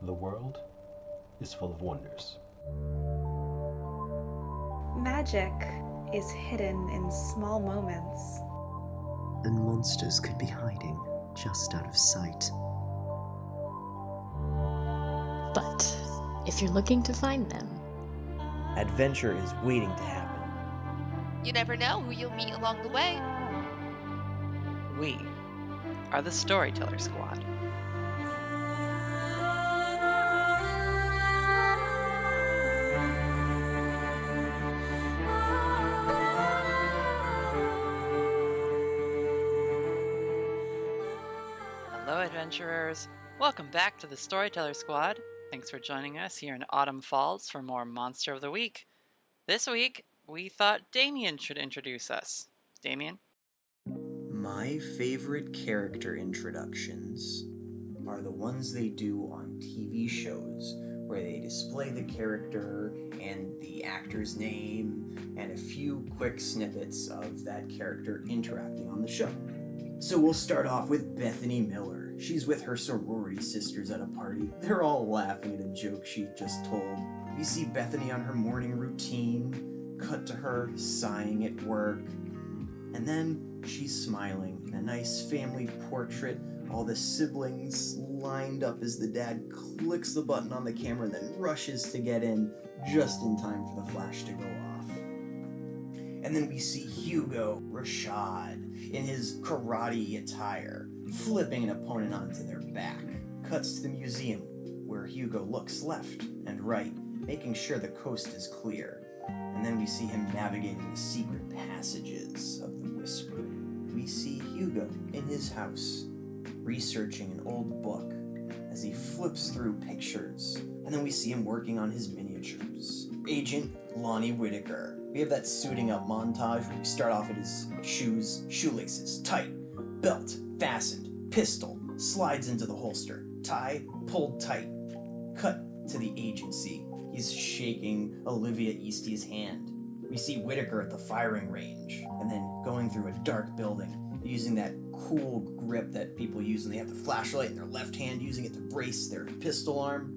The world is full of wonders. Magic is hidden in small moments. And monsters could be hiding just out of sight. But if you're looking to find them, adventure is waiting to happen. You never know who you'll meet along the way. We are the Storyteller Squad. Hello, adventurers. Welcome back to the Storyteller Squad. Thanks for joining us here in Autumn Falls for more Monster of the Week. This week, we thought Damien should introduce us. Damien? My favorite character introductions are the ones they do on TV shows, where they display the character and the actor's name and a few quick snippets of that character interacting on the show. So we'll start off with Bethany Miller. She's with her sorority sisters at a party. They're all laughing at a joke she just told. We see Bethany on her morning routine, cut to her sighing at work, and then she's smiling in a nice family portrait, all the siblings lined up as the dad clicks the button on the camera and then rushes to get in just in time for the flash to go off. And then we see Hugo Rashad in his karate attire, flipping an opponent onto their back. Cuts to the museum, where Hugo looks left and right, making sure the coast is clear. And then we see him navigating the secret passages of the Whispered. We see Hugo in his house, researching an old book as he flips through pictures. And then we see him working on his miniatures. Agent Lonnie Whittaker. We have that suiting up montage where we start off at his shoes, shoelaces, tight, belt, fastened, pistol, slides into the holster, tie, pulled tight. Cut to the agency. He's shaking Olivia Eastie's hand. We see Whittaker at the firing range, and then going through a dark building, using that cool grip that people use when they have the flashlight in their left hand, using it to brace their pistol arm.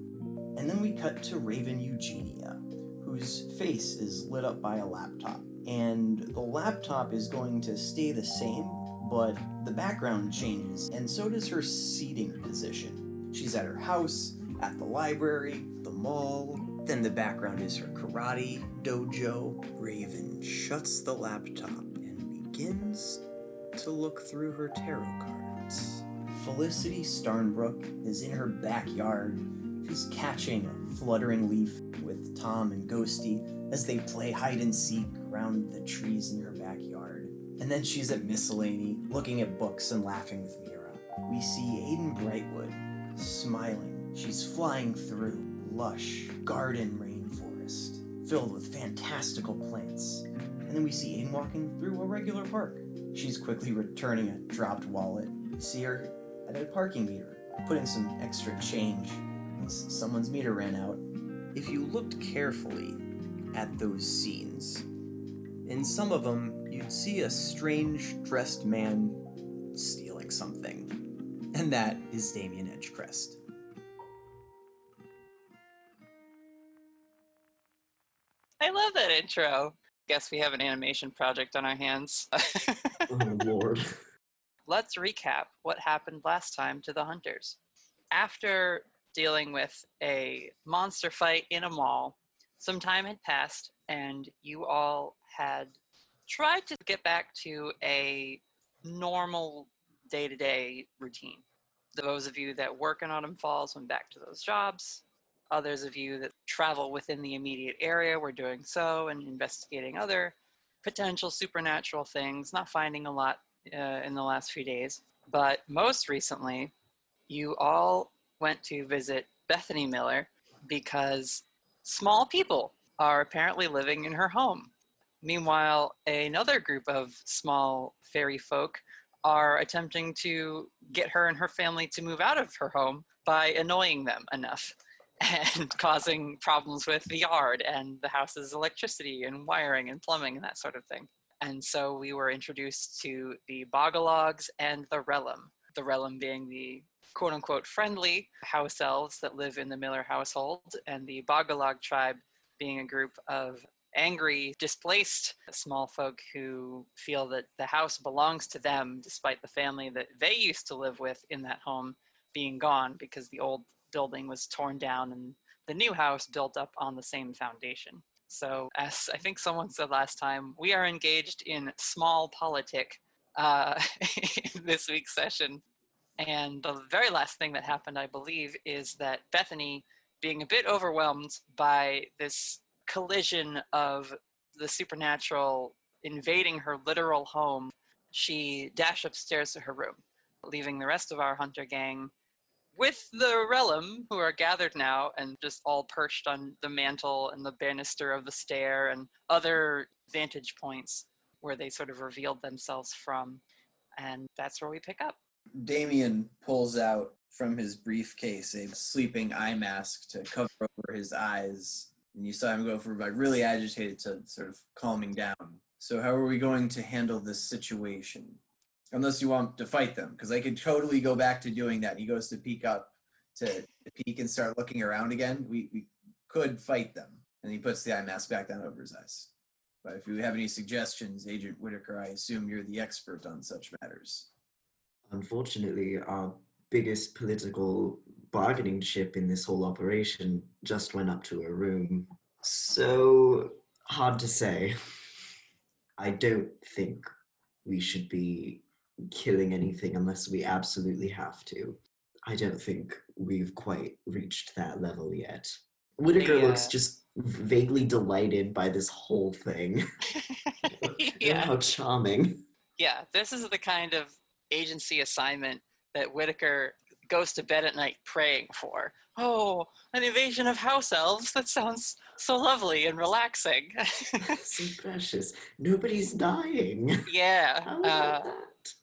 And then we cut to Raven Eugenia, whose face is lit up by a laptop. And the laptop is going to stay the same, but the background changes, and so does her seating position. She's at her house, at the library, the mall. Then the background is her karate dojo. Raven shuts the laptop and begins to look through her tarot cards. Felicity Starnbrook is in her backyard. She's catching a fluttering leaf with Tom and Ghosty as they play hide and seek around the trees in her backyard. And then she's at Miscellany, looking at books and laughing with Mira. We see Aidan Brightwood, smiling. She's flying through lush garden rainforest filled with fantastical plants. And then we see Aidan walking through a regular park. She's quickly returning a dropped wallet. We see her at a parking meter, putting some extra change as someone's meter ran out. If you looked carefully at those scenes, in some of them you'd see a strange dressed man stealing something. And that is Damien Edgecrest. I love that intro. Guess we have an animation project on our hands. Oh, Lord. Let's recap what happened last time to the hunters. After dealing with a monster fight in a mall, some time had passed, and you all had tried to get back to a normal day-to-day routine. Those of you that work in Autumn Falls went back to those jobs. Others of you that travel within the immediate area were doing so and investigating other potential supernatural things, not finding a lot in the last few days. But most recently, you all went to visit Bethany Miller because small people are apparently living in her home. Meanwhile, another group of small fairy folk are attempting to get her and her family to move out of her home by annoying them enough and causing problems with the yard and the house's electricity and wiring and plumbing and that sort of thing. And so we were introduced to the Bog-a-Logs and the Rellim being the quote-unquote friendly house elves that live in the Miller household, and the Bog-a-Log tribe being a group of angry, displaced small folk who feel that the house belongs to them despite the family that they used to live with in that home being gone because the old building was torn down and the new house built up on the same foundation. So as I think someone said last time, we are engaged in small politic in this week's session. And the very last thing that happened, I believe, is that Bethany, being a bit overwhelmed by this collision of the supernatural invading her literal home, she dashed upstairs to her room, leaving the rest of our hunter gang with the Rellim, who are gathered now and just all perched on the mantle and the banister of the stair and other vantage points where they sort of revealed themselves from. And that's where we pick up. Damien pulls out from his briefcase a sleeping eye mask to cover over his eyes. And you saw him go from like really agitated to sort of calming down. So how are we going to handle this situation? Unless you want to fight them, because I could totally go back to doing that. He goes to peek up to peek and start looking around again. We could fight them. And he puts the eye mask back down over his eyes. But if you have any suggestions, Agent Whittaker, I assume you're the expert on such matters. Unfortunately, our biggest political bargaining chip in this whole operation just went up to a room. So, hard to say. I don't think we should be killing anything unless we absolutely have to. I don't think we've quite reached that level yet. Whittaker looks just vaguely delighted by this whole thing. Yeah. How charming. Yeah, this is the kind of agency assignment that Whittaker goes to bed at night praying for. Oh, an invasion of house elves. That sounds so lovely and relaxing. So precious. Nobody's dying. Yeah. How about that?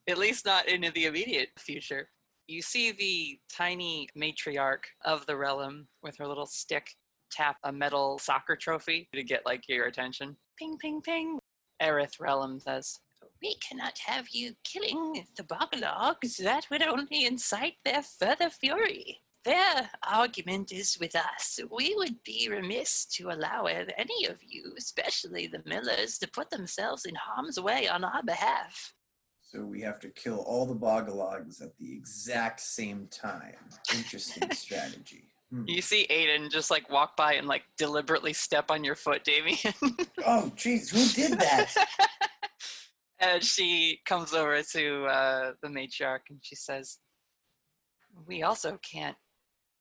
At least not in the immediate future. You see the tiny matriarch of the Rellim with her little stick tap a metal soccer trophy to get like your attention. Ping, ping, ping. Aerith Rellim says, "We cannot have you killing the Bog-a-Logs. That would only incite their further fury. Their argument is with us. We would be remiss to allow any of you, especially the Millers, to put themselves in harm's way on our behalf." So we have to kill all the Bog-a-Logs at the exact same time. Interesting strategy. You see Aidan just like walk by and like deliberately step on your foot, Damien. Oh, jeez, who did that? And she comes over to the matriarch and she says, "We also can't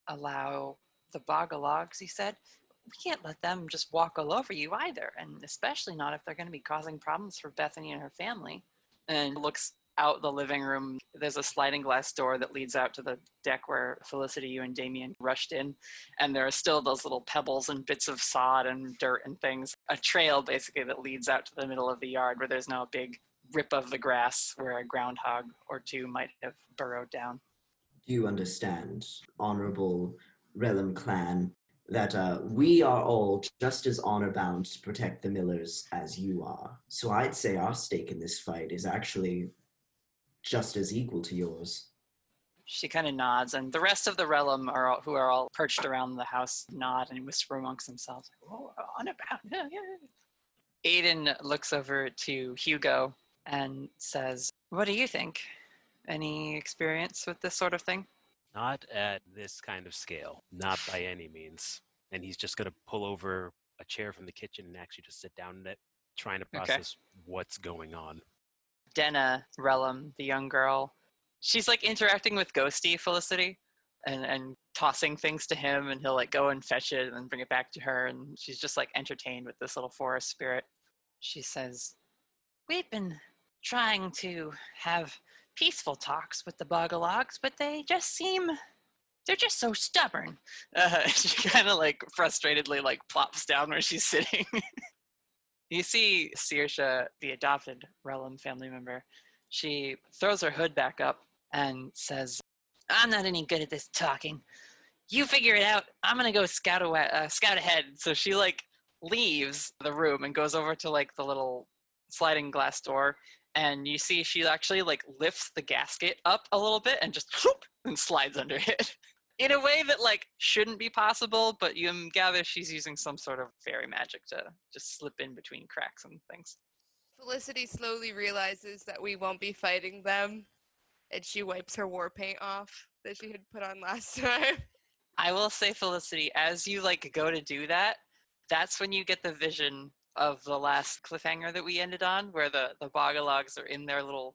allow the Bog-a-Logs," he said. "We can't let them just walk all over you either, and especially not if they're going to be causing problems for Bethany and her family." And looks out the living room. There's a sliding glass door that leads out to the deck where Felicity, you and Damien rushed in. And there are still those little pebbles and bits of sod and dirt and things. A trail, basically, that leads out to the middle of the yard where there's now a big rip of the grass where a groundhog or two might have burrowed down. Do you understand, honorable Rellim Clan, that we are all just as honor-bound to protect the Millers as you are? So I'd say our stake in this fight is actually just as equal to yours. She kind of nods, and the rest of the Rellim, who are all perched around the house, nod and whisper amongst themselves, "Oh, honor-bound, yeah, yeah." Aidan looks over to Hugo and says, "What do you think? Any experience with this sort of thing?" Not at this kind of scale, not by any means. And he's just going to pull over a chair from the kitchen and actually just sit down in it, trying to process what's going on. Denna Rellim, the young girl, she's like interacting with Ghosty Felicity and tossing things to him, and he'll like go and fetch it and then bring it back to her, and she's just like entertained with this little forest spirit. She says, "We've been trying to have peaceful talks with the Bog-a-Logs, but they're just so stubborn." She kind of like frustratedly like plops down where she's sitting. You see Saoirse, the adopted Rellim family member, she throws her hood back up and says, "I'm not any good at this talking. You figure it out. I'm gonna go scout ahead." So she like leaves the room and goes over to like the little sliding glass door, and you see she actually like lifts the gasket up a little bit and just whoop, and slides under it. In a way that, like, shouldn't be possible, but you gather she's using some sort of fairy magic to just slip in between cracks and things. Felicity slowly realizes that we won't be fighting them, and she wipes her war paint off that she had put on last time. I will say, Felicity, as you, like, go to do that, that's when you get the vision of the last cliffhanger that we ended on, where the Bog-a-Logs are in their little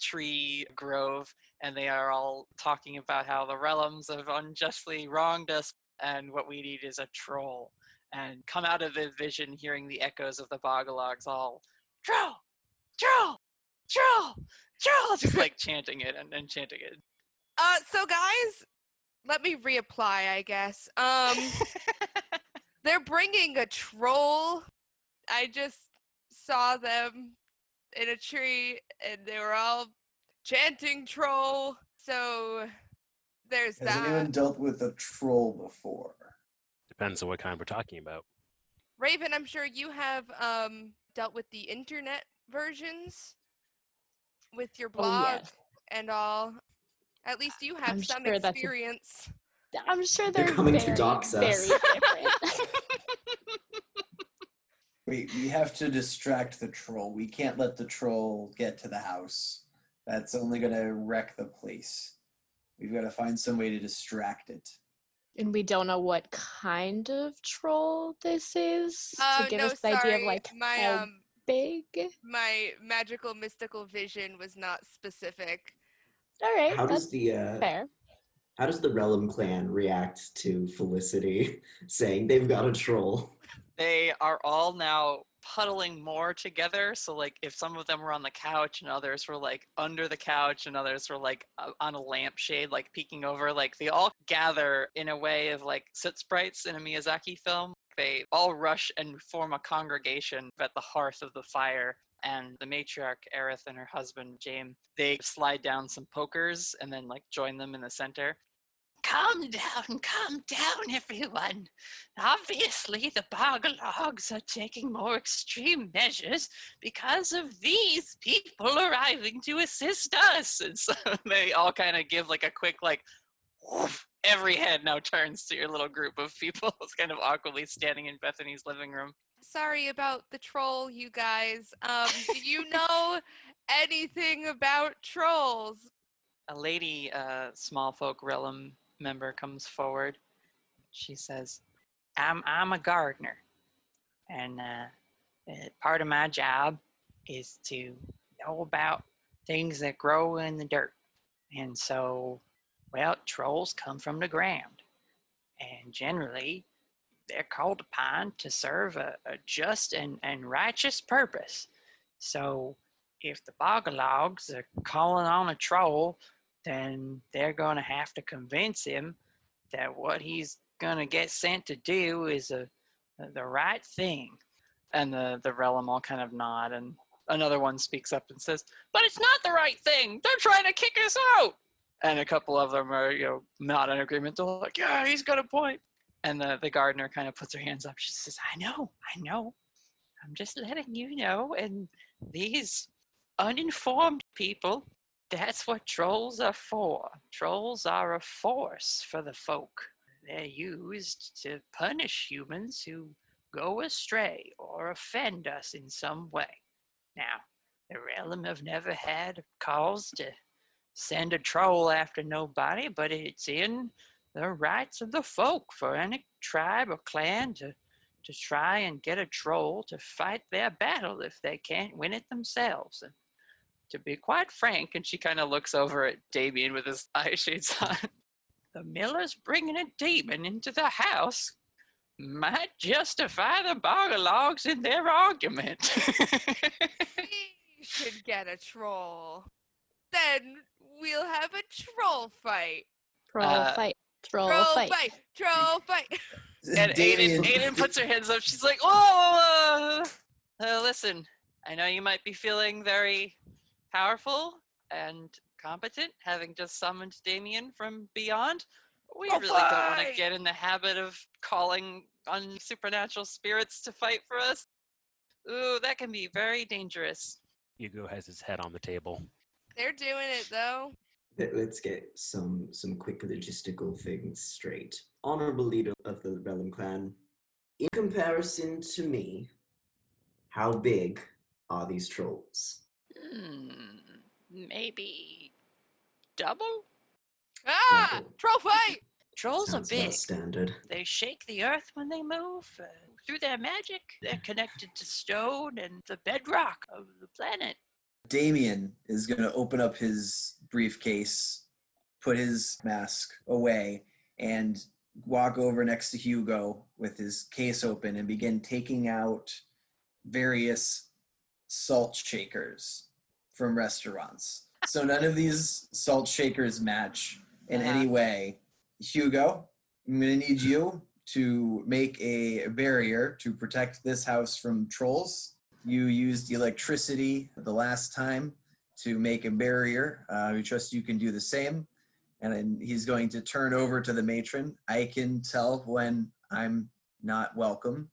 tree grove, and they are all talking about how the Rellims have unjustly wronged us, and what we need is a troll. And come out of the vision hearing the echoes of the Bog-a-Logs all, troll, troll, troll, troll, just like chanting it and chanting it. So guys, let me reapply, I guess. They're bringing a troll. I just saw them in a tree, and they were all chanting troll. So there's that. Has anyone dealt with a troll before? Depends on what kind we're talking about. Raven, I'm sure you have dealt with the internet versions with your blog and all. At least you have some experience. I'm sure They're coming to dox us. Very different. Wait, we have to distract the troll. We can't let the troll get to the house. That's only going to wreck the place. We've got to find some way to distract it. And we don't know what kind of troll this is to give us the idea of like how big. My magical mystical vision was not specific. All right, How does the fair. How does the Rellim Clan react to Felicity saying they've got a troll? They are all now puddling more together. So, like, if some of them were on the couch and others were, like, under the couch and others were, like, on a lampshade, like, peeking over, like, they all gather in a way of, like, soot sprites in a Miyazaki film. They all rush and form a congregation at the hearth of the fire. And the matriarch, Aerith, and her husband, James, they slide down some pokers and then, like, join them in the center. Calm down, everyone. Obviously, the Bog-a-Logs are taking more extreme measures because of these people arriving to assist us. And so they all kind of give, like, a quick, like, whoosh. Every head now turns to your little group of people who's kind of awkwardly standing in Bethany's living room. Sorry about the troll, you guys. Do you know anything about trolls? A lady, small folk Rellim member comes forward. She says, I'm a gardener, and part of my job is to know about things that grow in the dirt. And so, well, trolls come from the ground, and generally they're called upon to serve a just and righteous purpose. So if the Bog-a-Logs are calling on a troll, then they're going to have to convince him that what he's going to get sent to do is the right thing. And the Rellim all kind of nod, and another one speaks up and says, but it's not the right thing. They're trying to kick us out. And a couple of them are, not in agreement. They're like, yeah, he's got a point. And the gardener kind of puts her hands up. She says, I know. I'm just letting you know. And these uninformed people, that's what trolls are for. Trolls are a force for the folk. They're used to punish humans who go astray or offend us in some way. Now, the Rellim have never had cause to send a troll after nobody, but it's in the rights of the folk for any tribe or clan to try and get a troll to fight their battle if they can't win it themselves. And to be quite frank, and she kind of looks over at Damien with his eye shades on, the miller's bringing a demon into the house might justify the Bog-a-Logs in their argument. We should get a troll. Then we'll have a troll fight. Troll fight. And Aidan puts her hands up. She's like, oh, listen, I know you might be feeling very powerful and competent, having just summoned Damien from beyond. We really don't want to get in the habit of calling on supernatural spirits to fight for us. Ooh, that can be very dangerous. Hugo has his head on the table. They're doing it, though. Let's get some quick logistical things straight. Honorable leader of the Rellim Clan, in comparison to me, how big are these trolls? Maybe double? Ah! Troll fight! Trolls Sounds are big. about standard. They shake the earth when they move. Through their magic, they're connected to stone and the bedrock of the planet. Damien is going to open up his briefcase, put his mask away, and walk over next to Hugo with his case open and begin taking out various salt shakers from restaurants. So none of these salt shakers match in any way. Hugo, I'm going to need you to make a barrier to protect this house from trolls. You used electricity the last time to make a barrier. We trust you can do the same. And then he's going to turn over to the matron. I can tell when I'm not welcome.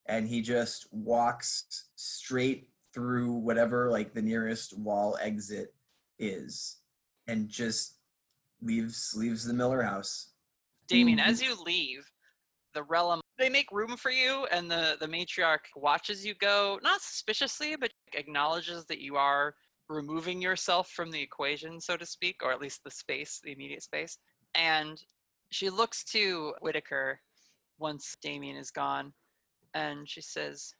And he just walks straight through whatever like the nearest wall exit is and just leaves the Miller house. Damien, as you leave, the Rellim, they make room for you, and the matriarch watches you go, not suspiciously, but acknowledges that you are removing yourself from the equation, so to speak, or at least the space, the immediate space. And she looks to Whittaker once Damien is gone, and she says,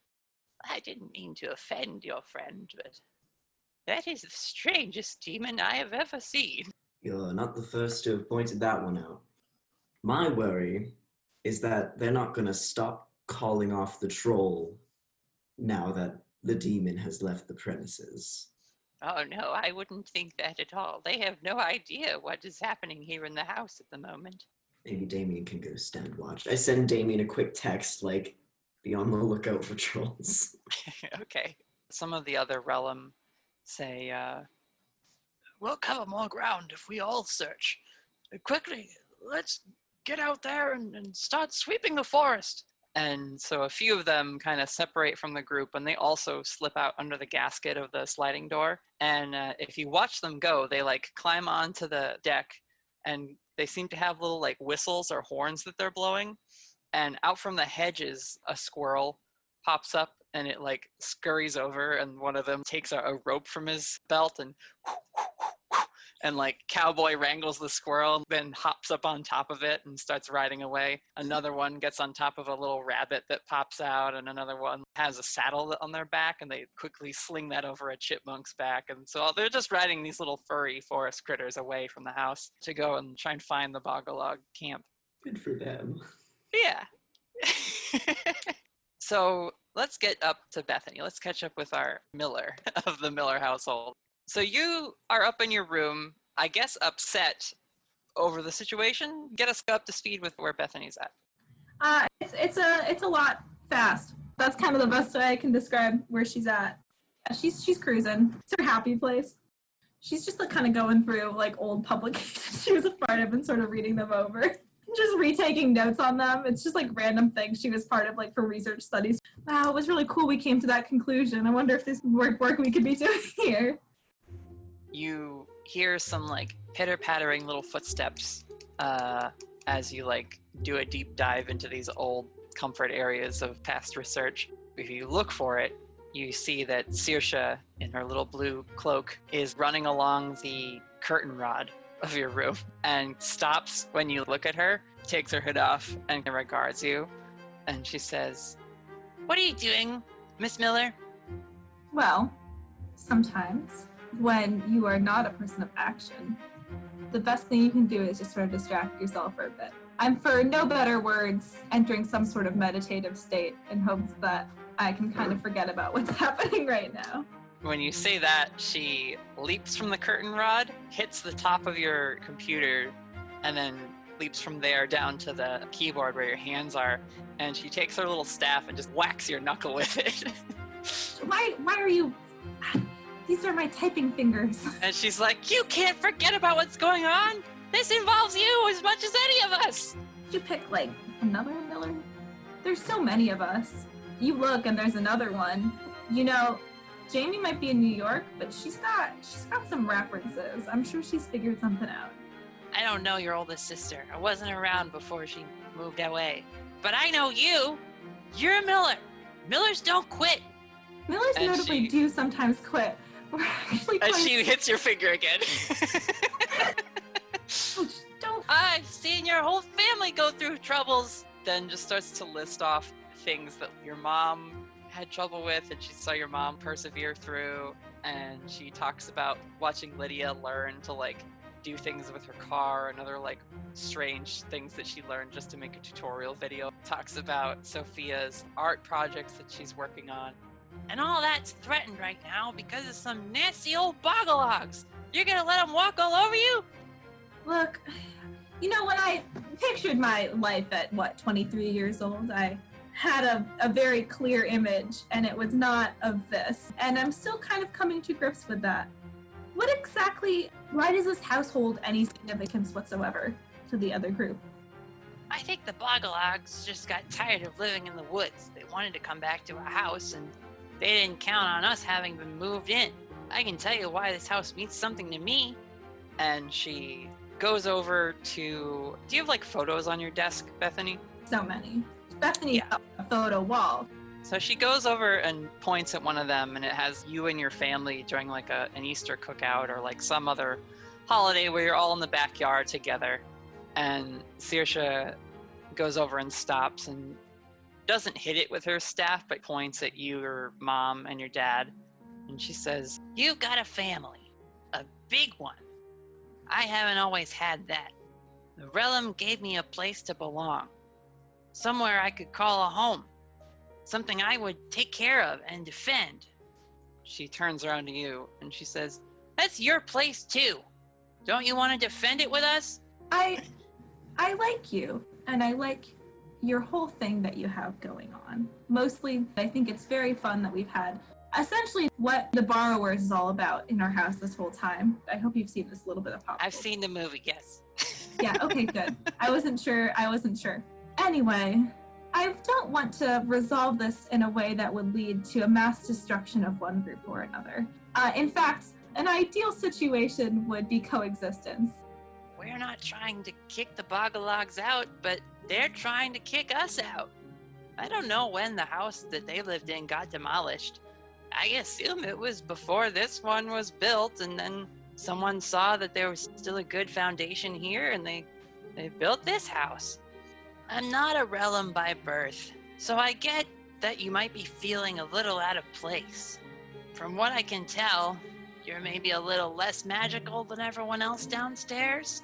I didn't mean to offend your friend, but that is the strangest demon I have ever seen. You're not the first to have pointed that one out. My worry is that they're not going to stop calling off the troll now that the demon has left the premises. Oh no, I wouldn't think that at all. They have no idea what is happening here in the house at the moment. Maybe Damien can go stand watch. I send Damien a quick text, like, be on the lookout for trolls. Okay. Some of the other Rellim say, we'll cover more ground if we all search. Quickly, let's get out there and start sweeping the forest. And so a few of them kind of separate from the group, and they also slip out under the gasket of the sliding door. And if you watch them go, they like climb onto the deck, and they seem to have little like whistles or horns that they're blowing. And out from the hedges, a squirrel pops up, and it like scurries over, and one of them takes a rope from his belt and like cowboy wrangles the squirrel, then hops up on top of it and starts riding away. Another one gets on top of a little rabbit that pops out, and another one has a saddle on their back, and they quickly sling that over a chipmunk's back. And so they're just riding these little furry forest critters away from the house to go and try and find the Bog-a-Log camp. Good for them. Yeah. So let's get up to Bethany. Let's catch up with our Miller of the Miller household. So you are up in your room, I guess upset over the situation. Get us up to speed with where Bethany's at. It's a lot fast. That's kind of the best way I can describe where she's at. She's cruising. It's her happy place. She's just like kind of going through like old publications she was a part of and sort of reading them over. Just retaking notes on them. It's just like random things she was part of like for research studies. Wow, it was really cool we came to that conclusion. I wonder if there's work we could be doing here. You hear some like pitter-pattering little footsteps as you like do a deep dive into these old comfort areas of past research. If you look for it, you see that Saoirse, in her little blue cloak, is running along the curtain rod of your room and stops when you look at her, takes her hood off, and regards you. And she says, "What are you doing, Miss Miller?" Well, sometimes when you are not a person of action, the best thing you can do is just sort of distract yourself for a bit. I'm, for no better words, entering some sort of meditative state in hopes that I can kind of forget about what's happening right now. When you say that, she leaps from the curtain rod, hits the top of your computer, and then leaps from there down to the keyboard where your hands are, and she takes her little staff and just whacks your knuckle with it. Why are you... These are my typing fingers. And she's like, "You can't forget about what's going on! This involves you as much as any of us!" Did you pick, like, another Miller? There's so many of us. You look and there's another one. You know, Jamie might be in New York, but she's got some references. I'm sure she's figured something out. I don't know your oldest sister. I wasn't around before she moved away. But I know you. You're a Miller. Millers don't quit. Millers notably do sometimes quit. We're actually and she hits your finger again. Don't. I've seen your whole family go through troubles. Then just starts to list off things that your mom had trouble with, and she saw your mom persevere through. And she talks about watching Lydia learn to like do things with her car and other like strange things that she learned just to make a tutorial video. Talks about Sophia's art projects that she's working on. And all that's threatened right now because of some nasty old Bog-a-Logs. You're gonna let them walk all over you? Look, you know, when I pictured my life at, 23 years old, I had a very clear image, and it was not of this. And I'm still kind of coming to grips with that. Why does this house hold any significance whatsoever to the other group? I think the Bog-a-Logs just got tired of living in the woods. They wanted to come back to a house, and they didn't count on us having been moved in. I can tell you why this house means something to me. And she goes over to... Do you have, like, photos on your desk, Bethany? So many. Bethany's got a photo wall. So she goes over and points at one of them, and it has you and your family during, like, an Easter cookout or, like, some other holiday where you're all in the backyard together. And Saoirse goes over and stops and doesn't hit it with her staff, but points at you, your mom, and your dad. And she says, "You've got a family. A big one. I haven't always had that. The Rellim gave me a place to belong. Somewhere I could call a home. Something I would take care of and defend." She turns around to you and she says, "That's your place too. Don't you want to defend it with us?" I like you, and I like your whole thing that you have going on. Mostly, I think it's very fun that we've had essentially what The Borrowers is all about in our house this whole time. I hope you've seen this little bit of pop. I've seen the movie, yes. Yeah, okay, good. I wasn't sure. Anyway, I don't want to resolve this in a way that would lead to a mass destruction of one group or another. In fact, an ideal situation would be coexistence. We're not trying to kick the Bog-a-Logs out, but they're trying to kick us out. I don't know when the house that they lived in got demolished. I assume it was before this one was built, and then someone saw that there was still a good foundation here, and they built this house. I'm not a Rellim by birth, so I get that you might be feeling a little out of place. From what I can tell, you're maybe a little less magical than everyone else downstairs.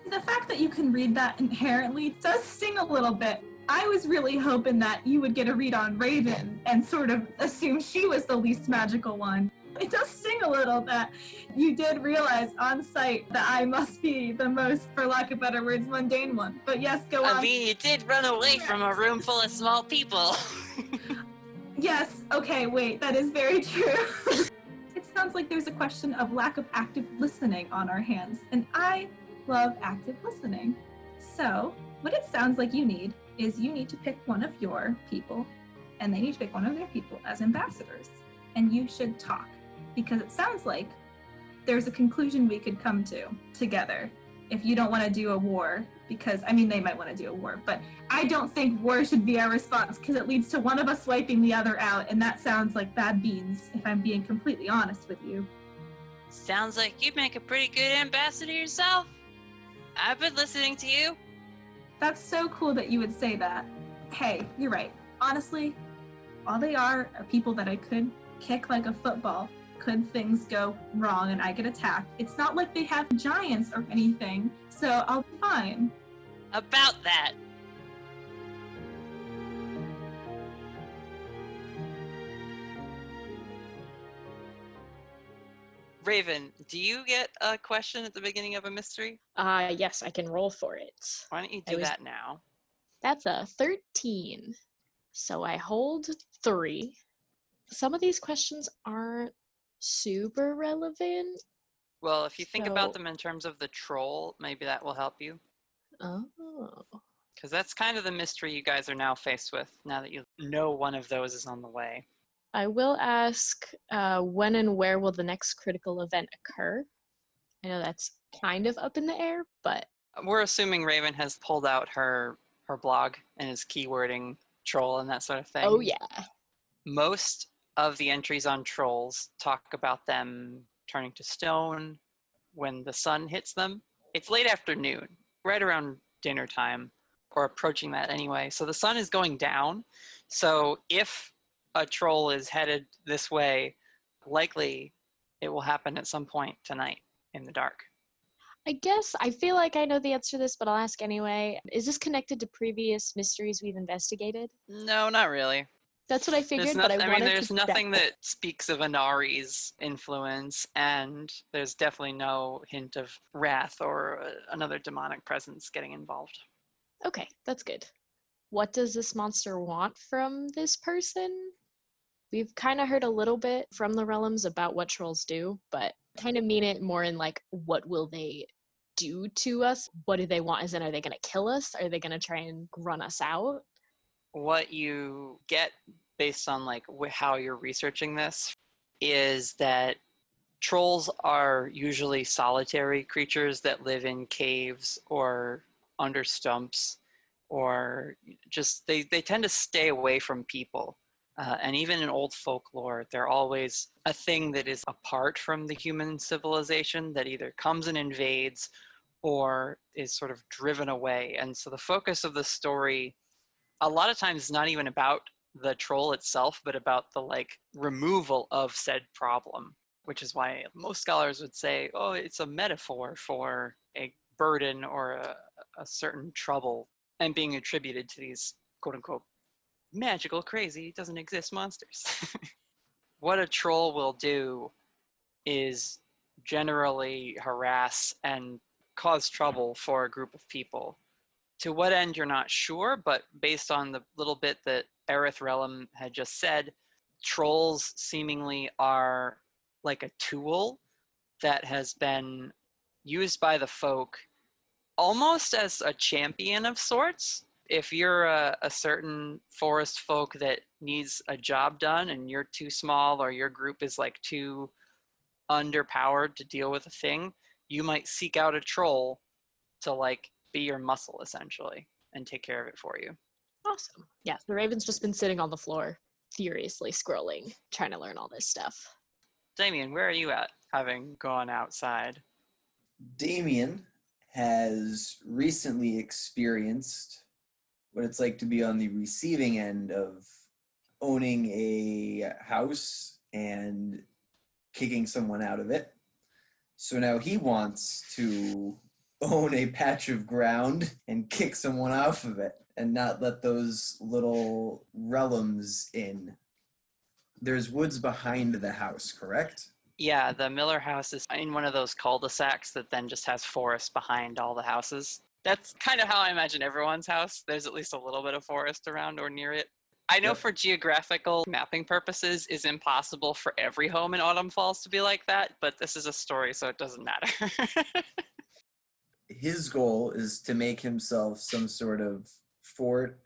The fact that you can read that inherently does sting a little bit. I was really hoping that you would get a read on Raven and sort of assume she was the least magical one. It does sting a little that you did realize on sight that I must be the most, for lack of better words, mundane one. But yes, go on. I mean, you did run away from a room full of small people. Yes, okay, wait, that is very true. It sounds like there's a question of lack of active listening on our hands, and I love active listening. So, what it sounds like you need is you need to pick one of your people, and they need to pick one of their people as ambassadors, and you should talk, because it sounds like there's a conclusion we could come to together if you don't want to do a war, because, I mean, they might want to do a war, but I don't think war should be our response, because it leads to one of us wiping the other out, and that sounds like bad beans, if I'm being completely honest with you. Sounds like you'd make a pretty good ambassador yourself. I've been listening to you. That's so cool that you would say that. Hey, you're right. Honestly, all they are people that I could kick like a football. Could things go wrong and I get attacked? It's not like they have giants or anything, so I'll be fine. About that. Raven, do you get a question at the beginning of a mystery? Yes, I can roll for it. Why don't you do that now? That's a 13. So I hold 3. Some of these questions aren't super relevant. Well, if you think about them in terms of the troll, maybe that will help you. Oh. Because that's kind of the mystery you guys are now faced with, now that you know one of those is on the way. I will ask when and where will the next critical event occur? I know that's kind of up in the air, but... We're assuming Raven has pulled out her blog and is keywording troll and that sort of thing. Oh, yeah. Most of the entries on trolls talk about them turning to stone when the sun hits them. It's late afternoon, right around dinner time, or approaching that anyway. So the sun is going down. So if a troll is headed this way, likely it will happen at some point tonight in the dark. I guess I feel like I know the answer to this, but I'll ask anyway. Is this connected to previous mysteries we've investigated? No, not really. That's what I figured, but there's nothing that speaks of Anari's influence, and there's definitely no hint of wrath or another demonic presence getting involved. Okay, that's good. What does this monster want from this person? We've kind of heard a little bit from the Rellims about what trolls do, but kind of mean it more in like, what will they do to us? What do they want? As in, are they going to kill us? Are they going to try and run us out? What you get based on like how you're researching this is that trolls are usually solitary creatures that live in caves or under stumps, or just they tend to stay away from people. And even in old folklore, they're always a thing that is apart from the human civilization that either comes and invades or is sort of driven away. And so the focus of the story a lot of times is not even about the troll itself, but about the like removal of said problem, which is why most scholars would say, oh, it's a metaphor for a burden or a certain trouble and being attributed to these quote unquote magical, crazy, doesn't exist monsters. What a troll will do is generally harass and cause trouble for a group of people. To what end, you're not sure, but based on the little bit that Aerith Rellim had just said, trolls seemingly are like a tool that has been used by the folk almost as a champion of sorts. If you're a certain forest folk that needs a job done and you're too small or your group is like too underpowered to deal with a thing, you might seek out a troll to like be your muscle essentially and take care of it for you. Awesome. Yeah, the Raven's just been sitting on the floor, furiously scrolling, trying to learn all this stuff. Damien, where are you at, having gone outside? Damien has recently experienced what it's like to be on the receiving end of owning a house and kicking someone out of it. So now he wants to own a patch of ground and kick someone off of it and not let those little Rellims in. There's woods behind the house, correct? Yeah, the Miller house is in one of those cul-de-sacs that then just has forest behind all the houses. That's kind of how I imagine everyone's house. There's at least a little bit of forest around or near it. I know for geographical mapping purposes, it's impossible for every home in Autumn Falls to be like that, but this is a story, so it doesn't matter. His goal is to make himself some sort of fort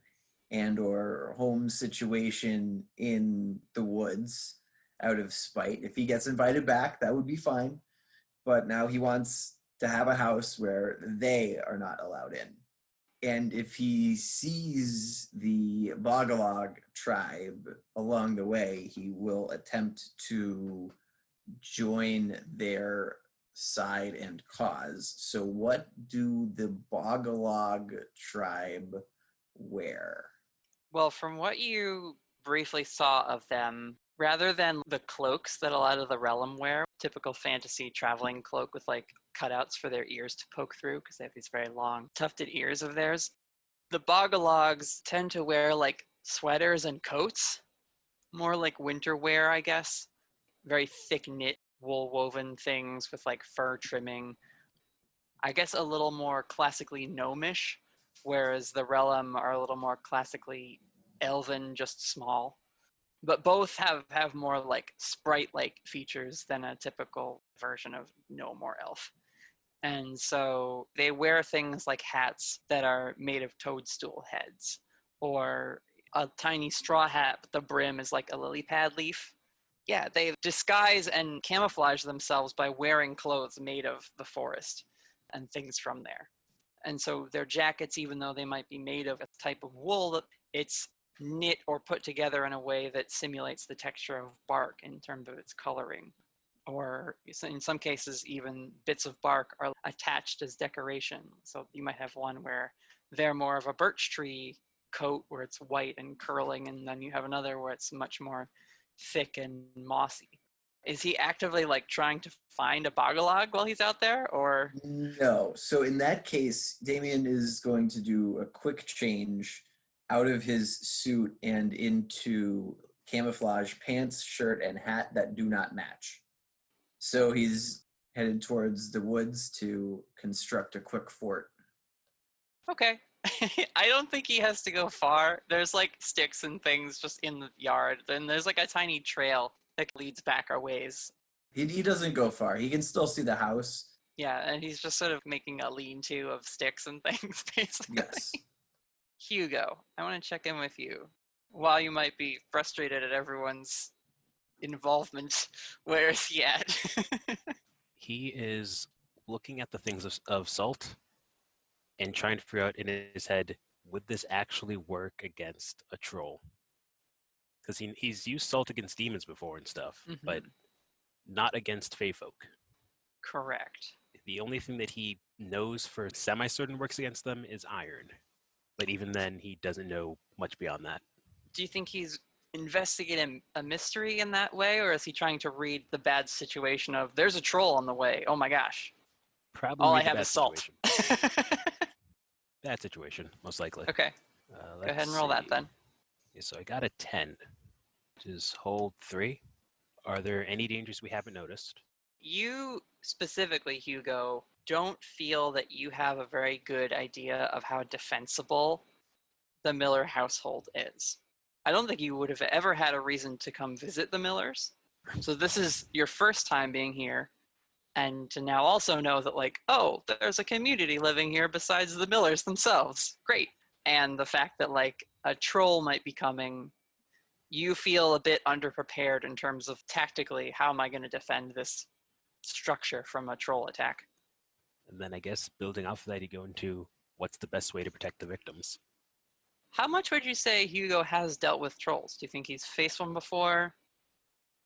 and or home situation in the woods out of spite. If he gets invited back, that would be fine. But now he wants to have a house where they are not allowed in. And if he sees the Bog-a-Log tribe along the way, he will attempt to join their side and cause. So what do the Bog-a-Log tribe wear? Well, from what you briefly saw of them, rather than the cloaks that a lot of the Rellim wear, typical fantasy traveling cloak with like cutouts for their ears to poke through because they have these very long tufted ears of theirs, the Bog-a-Logs tend to wear like sweaters and coats, more like winter wear, I guess. Very thick knit wool woven things with like fur trimming. I guess a little more classically gnomish, whereas the Rellim are a little more classically elven, just small. But both have more like sprite-like features than a typical version of gnome or elf. And so they wear things like hats that are made of toadstool heads, or a tiny straw hat, but the brim is like a lily pad leaf. Yeah, they disguise and camouflage themselves by wearing clothes made of the forest and things from there. And so their jackets, even though they might be made of a type of wool, it's knit or put together in a way that simulates the texture of bark in terms of its coloring. Or in some cases, even bits of bark are attached as decoration. So you might have one where they're more of a birch tree coat where it's white and curling, and then you have another where it's much more thick and mossy. Is he actively like trying to find a Bog-a-Log while he's out there, or? No. So in that case, Damien is going to do a quick change out of his suit and into camouflage pants, shirt, and hat that do not match. So he's headed towards the woods to construct a quick fort. Okay. I don't think he has to go far. There's like sticks and things just in the yard. Then there's like a tiny trail that leads back our ways. He doesn't go far. He can still see the house. Yeah, and he's just sort of making a lean-to of sticks and things, basically. Yes. Hugo, I want to check in with you. While you might be frustrated at everyone's involvement, where is he at? He is looking at the things of salt and trying to figure out in his head, would this actually work against a troll? Because he's used salt against demons before and stuff, but not against fae folk. Correct. The only thing that he knows for semi-certain works against them is iron. But even then, he doesn't know much beyond that. Do you think he's investigating a mystery in that way, or is he trying to read the bad situation of, there's a troll on the way, oh my gosh. Probably all I have is salt. Bad situation, most likely. Okay. Go ahead and roll that then. Yeah, so I got a 10, which is hold 3. Are there any dangers we haven't noticed? You specifically, Hugo, don't feel that you have a very good idea of how defensible the Miller household is. I don't think you would have ever had a reason to come visit the Millers. So this is your first time being here. And to now also know that, like, oh, there's a community living here besides the Millers themselves. Great. And the fact that, like, a troll might be coming, you feel a bit underprepared in terms of tactically, how am I going to defend this structure from a troll attack? And then I guess building off of that, you go into what's the best way to protect the victims. How much would you say Hugo has dealt with trolls? Do you think he's faced one before?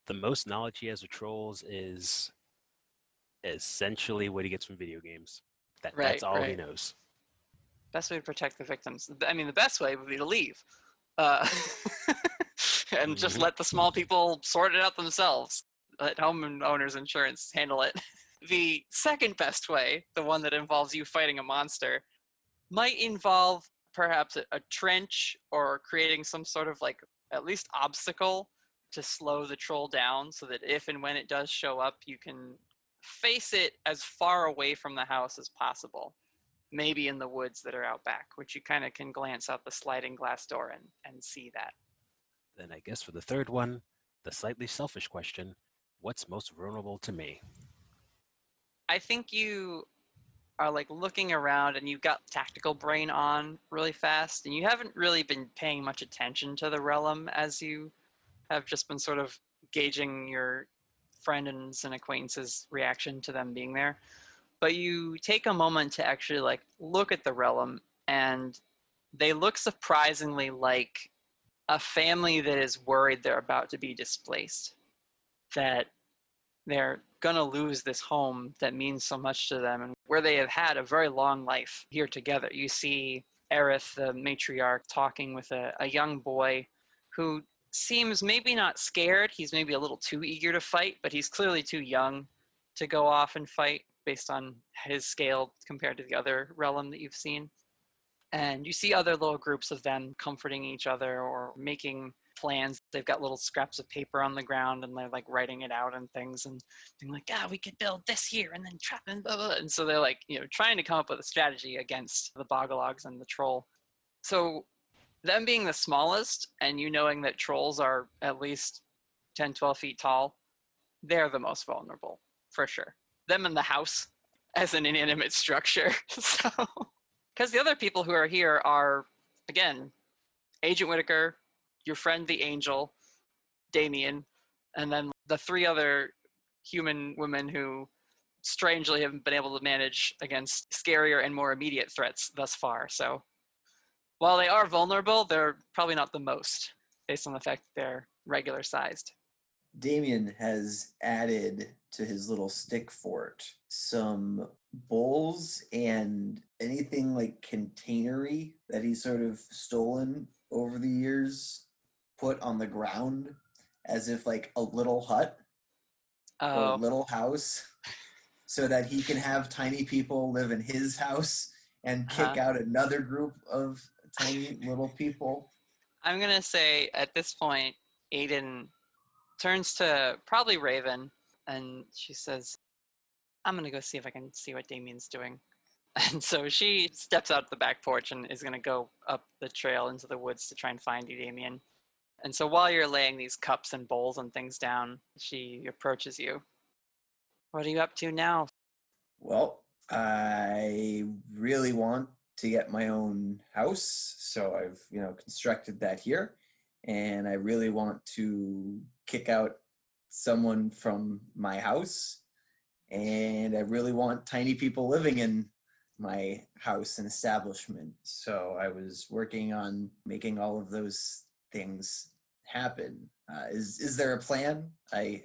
The most knowledge he has of trolls is essentially what he gets from video games. That's all he knows. Best way to protect the victims. I mean, the best way would be to leave. And just let the small people sort it out themselves. Let homeowners insurance handle it. The second best way, the one that involves you fighting a monster, might involve perhaps a trench or creating some sort of, like, at least obstacle to slow the troll down so that if and when it does show up, you can face it as far away from the house as possible. Maybe in the woods that are out back, which you kind of can glance out the sliding glass door and see that. Then I guess for the third one, the slightly selfish question, what's most vulnerable to me? I think you are, like, looking around and you've got tactical brain on really fast, and you haven't really been paying much attention to the Rellim as you have just been sort of gauging your friends and acquaintances' reaction to them being there. But you take a moment to actually, like, look at the Rellim, and they look surprisingly like a family that is worried they're about to be displaced, that they're gonna lose this home that means so much to them and where they have had a very long life here together. You see Aerith, the matriarch, talking with a young boy who seems maybe not scared. He's maybe a little too eager to fight, but he's clearly too young to go off and fight based on his scale compared to the other Rellim that you've seen. And you see other little groups of them comforting each other or making plans. They've got little scraps of paper on the ground and they're, like, writing it out and things and being like, we could build this here and then trap and blah, blah. And so they're, like, trying to come up with a strategy against the Bog-a-Logs and the troll. So them being the smallest and you knowing that trolls are at least 10, 12 feet tall, they're the most vulnerable, for sure. Them in the house as an inanimate structure. So, because the other people who are here are, again, Agent Whittaker, your friend the angel, Damien, and then the 3 other human women who strangely haven't been able to manage against scarier and more immediate threats thus far. So while they are vulnerable, they're probably not the most, based on the fact that they're regular sized. Damien has added to his little stick fort some bowls and anything like containery that he's sort of stolen over the years, put on the ground as if like a little hut or a little house, so that he can have tiny people live in his house and kick out another group of tiny little people. I'm going to say at this point, Aidan turns to probably Raven, and she says, I'm going to go see if I can see what Damien's doing. And so she steps out the back porch and is going to go up the trail into the woods to try and find you, Damien. And so while you're laying these cups and bowls and things down, she approaches you. What are you up to now? Well, I really want to get my own house, so I've, constructed that here, and I really want to kick out someone from my house, and I really want tiny people living in my house and establishment. So I was working on making all of those things happen. Is there a plan? I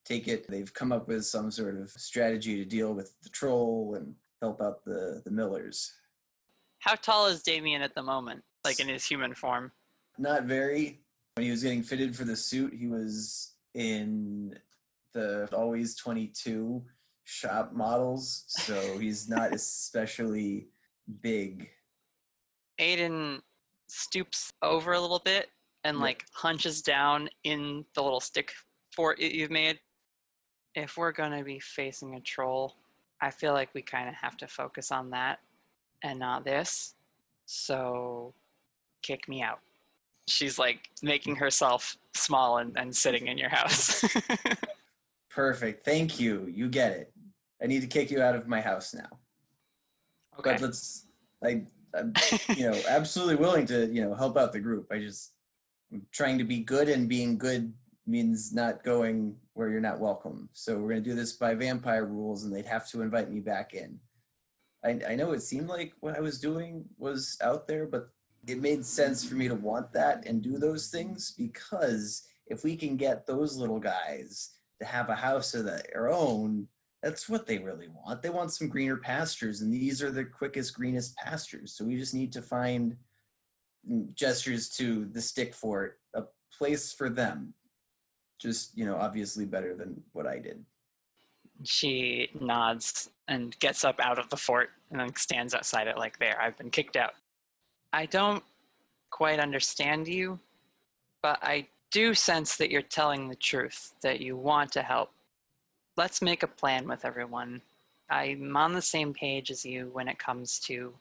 take it they've come up with some sort of strategy to deal with the troll and help out the Millers. How tall is Damien at the moment, like in his human form? Not very. When he was getting fitted for the suit, he was in the Always 22 shop models, so he's not especially big. Aidan stoops over a little bit and hunches down in the little stick fort you've made. If we're going to be facing a troll, I feel like we kind of have to focus on that and not this. So kick me out. She's making herself small and sitting in your house. Perfect. Thank you. You get it. I need to kick you out of my house now. Okay. But I'm absolutely willing to, help out the group. I'm trying to be good, and being good means not going where you're not welcome. So we're going to do this by vampire rules, and they'd have to invite me back in. I know it seemed like what I was doing was out there, but it made sense for me to want that and do those things, because if we can get those little guys to have a house of their own, that's what they really want. They want some greener pastures, and these are the quickest, greenest pastures. So we just need to find, gestures to the stick fort, a place for them. Just, obviously better than what I did. She nods and gets up out of the fort and then stands outside it there, I've been kicked out. I don't quite understand you, but I do sense that you're telling the truth, that you want to help. Let's make a plan with everyone. I'm on the same page as you when it comes to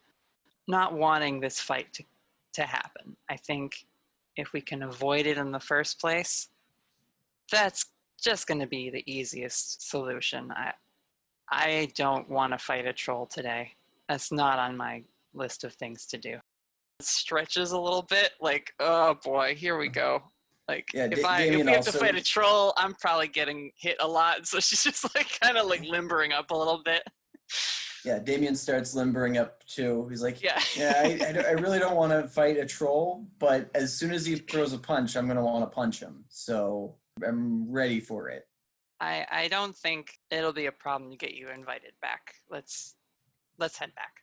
not wanting this fight to happen. I think if we can avoid it in the first place, that's just going to be the easiest solution. I don't want to fight a troll today. That's not on my list of things to do. It stretches a little bit, oh boy, here we go. If we have to fight a troll, I'm probably getting hit a lot. So she's just kind of limbering up a little bit. Yeah, Damien starts limbering up too. He's like, I really don't want to fight a troll, but as soon as he throws a punch, I'm going to want to punch him. So I'm ready for it. I don't think it'll be a problem to get you invited back. Let's head back.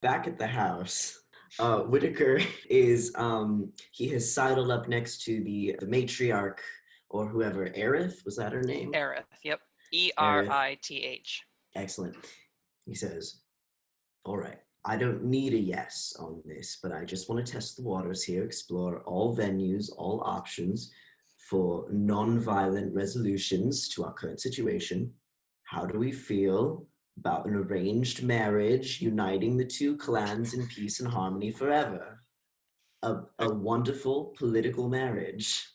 Back at the house, Whittaker is, he has sidled up next to the matriarch, or whoever, Aerith, was that her name? Aerith, yep. Erith. Excellent. He says, all right, I don't need a yes on this, but I just want to test the waters here, explore all venues, all options for non-violent resolutions to our current situation. How do we feel about an arranged marriage uniting the two clans in peace and harmony forever? A wonderful political marriage.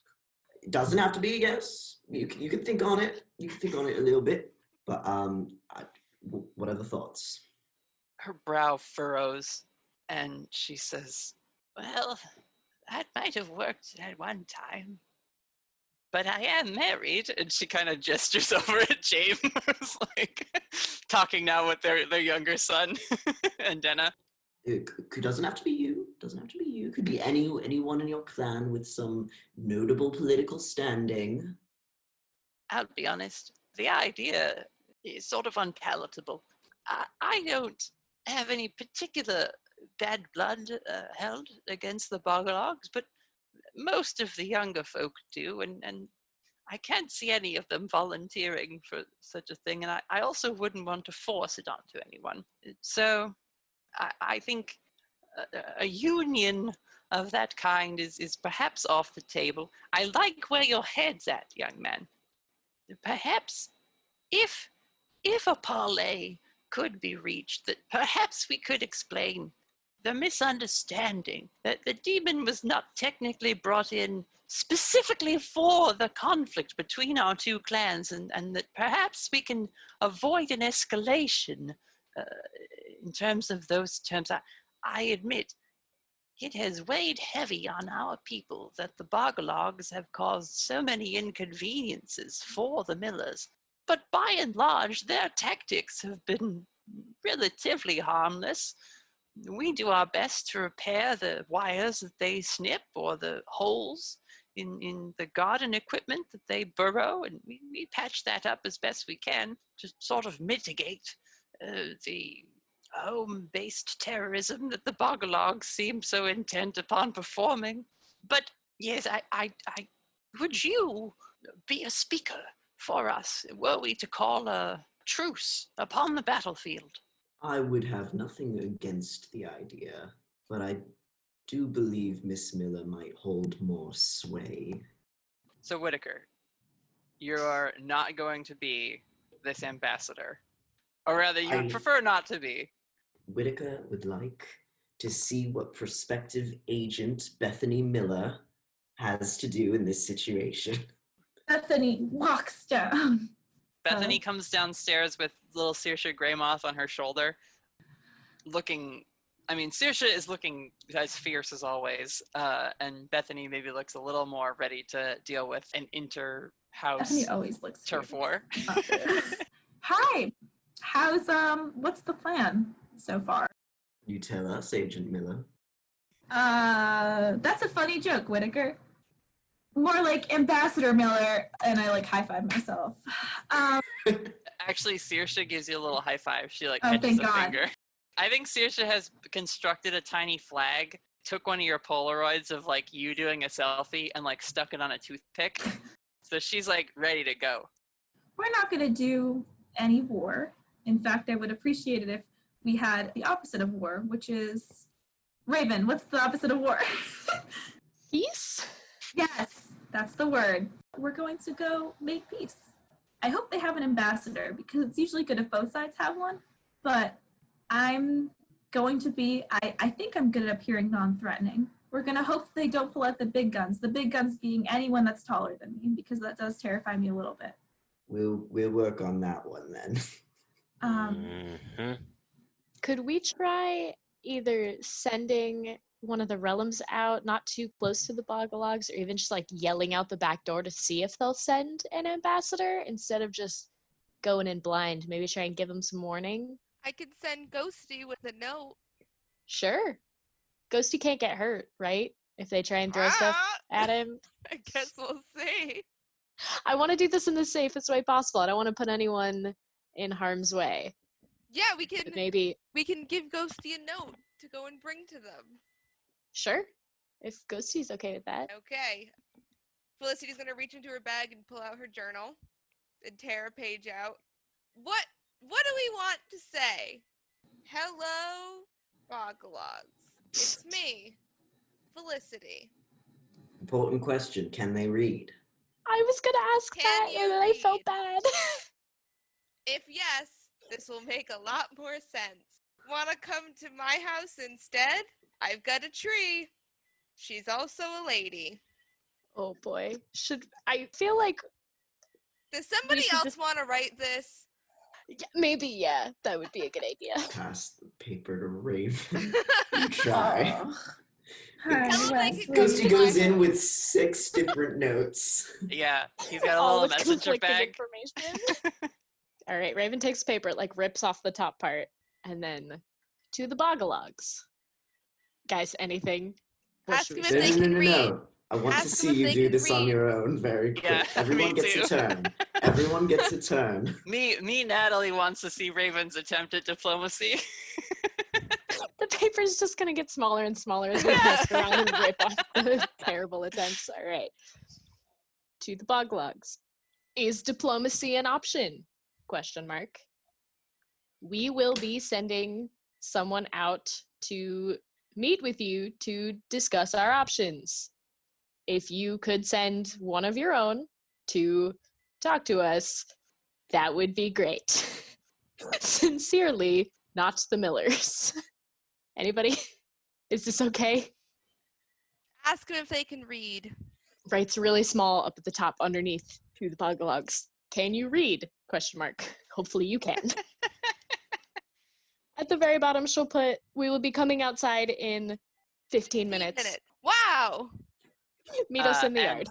It doesn't have to be a yes. You can think on it. You can think on it a little bit. But what are the thoughts? Her brow furrows and she says, well, that might have worked at one time. But I am married, and she kind of gestures over at James, like talking now with their younger son and Denna. It doesn't have to be you. Doesn't have to be you. Could be anyone in your clan with some notable political standing. I'll be honest. The idea is sort of unpalatable. I don't have any particular bad blood held against the Bog-a-Logs, but most of the younger folk do, and I can't see any of them volunteering for such a thing, and I also wouldn't want to force it onto anyone. So I think a union of that kind is perhaps off the table. I like where your head's at, young man. Perhaps if a parley could be reached, that perhaps we could explain the misunderstanding that the demon was not technically brought in specifically for the conflict between our two clans, and that perhaps we can avoid an escalation in terms of those terms. I admit, it has weighed heavy on our people that the Bog-a-Logs have caused so many inconveniences for the millers. But by and large, their tactics have been relatively harmless. We do our best to repair the wires that they snip or the holes in the garden equipment that they burrow, and we patch that up as best we can to sort of mitigate the home-based terrorism that the Bog-a-Logs seem so intent upon performing. But yes, I would you be a speaker for us, were we to call a truce upon the battlefield? I would have nothing against the idea, but I do believe Miss Miller might hold more sway. So Whittaker, you're not going to be this ambassador. Or rather, you would prefer not to be. Whittaker would like to see what prospective agent Bethany Miller has to do in this situation. Bethany walks down. Bethany comes downstairs with little Saoirse Greymoth on her shoulder, Saoirse is looking as fierce as always, and Bethany maybe looks a little more ready to deal with an inter-house Bethany always looks turf war. Hi, what's the plan so far? You tell us, Agent Miller. That's a funny joke, Whittaker. More like Ambassador Miller, and I like high five myself. Actually, Saoirse gives you a little high five. She thank catches a God. finger. I think Saoirse has constructed a tiny flag, took one of your Polaroids of you doing a selfie and stuck it on a toothpick. So she's ready to go. We're not gonna do any war. In fact, I would appreciate it if we had the opposite of war, which is Raven. What's the opposite of war? Peace? Yes, that's the word. We're going to go make peace. I hope they have an ambassador, because it's usually good if both sides have one, but I'm going to be, I think I'm good at appearing non-threatening. We're going to hope they don't pull out the big guns being anyone that's taller than me, because that does terrify me a little bit. We'll work on that one then. Could we try either sending one of the Rellims out not too close to the Bog-a-Logs, or even just yelling out the back door to see if they'll send an ambassador instead of just going in blind? Maybe try and give them some warning. I could send Ghosty with a note. Sure. Ghosty can't get hurt, right? If they try and throw stuff at him. I guess we'll see. I want to do this in the safest way possible. I don't want to put anyone in harm's way. Yeah, we can. But maybe we can give Ghosty a note to go and bring to them. Sure. If Ghosty's okay with that. Okay. Felicity's gonna reach into her bag and pull out her journal and tear a page out. What do we want to say? Hello, Bog-a-Logs. It's me, Felicity. Important question. Can they read? I was going to ask that, and I felt bad. If yes, this will make a lot more sense. Want to come to my house instead? I've got a tree. She's also a lady. Oh boy. I feel like... Does somebody else want to write this? Yeah, maybe, yeah. That would be a good idea. Pass the paper to Raven. You try. Ghosty goes in with 6 different notes. Yeah, he's got a All little with messenger conflicting bag. information. All right, Raven takes paper, like rips off the top part, and then to the Bog-a-Logs. Guys, anything? Ask them if they can read. No. I want to see you do this on your own very quick. Yeah, Everyone me gets too. a turn. Everyone gets a turn. Me, Natalie wants to see Raven's attempt at diplomacy. The paper's just gonna get smaller and smaller as we mess around and rip off the terrible attempts. All right. To the Bog-a-Logs. Is diplomacy an option? Question mark. We will be sending someone out to meet with you to discuss our options. If you could send one of your own to talk to us, that would be great. Sincerely, not the Millers. Anybody? Is this okay? Ask them if they can read. Writes really small up at the top underneath to the Bog-a-Logs. Can you read? Question mark. Hopefully you can. At the very bottom, she'll put, we will be coming outside in 15 minutes. Wow. Meet us in the yard.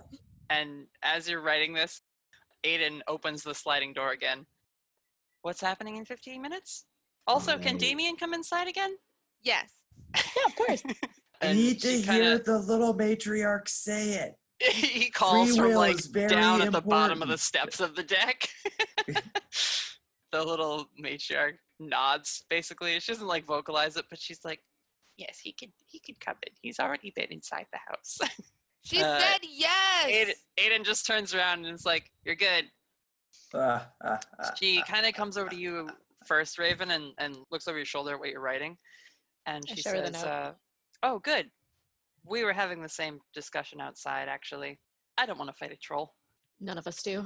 And as you're writing this, Aidan opens the sliding door again. What's happening in 15 minutes? Also, can Damien come inside again? Yes. Yeah, of course. I need to hear the little matriarch say it. He calls Free from will like is very down at the bottom of important. the steps of the deck. The little matriarch nods, basically. She doesn't like vocalize it, but she's like, yes, he could come in. He's already been inside the house. She said yes. Aidan just turns around and is like, you're good. She kind of comes over to you first, Raven, and looks over your shoulder at what you're writing. And she says, oh, good. We were having the same discussion outside, actually. I don't want to fight a troll. None of us do.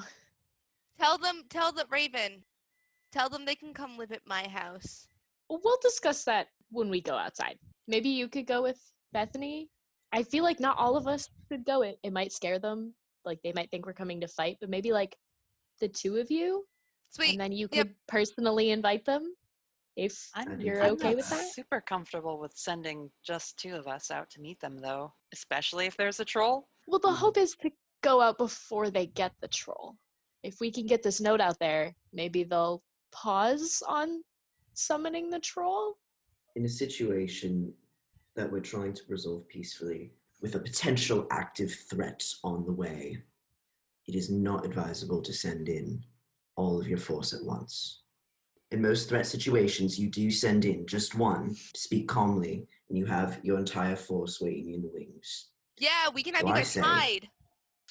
Tell them, Raven. Tell them they can come live at my house. We'll discuss that when we go outside. Maybe you could go with Bethany. I feel like not all of us should go. It might scare them. Like, they might think we're coming to fight, but maybe, like, the 2 of you. Sweet. And then you could personally invite them if you're okay with that. I'm super comfortable with sending just 2 of us out to meet them, though, especially if there's a troll. Well, the hope is to go out before they get the troll. If we can get this note out there, maybe they'll pause on summoning the troll. In a situation that we're trying to resolve peacefully, with a potential active threat on the way, it is not advisable to send in all of your force at once. In most threat situations, you do send in just one to speak calmly, and you have your entire force waiting in the wings. Yeah, we can have So you I guys say, hide.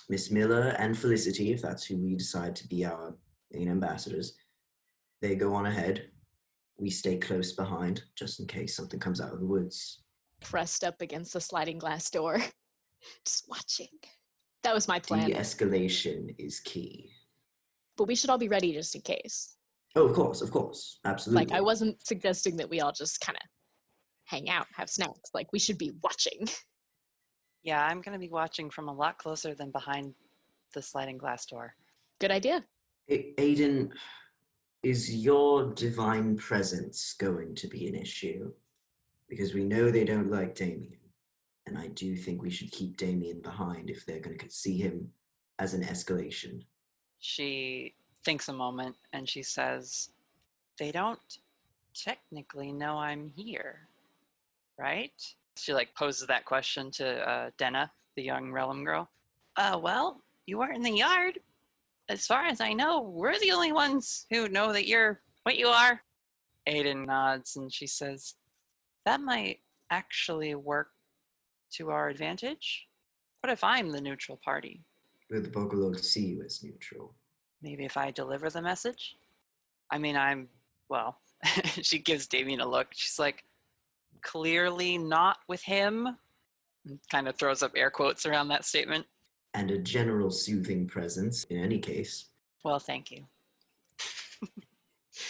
Miss Miller and Felicity, if that's who we decide to be our main ambassadors, they go on ahead. We stay close behind, just in case something comes out of the woods. Pressed up against the sliding glass door. Just watching. That was my plan. De-escalation is key. But we should all be ready just in case. Oh, of course. Absolutely. Like, I wasn't suggesting that we all just kind of hang out, have snacks. Like, we should be watching. Yeah, I'm going to be watching from a lot closer than behind the sliding glass door. Good idea. Aidan, is your divine presence going to be an issue? Because we know they don't like Damien. And I do think we should keep Damien behind if they're going to see him as an escalation. She thinks a moment and she says, they don't technically know I'm here, right? She like poses that question to Denna, the young Rellim girl. Well, you weren't in the yard. As far as I know, we're the only ones who know that you're what you are. Aidan nods and she says, that might actually work to our advantage. What if I'm the neutral party? Will the Bog-a-Logs see you as neutral? Maybe if I deliver the message? I mean, she gives Damien a look. She's like, clearly not with him. And kind of throws up air quotes around that statement. And a general soothing presence, in any case. Well, thank you.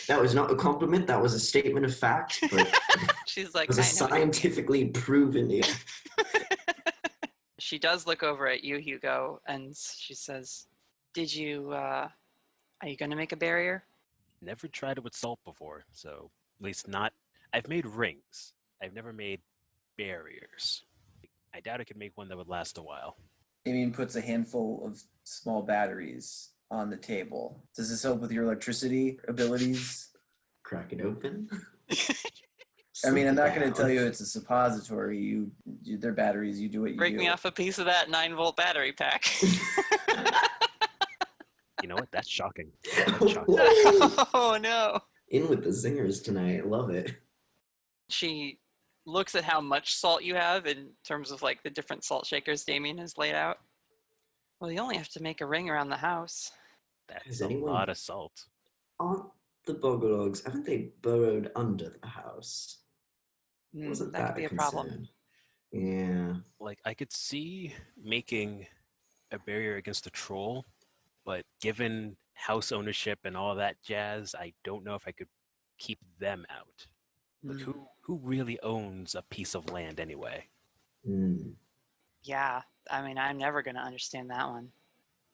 That was not a compliment, that was a statement of fact, but she's like, it was a scientifically proven it. She does look over at you, Hugo, and she says, are you going to make a barrier? Never tried it with salt before, so at least not. I've made rings. I've never made barriers. I doubt I could make one that would last a while. Damien puts a handful of small batteries on the table. Does this help with your electricity abilities? Crack it open. I mean, I'm not going to tell you it's a suppository. They're batteries. You do what you do. Break me off a piece of that 9-volt battery pack. You know what? That's shocking. Oh, no. In with the zingers tonight. Love it. She looks at how much salt you have in terms of like the different salt shakers Damien has laid out. Well, you only have to make a ring around the house. That's a lot of salt. Aren't the Bog-a-Logs, haven't they burrowed under the house? Wasn't that could be a problem. Yeah. Like, I could see making a barrier against the troll, but given house ownership and all that jazz, I don't know if I could keep them out. Like, who really owns a piece of land anyway? Yeah, I mean, I'm never going to understand that one.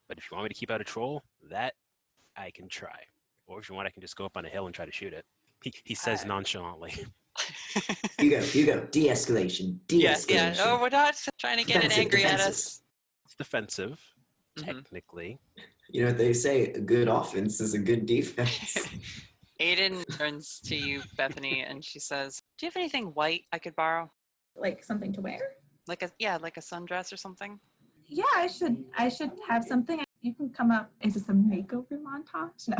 But if you want me to keep out a troll, that I can try. Or if you want, I can just go up on a hill and try to shoot it. He says nonchalantly. Hugo, de-escalation. Yeah. Oh, we're not trying to get it angry at us. It's defensive, technically. You know what they say? A good offense is a good defense. Aidan turns to you, Bethany, and she says, "Do you have anything white I could borrow? Like something to wear? Like a sundress or something?" Yeah, I should have something. You can come up. Is this a makeover montage? No.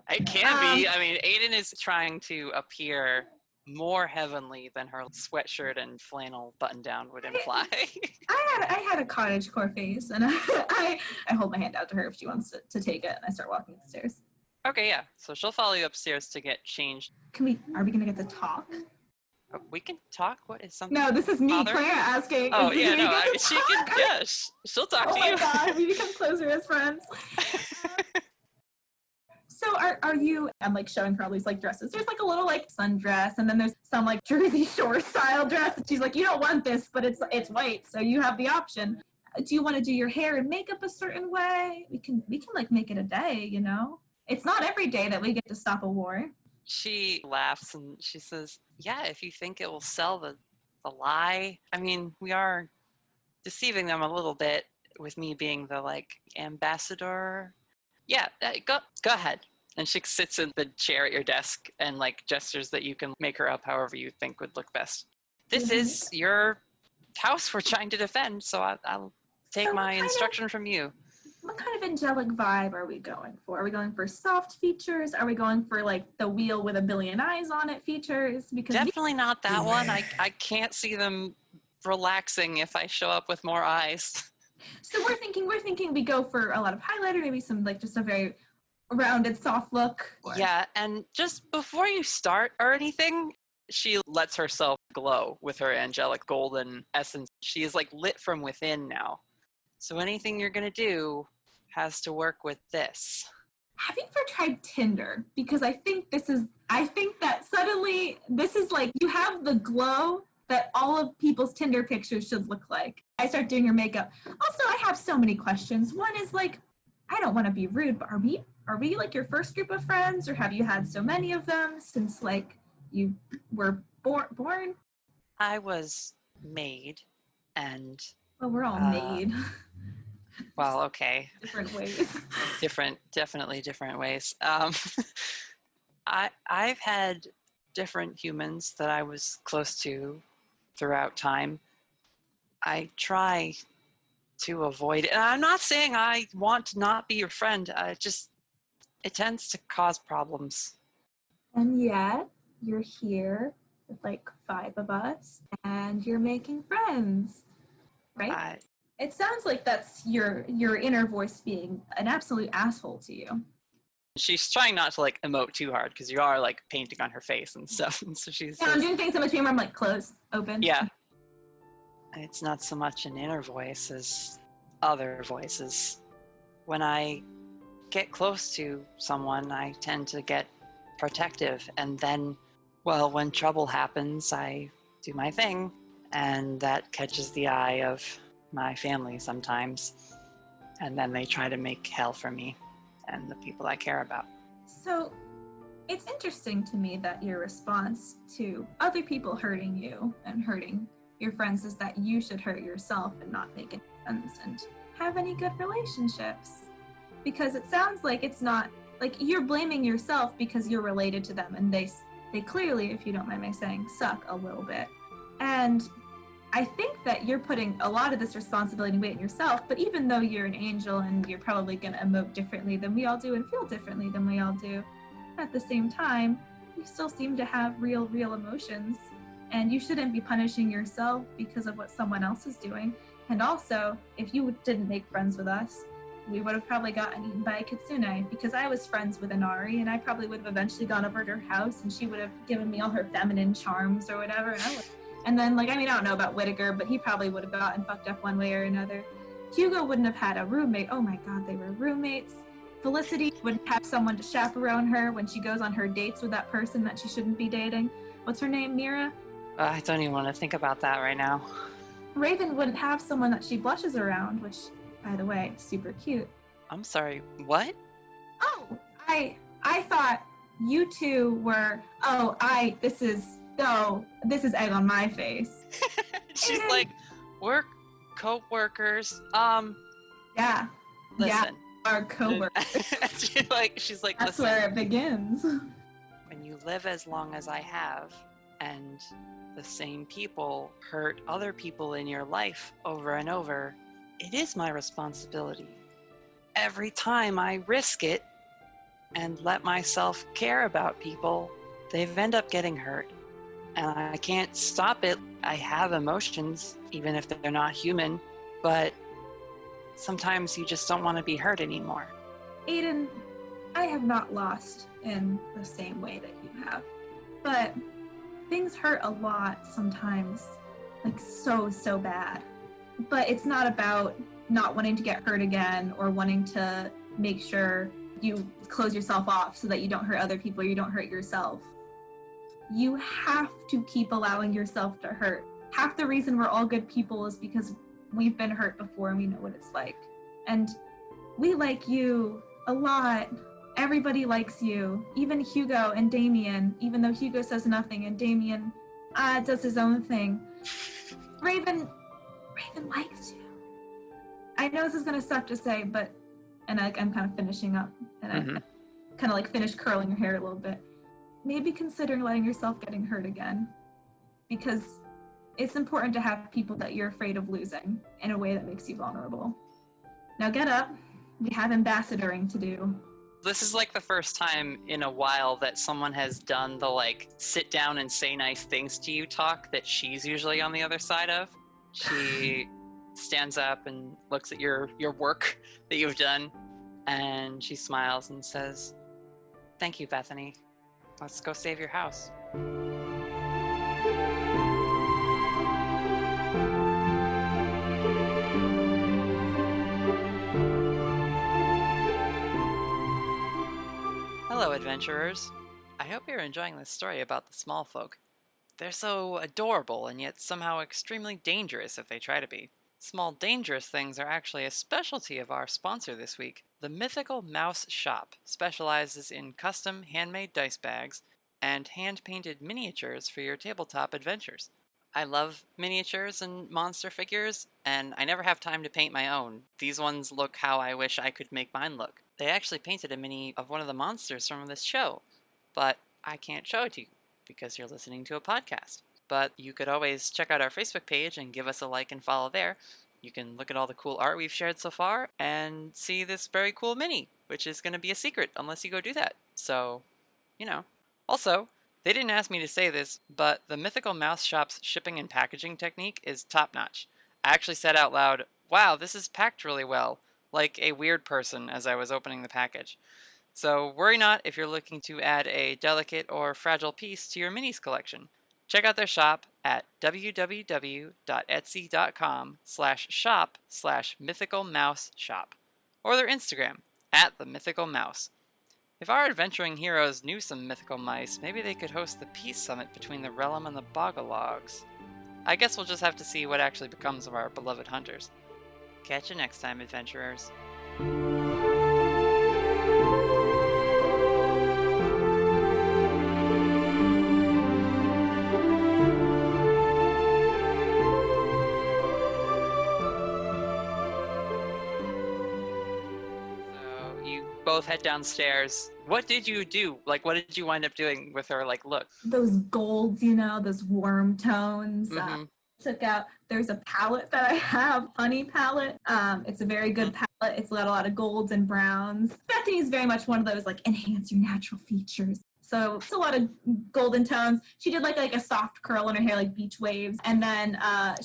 It can be. I mean, Aidan is trying to appear more heavenly than her sweatshirt and flannel button-down would imply. I had a cottagecore face, and I hold my hand out to her if she wants to take it, and I start walking upstairs. Okay, yeah. So she'll follow you upstairs to get changed. Are we gonna get to talk? We can talk. What is something? No, this is me, Clara, asking. Oh yeah, no, she can. Yeah, she'll talk to you. Oh my god, we become closer as friends. So are you? I'm like showing her all these like dresses. There's like a little like sundress, and then there's some like Jersey Shore style dress. And she's like, you don't want this, but it's white, so you have the option. Do you want to do your hair and makeup a certain way? We can like make it a day, you know. It's not every day that we get to stop a war. She laughs and she says, "Yeah, if you think it will sell the lie. I mean, we are deceiving them a little bit with me being the like ambassador. Yeah, go ahead." And she sits in the chair at your desk and like gestures that you can make her up however you think would look best. This is your house we're trying to defend, so I'll take my instruction from you. What kind of angelic vibe are we going for? Are we going for soft features? Are we going for like the wheel with a billion eyes on it features? Because definitely not that one. I can't see them relaxing if I show up with more eyes. So we're thinking we go for a lot of highlighter, maybe some like just a very rounded, soft look. Yeah, and just before you start or anything, she lets herself glow with her angelic golden essence. She is like lit from within now. So anything you're going to do has to work with this. Have you ever tried Tinder? Because I think that suddenly this is like you have the glow that all of people's Tinder pictures should look like. I start doing your makeup. Also, I have so many questions. One is like, I don't want to be rude, but are we like your first group of friends, or have you had so many of them since like you were born? I was made, and well, we're all made. Well, okay. Different ways. Definitely different ways. I've had different humans that I was close to throughout time. I try to avoid it. And I'm not saying I want to not be your friend. It tends to cause problems. And yet, you're here with like 5 of us, and you're making friends, right? It sounds like that's your inner voice being an absolute asshole to you. She's trying not to like emote too hard because you are like painting on her face and stuff. And so she's. Yeah, I'm doing things in between where I'm like close, open. Yeah. It's not so much an inner voice as other voices. When I get close to someone, I tend to get protective. And then, well, when trouble happens, I do my thing. And that catches the eye of my family sometimes, and then they try to make hell for me and the people I care about. So it's interesting to me that your response to other people hurting you and hurting your friends is that you should hurt yourself and not make any friends and have any good relationships. Because it sounds like it's not, like you're blaming yourself because you're related to them, and they clearly, if you don't mind my saying, suck a little bit. And I think that you're putting a lot of this responsibility and weight on yourself, but even though you're an angel and you're probably going to emote differently than we all do and feel differently than we all do, at the same time, you still seem to have real emotions, and you shouldn't be punishing yourself because of what someone else is doing. And also, if you didn't make friends with us, we would have probably gotten eaten by a kitsune, because I was friends with Inari, and I probably would have eventually gone over to her house, and she would have given me all her feminine charms or whatever, and then, like, I mean, I don't know about Whittaker, but he probably would have gotten fucked up one way or another. Hugo wouldn't have had a roommate. Oh my god, they were roommates. Felicity wouldn't have someone to chaperone her when she goes on her dates with that person that she shouldn't be dating. What's her name, Mira? I don't even want to think about that right now. Raven wouldn't have someone that she blushes around, which, by the way, super cute. I'm sorry, what? Oh, I thought you two were, this is egg on my face. She's like, we're co-workers. Yeah. Listen. Yeah, our co-workers. she's like, that's listen, where it begins. when you live as long as I have, and the same people hurt other people in your life over and over, it is my responsibility. Every time I risk it and let myself care about people, they end up getting hurt. And I can't stop it. I have emotions, even if they're not human, but sometimes you just don't want to be hurt anymore. Aidan, I have not lost in the same way that you have, but things hurt a lot sometimes, like so bad. But it's not about not wanting to get hurt again or wanting to make sure you close yourself off so that you don't hurt other people or you don't hurt yourself. You have to keep allowing yourself to hurt. Half the reason we're all good people is because we've been hurt before and we know what it's like. And we like you a lot. Everybody likes you. Even Hugo and Damien, even though Hugo says nothing and Damien does his own thing. Raven likes you. I know this is gonna suck to say, but, and I'm kind of finishing up, and I kind of like finish curling your hair a little bit. Maybe consider letting yourself getting hurt again, because it's important to have people that you're afraid of losing in a way that makes you vulnerable. Now get up. We have ambassadoring to do. This is like the first time in a while that someone has done the like sit down and say nice things to you talk that she's usually on the other side of. She stands up and looks at your work that you've done, and she smiles and says, "Thank you, Bethany. Let's go save your house." Hello, adventurers. I hope you're enjoying this story about the small folk. They're so adorable and yet somehow extremely dangerous if they try to be. Small dangerous things are actually a specialty of our sponsor this week. The Mythical Mouse Shop specializes in custom handmade dice bags and hand-painted miniatures for your tabletop adventures. I love miniatures and monster figures, and I never have time to paint my own. These ones look how I wish I could make mine look. They actually painted a mini of one of the monsters from this show, but I can't show it to you because you're listening to a podcast. But you could always check out our Facebook page and give us a like and follow there. You can look at all the cool art we've shared so far and see this very cool mini, which is going to be a secret unless you go do that. So, you know. Also, they didn't ask me to say this, but the Mythical Mouse Shop's shipping and packaging technique is top-notch. I actually said out loud, "Wow, this is packed really well," like a weird person as I was opening the package. So worry not if you're looking to add a delicate or fragile piece to your minis collection. Check out their shop at www.etsy.com/shop/mythicalmouseshop, or their Instagram @themythicalmouse. If our adventuring heroes knew some mythical mice, maybe they could host the peace summit between the Rellim and the Bog-a-Logs. I guess we'll just have to see what actually becomes of our beloved hunters. Catch you next time, adventurers. both head downstairs. What did you do? Like, what did you wind up doing with her, like, look? Those golds, those warm tones. Mm-hmm. Took out, there's a palette that I have, honey palette. It's a very good palette. It's got a lot of golds and browns. Bethany is very much one of those, like, enhance your natural features. So it's a lot of golden tones. She did like a soft curl in her hair, like beach waves. And then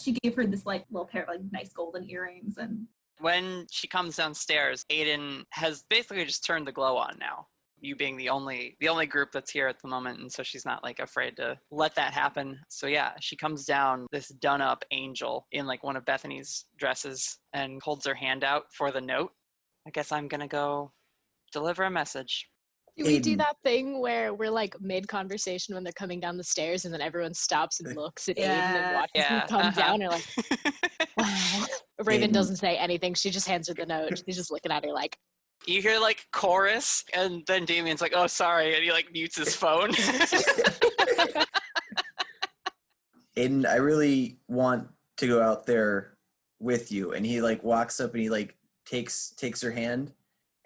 she gave her this like little pair of like nice golden earrings. And when she comes downstairs, Aidan has basically just turned the glow on now. You being the only group that's here at the moment, and so she's not like afraid to let that happen. So yeah, she comes down, this done up angel in like one of Bethany's dresses, and holds her hand out for the note. I guess I'm gonna go deliver a message. Do we do that thing where we're like mid-conversation when they're coming down the stairs and then everyone stops and looks at Aidan and watches them come down? Or like, wow. Raven doesn't say anything. She just hands her the note. She's just looking at her like. You hear like chorus, and then Damien's like, "Oh, sorry," and he like mutes his phone. Aidan, I really want to go out there with you. And he like walks up and he like takes her hand.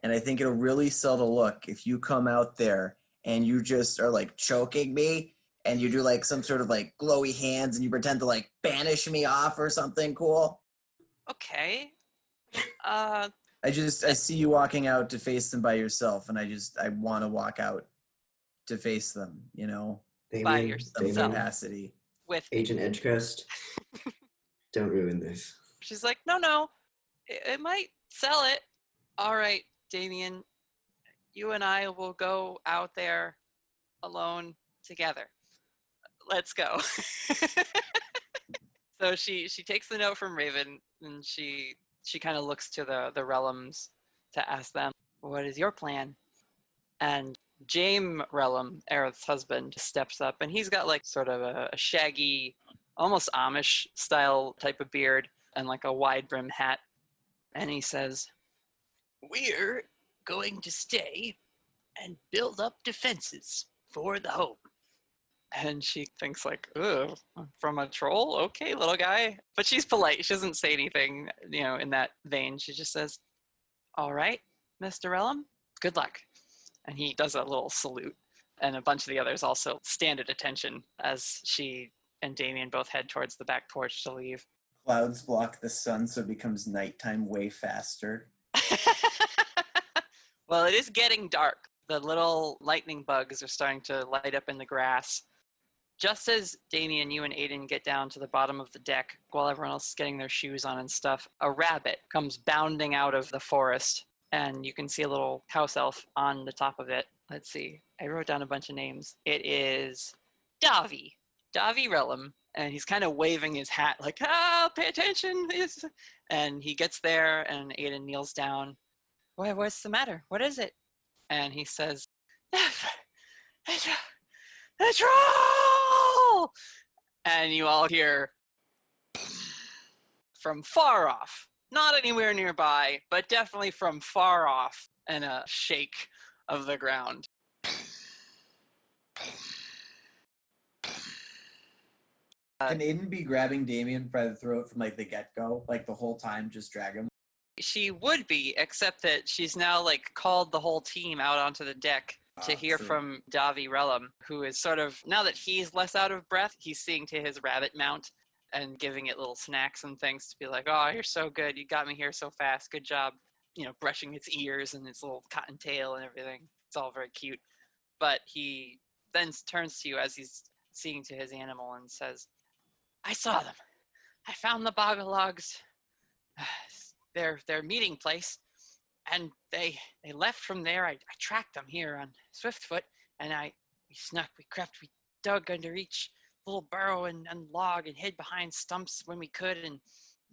And I think it'll really sell the look if you come out there and you just are like choking me and you do like some sort of like glowy hands and you pretend to like banish me off or something cool. Okay. I see you walking out to face them by yourself, and I want to walk out to face them, by yourself. Capacity. With Agent Edgecrest. Don't ruin this. She's like, no, it might sell it. All right, Damien, you and I will go out there alone together. Let's go. So she takes the note from Raven, and she kind of looks to the Rellims to ask them, what is your plan? And James Rellim, Aerith's husband, steps up, and he's got like sort of a shaggy, almost Amish style type of beard and like a wide brim hat. And he says, we're going to stay and build up defenses for the home. And she thinks like, ugh, from a troll? Okay, little guy. But she's polite. She doesn't say anything, in that vein. She just says, all right, Mr. Rellim, good luck. And he does a little salute. And a bunch of the others also stand at attention as she and Damien both head towards the back porch to leave. Clouds block the sun, so it becomes nighttime way faster. Well, it is getting dark. The little lightning bugs are starting to light up in the grass. Just as Damien, you and Aidan get down to the bottom of the deck, while everyone else is getting their shoes on and stuff, a rabbit comes bounding out of the forest, and you can see a little house elf on the top of it. Let's see. I wrote down a bunch of names. It is Davi Rellim, and he's kind of waving his hat like, pay attention. And he gets there, and Aidan kneels down. What's the matter? What is it? And he says, the troll! And you all hear from far off, not anywhere nearby, but definitely from far off, and a shake of the ground. Can Aidan be grabbing Damien by the throat from like the get-go, like the whole time, just drag him? She would be, except that she's now like called the whole team out onto the deck to hear from Davi Rellim, who is sort of, now that he's less out of breath, he's seeing to his rabbit mount and giving it little snacks and things to be like, oh, you're so good. You got me here so fast. Good job. Brushing its ears and its little cotton tail and everything. It's all very cute. But he then turns to you as he's seeing to his animal and says, I saw them. I found the Bog-a-Logs, their meeting place, and they left from there. I tracked them here on Swiftfoot, and we snuck, we crept, we dug under each little burrow and log and hid behind stumps when we could, and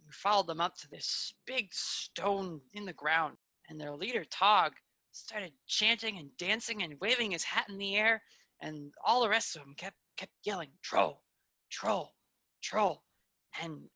we followed them up to this big stone in the ground. And their leader, Tog, started chanting and dancing and waving his hat in the air, and all the rest of them kept yelling, troll, troll, troll. And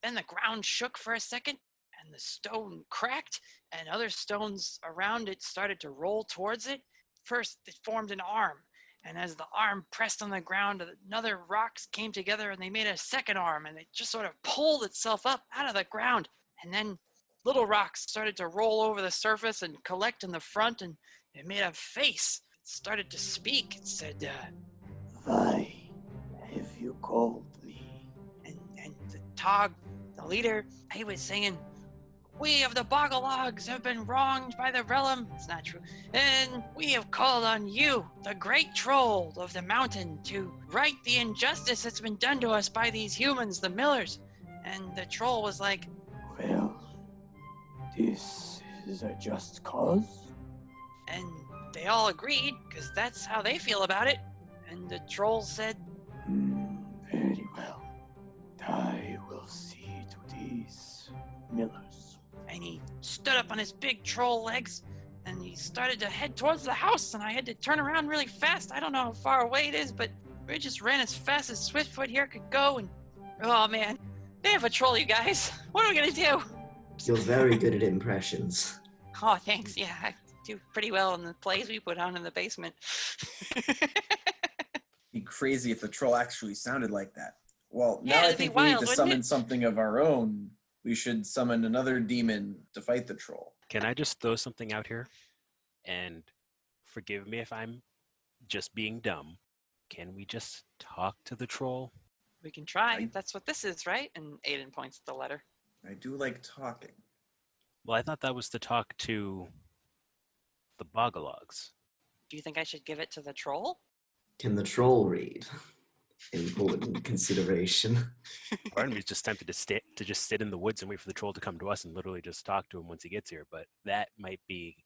then the ground shook for a second, and the stone cracked, and other stones around it started to roll towards it. First, it formed an arm, and as the arm pressed on the ground, another rocks came together, and they made a second arm, and it just sort of pulled itself up out of the ground. And then little rocks started to roll over the surface and collect in the front, and it made a face. It started to speak. It said, "Why have you called me?" And the Tog, the leader, he was saying, "We of the Bog-a-Logs have been wronged by the Rellim." It's not true. "And we have called on you, the great troll of the mountain, to right the injustice that's been done to us by these humans, the Millers." And the troll was like, "Well, this is a just cause." and they all agreed, because that's how they feel about it. And the troll said, "Very well. I will see to these Millers." And he stood up on his big troll legs, and he started to head towards the house, and I had to turn around really fast. I don't know how far away it is, but we just ran as fast as Swiftfoot here could go, and oh man, they have a troll, you guys. What are we gonna do? You're very good at impressions. Oh, thanks. Yeah, I do pretty well in the plays we put on in the basement. Be crazy if the troll actually sounded like that. Well, Yeah, now I it'd be think we wild, need to wouldn't summon it? something of our own. We should summon another demon to fight the troll. Can I just throw something out here? And forgive me if I'm just being dumb. Can we just talk to the troll? We can try. That's what this is, right? And Aidan points at the letter. I do like talking. Well, I thought that was to talk to the Bog-a-Logs. Do you think I should give it to the troll? Can the troll read? Important consideration. Part of me is just tempted to just sit in the woods and wait for the troll to come to us and literally just talk to him once he gets here, but that might be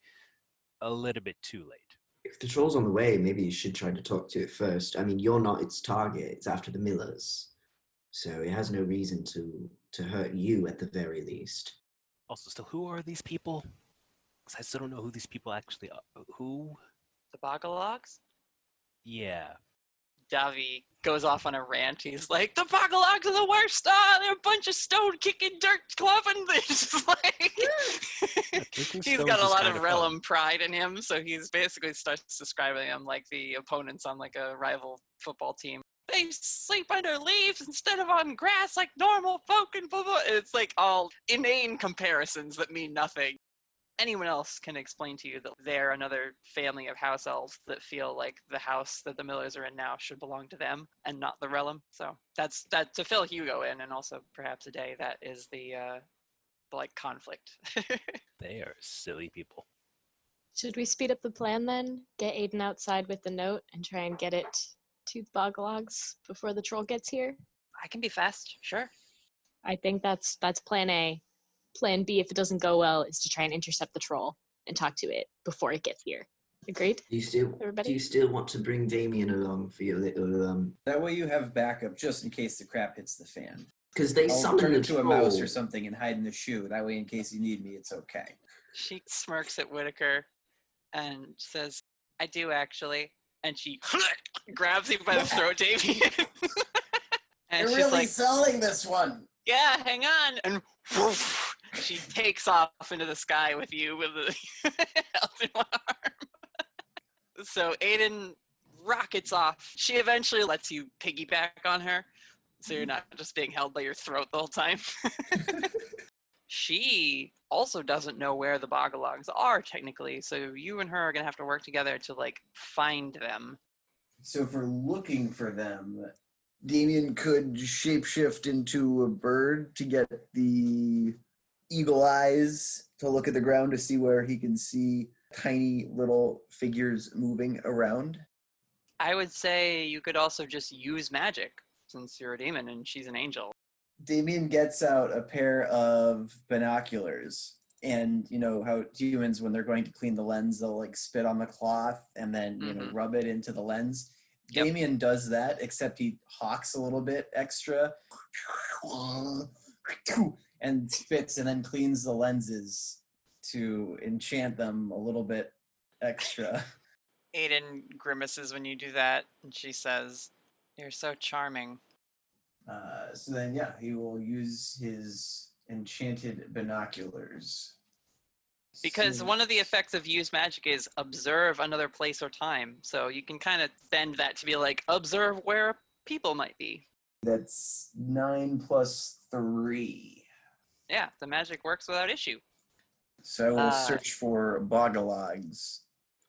a little bit too late. If the troll's on the way, maybe you should try to talk to it first. I mean, you're not its target. It's after the Millers. So it has no reason to hurt you at the very least. Also, still, who are these people? Because I still don't know who these people actually are. Who? The Bog-a-Logs? Yeah. Davi goes off on a rant. He's like, the Bog-a-Logs are the worst. Ah, they're a bunch of stone-kicking, dirt-clubbing. Just like... He's got a lot of Rellim pride in him, so he's basically starts describing them like the opponents on like a rival football team. They sleep under leaves instead of on grass like normal folk in football. It's like all inane comparisons that mean nothing. Anyone else can explain to you that they're another family of house elves that feel like the house that the Millers are in now should belong to them and not the Rellim. So that's to fill Hugo in, and also perhaps a day that is the like conflict. They are silly people. Should we speed up the plan then? Get Aidan outside with the note and try and get it to the Bog-a-Logs before the troll gets here? I can be fast, sure. I think that's plan A. Plan B, if it doesn't go well, is to try and intercept the troll and talk to it before it gets here. Agreed? Do you still want to bring Damien along for your little That way you have backup just in case the crap hits the fan. Because they I'll summon turn the into a troll. mouse or something and hide in the shoe. That way, in case you need me, it's okay. She smirks at Whittaker and says, I do actually. And she grabs him by the throat, Damien. And You're she's really like, selling this one. yeah, hang on. And whoosh, she takes off into the sky with you with the held in one arm. So Aidan rockets off. She eventually lets you piggyback on her, so you're not just being held by your throat the whole time. She also doesn't know where the Bog-a-Logs are, technically, so you and her are going to have to work together to, like, find them. So if we're looking for them, Damien could shapeshift into a bird to get the eagle eyes to look at the ground to see where he can see tiny little figures moving around. I would say you could also just use magic, since you're a demon and she's an angel. Damien gets out a pair of binoculars, and you know how humans, when they're going to clean the lens, they'll like spit on the cloth and then you know rub it into the lens. Yep. Damien does that, except he hawks a little bit extra and spits and then cleans the lenses to enchant them a little bit extra. Aidan grimaces when you do that, and she says, "You're so charming." So then, yeah, he will use his enchanted binoculars. Because one of the effects of use magic is observe another place or time. So you can kind of bend that to be like, observe where people might be. That's 9 plus 3. Yeah, the magic works without issue. So I will search for Bog-a-Logs.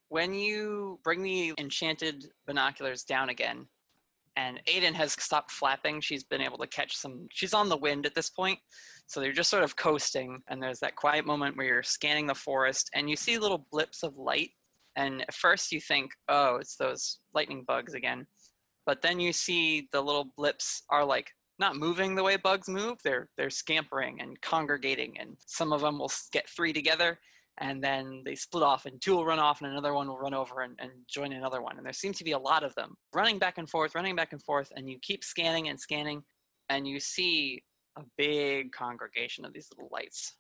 When you bring the enchanted binoculars down again, and Aidan has stopped flapping, she's been able to catch some, she's on the wind at this point, so they're just sort of coasting, and there's that quiet moment where you're scanning the forest, and you see little blips of light, and at first you think, oh, it's those lightning bugs again, but then you see the little blips are like not moving the way bugs move, they're scampering and congregating, and some of them will get three together, and then they split off, and two will run off, and another one will run over and join another one. And there seems to be a lot of them running back and forth, and you keep scanning and scanning, and you see a big congregation of these little lights.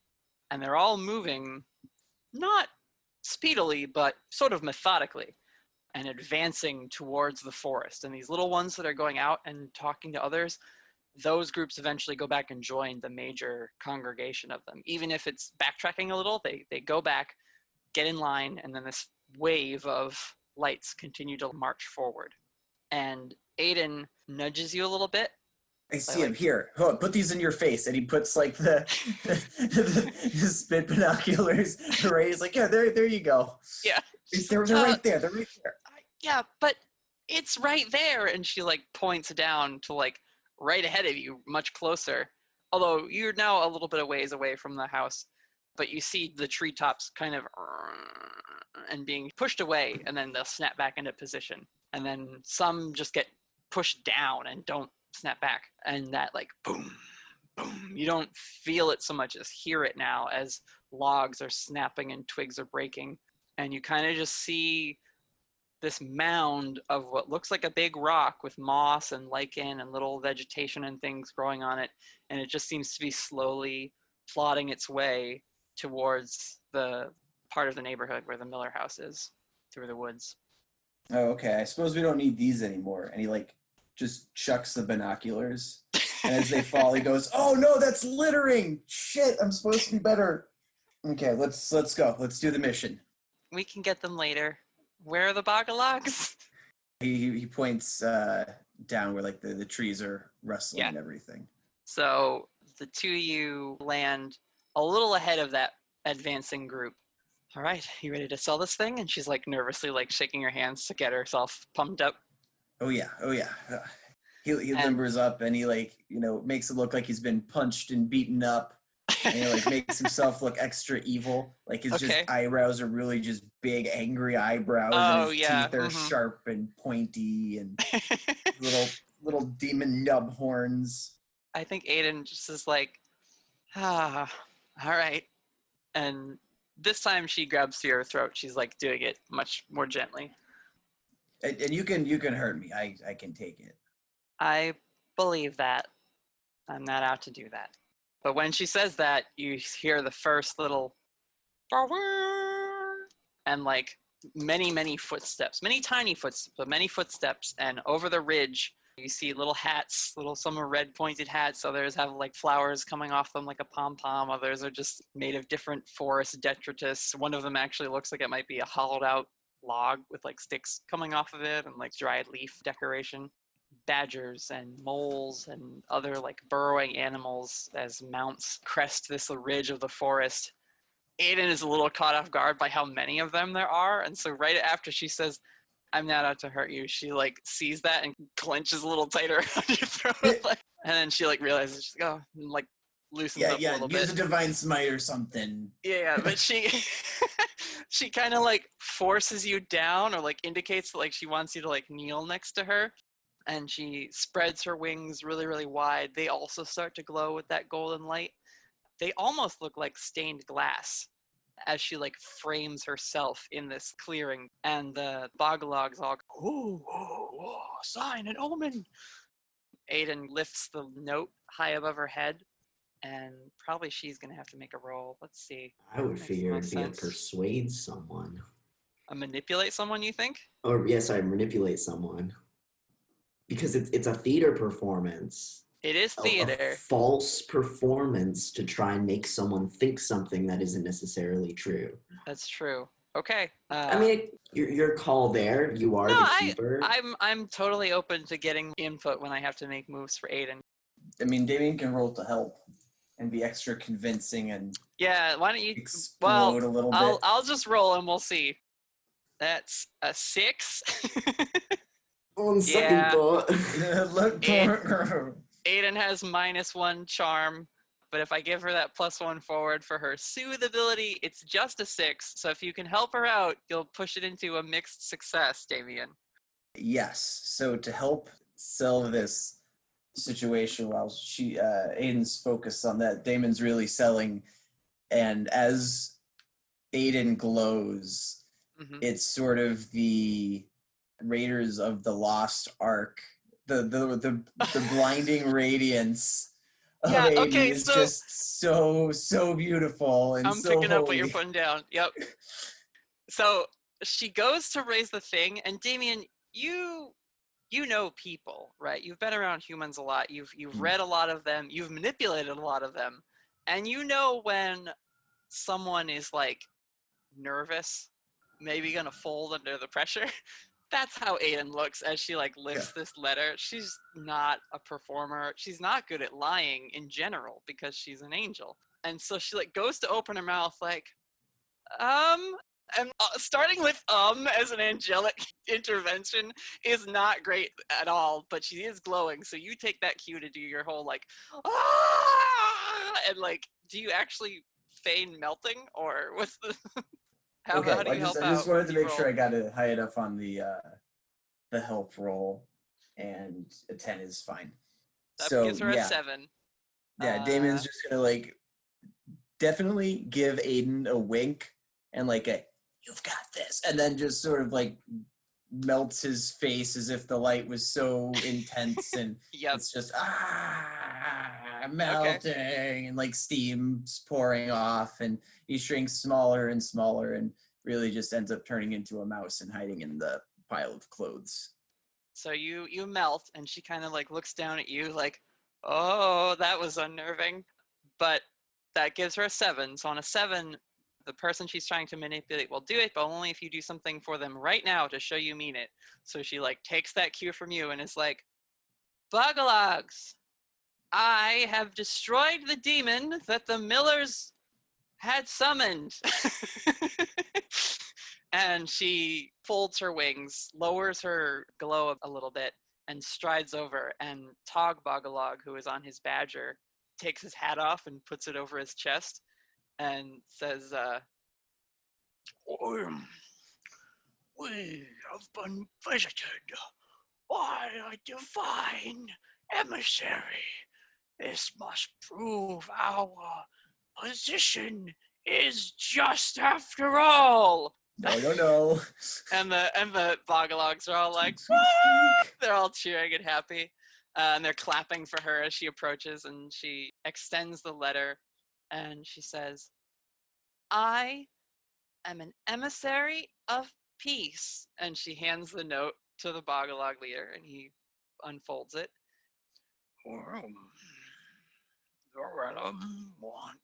And they're all moving, not speedily, but sort of methodically, and advancing towards the forest. And these little ones that are going out and talking to others, those groups eventually go back and join the major congregation of them. Even if it's backtracking a little, they go back, get in line, and then this wave of lights continue to march forward. And Aidan nudges you a little bit. I see him here. Oh, put these in your face, and he puts like the spit binoculars. Right? He's like, yeah, there you go. Yeah, they're right there. They're right there. Yeah, but it's right there. And she like points down to like right ahead of you, much closer. Although you're now a little bit of ways away from the house, but you see the treetops kind of and being pushed away, and then they'll snap back into position. And then some just get pushed down and don't snap back. And that like boom, boom, you don't feel it so much as hear it now as logs are snapping and twigs are breaking. And you kind of just see this mound of what looks like a big rock with moss and lichen and little vegetation and things growing on it. And it just seems to be slowly plodding its way towards the part of the neighborhood where the Miller house is, through the woods. Oh, okay. I suppose we don't need these anymore. And he like just chucks the binoculars. And as they fall, he goes, oh no, that's littering. Shit, I'm supposed to be better. Okay, let's go. Let's do the mission. We can get them later. Where are the Bog-a-Logs? He points down where like the trees are rustling and everything. So the two of you land a little ahead of that advancing group. All right, you ready to sell this thing? And she's like nervously like shaking her hands to get herself pumped up. Oh yeah. He limbers up and he like, makes it look like he's been punched and beaten up. And he like makes himself look extra evil. Like his just eyebrows are really just big, angry eyebrows, and his teeth are sharp and pointy, and little demon nub horns. I think Aidan just is like, all right. And this time she grabs to your throat. She's like doing it much more gently. And you can hurt me. I can take it. I believe that. I'm not out to do that. But when she says that, you hear the first little and like many footsteps, many tiny footsteps, but many footsteps. And over the ridge, you see little hats, some are red pointed hats. Others have like flowers coming off them like a pom-pom. Others are just made of different forest detritus. One of them actually looks like it might be a hollowed out log with like sticks coming off of it and like dried leaf decoration. Badgers and moles and other like burrowing animals as mounts crest this ridge of the forest. Aidan is a little caught off guard by how many of them there are, and so right after she says, I'm not out to hurt you, she like sees that and clenches a little tighter on your throat. And then she like realizes, she's like, and like loosens up a little bit. Use a divine smite or something. Yeah, but she she kind of like forces you down or like indicates that like she wants you to like kneel next to her. And she spreads her wings really, really wide. They also start to glow with that golden light. They almost look like stained glass as she like frames herself in this clearing. And the Bog-a-Logs all go, ooh, sign and omen. Aidan lifts the note high above her head, and probably she's going to have to make a roll. Let's see. I would figure it'd be a persuade someone. A manipulate someone, you think? Or yes, I manipulate someone. Because it's a theater performance. It is theater. A false performance to try and make someone think something that isn't necessarily true. That's true. Okay. I mean, your call there. You are the keeper. I'm totally open to getting input when I have to make moves for Aidan. I mean, Damien can roll to help. and be extra convincing and Yeah, why don't you explode a little bit. I'll just roll and we'll see. That's a 6. On second thought. Aidan has -1 charm, but if I give her that +1 forward for her soothe ability, it's just a 6. So if you can help her out, you'll push it into a mixed success, Damien. Yes. So to help sell this situation while Aidan's focused on that, Damon's really selling, and as Aidan glows, it's sort of the Raiders of the Lost Ark. The blinding radiance of Aidan is just so beautiful and I'm so picking up what holy. you're putting down. Yep. So she goes to raise the thing, and Damien, you know people, right? You've been around humans a lot. You've read a lot of them. You've manipulated a lot of them, and you know when someone is like nervous, maybe gonna fold under the pressure. That's how Aidan looks as she like lifts this letter. She's not a performer. She's not good at lying in general because she's an angel. And so she like goes to open her mouth like, and starting with as an angelic intervention is not great at all, but she is glowing. So you take that cue to do your whole like, and like, do you actually feign melting or what's the... How do you help out? I just wanted to make sure I got it high enough on the help roll, and a 10 is fine. That gives her a 7. Yeah, Damon's just gonna like definitely give Aidan a wink and like a "you've got this," and then just sort of like melts his face as if the light was so intense, and it's just melting, and like steam's pouring off, and he shrinks smaller and smaller, and really just ends up turning into a mouse and hiding in the pile of clothes. So you melt, and she kind of like looks down at you like, oh, that was unnerving, but that gives her a 7. So on a 7, the person she's trying to manipulate will do it, but only if you do something for them right now to show you mean it. So she like takes that cue from you and is like, Bog-a-Logs, I have destroyed the demon that the Millers had summoned. And she folds her wings, lowers her glow a little bit, and strides over, and Bog-a-Log, who is on his badger, takes his hat off and puts it over his chest and says, we have been visited by a divine emissary. This must prove our position is just after all. No. And the Bog-a-Logs are all like, what? They're all cheering and happy. And they're clapping for her as she approaches, and she extends the letter, and she says, I am an emissary of peace. And she hands the note to the Bog-a-Log leader, and he unfolds it. Well, the Rellim want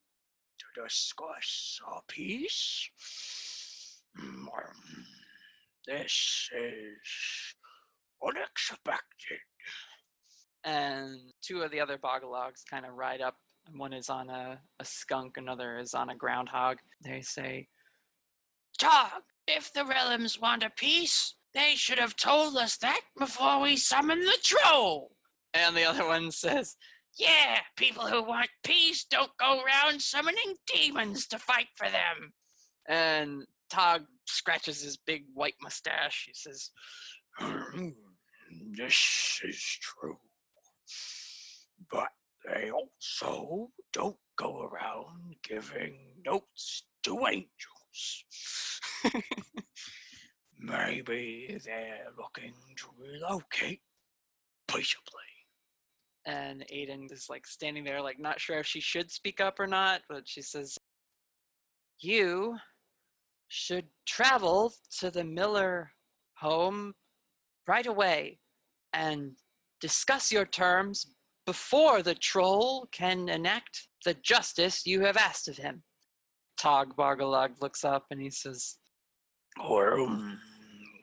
to discuss a peace. This is unexpected. And 2 of the other Bog-a-Logs kind of ride up. One is on a skunk, another is on a groundhog. They say, Tog, if the Rellims want a peace, they should have told us that before we summoned the troll. And the other one says, yeah, people who want peace don't go around summoning demons to fight for them. And Tog scratches his big white mustache. He says, this is true. But they also don't go around giving notes to angels. Maybe they're looking to relocate peaceably. And Aidan is like standing there, like not sure if she should speak up or not, but she says, you should travel to the Miller home right away and discuss your terms before the troll can enact the justice you have asked of him. Bog-a-Log looks up and he says, well,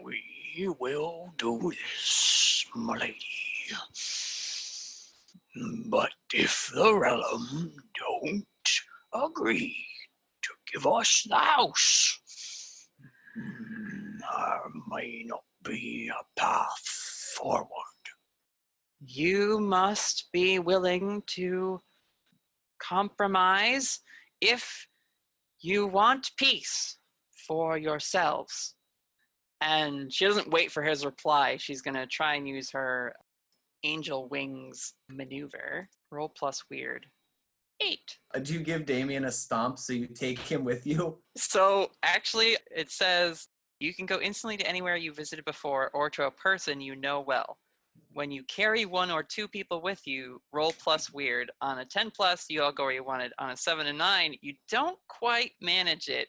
we will do this, my lady. But if the Rellim don't agree to give us the house, there may not be a path forward. You must be willing to compromise if you want peace for yourselves. And she doesn't wait for his reply. She's going to try and use her angel wings maneuver. Roll plus weird. 8. Do you give Damien a stomp so you take him with you? So actually, it says you can go instantly to anywhere you visited before or to a person you know well. When you carry 1 or 2 people with you, roll plus weird. On a 10 plus, you all go where you wanted. On a 7 and 9, you don't quite manage it.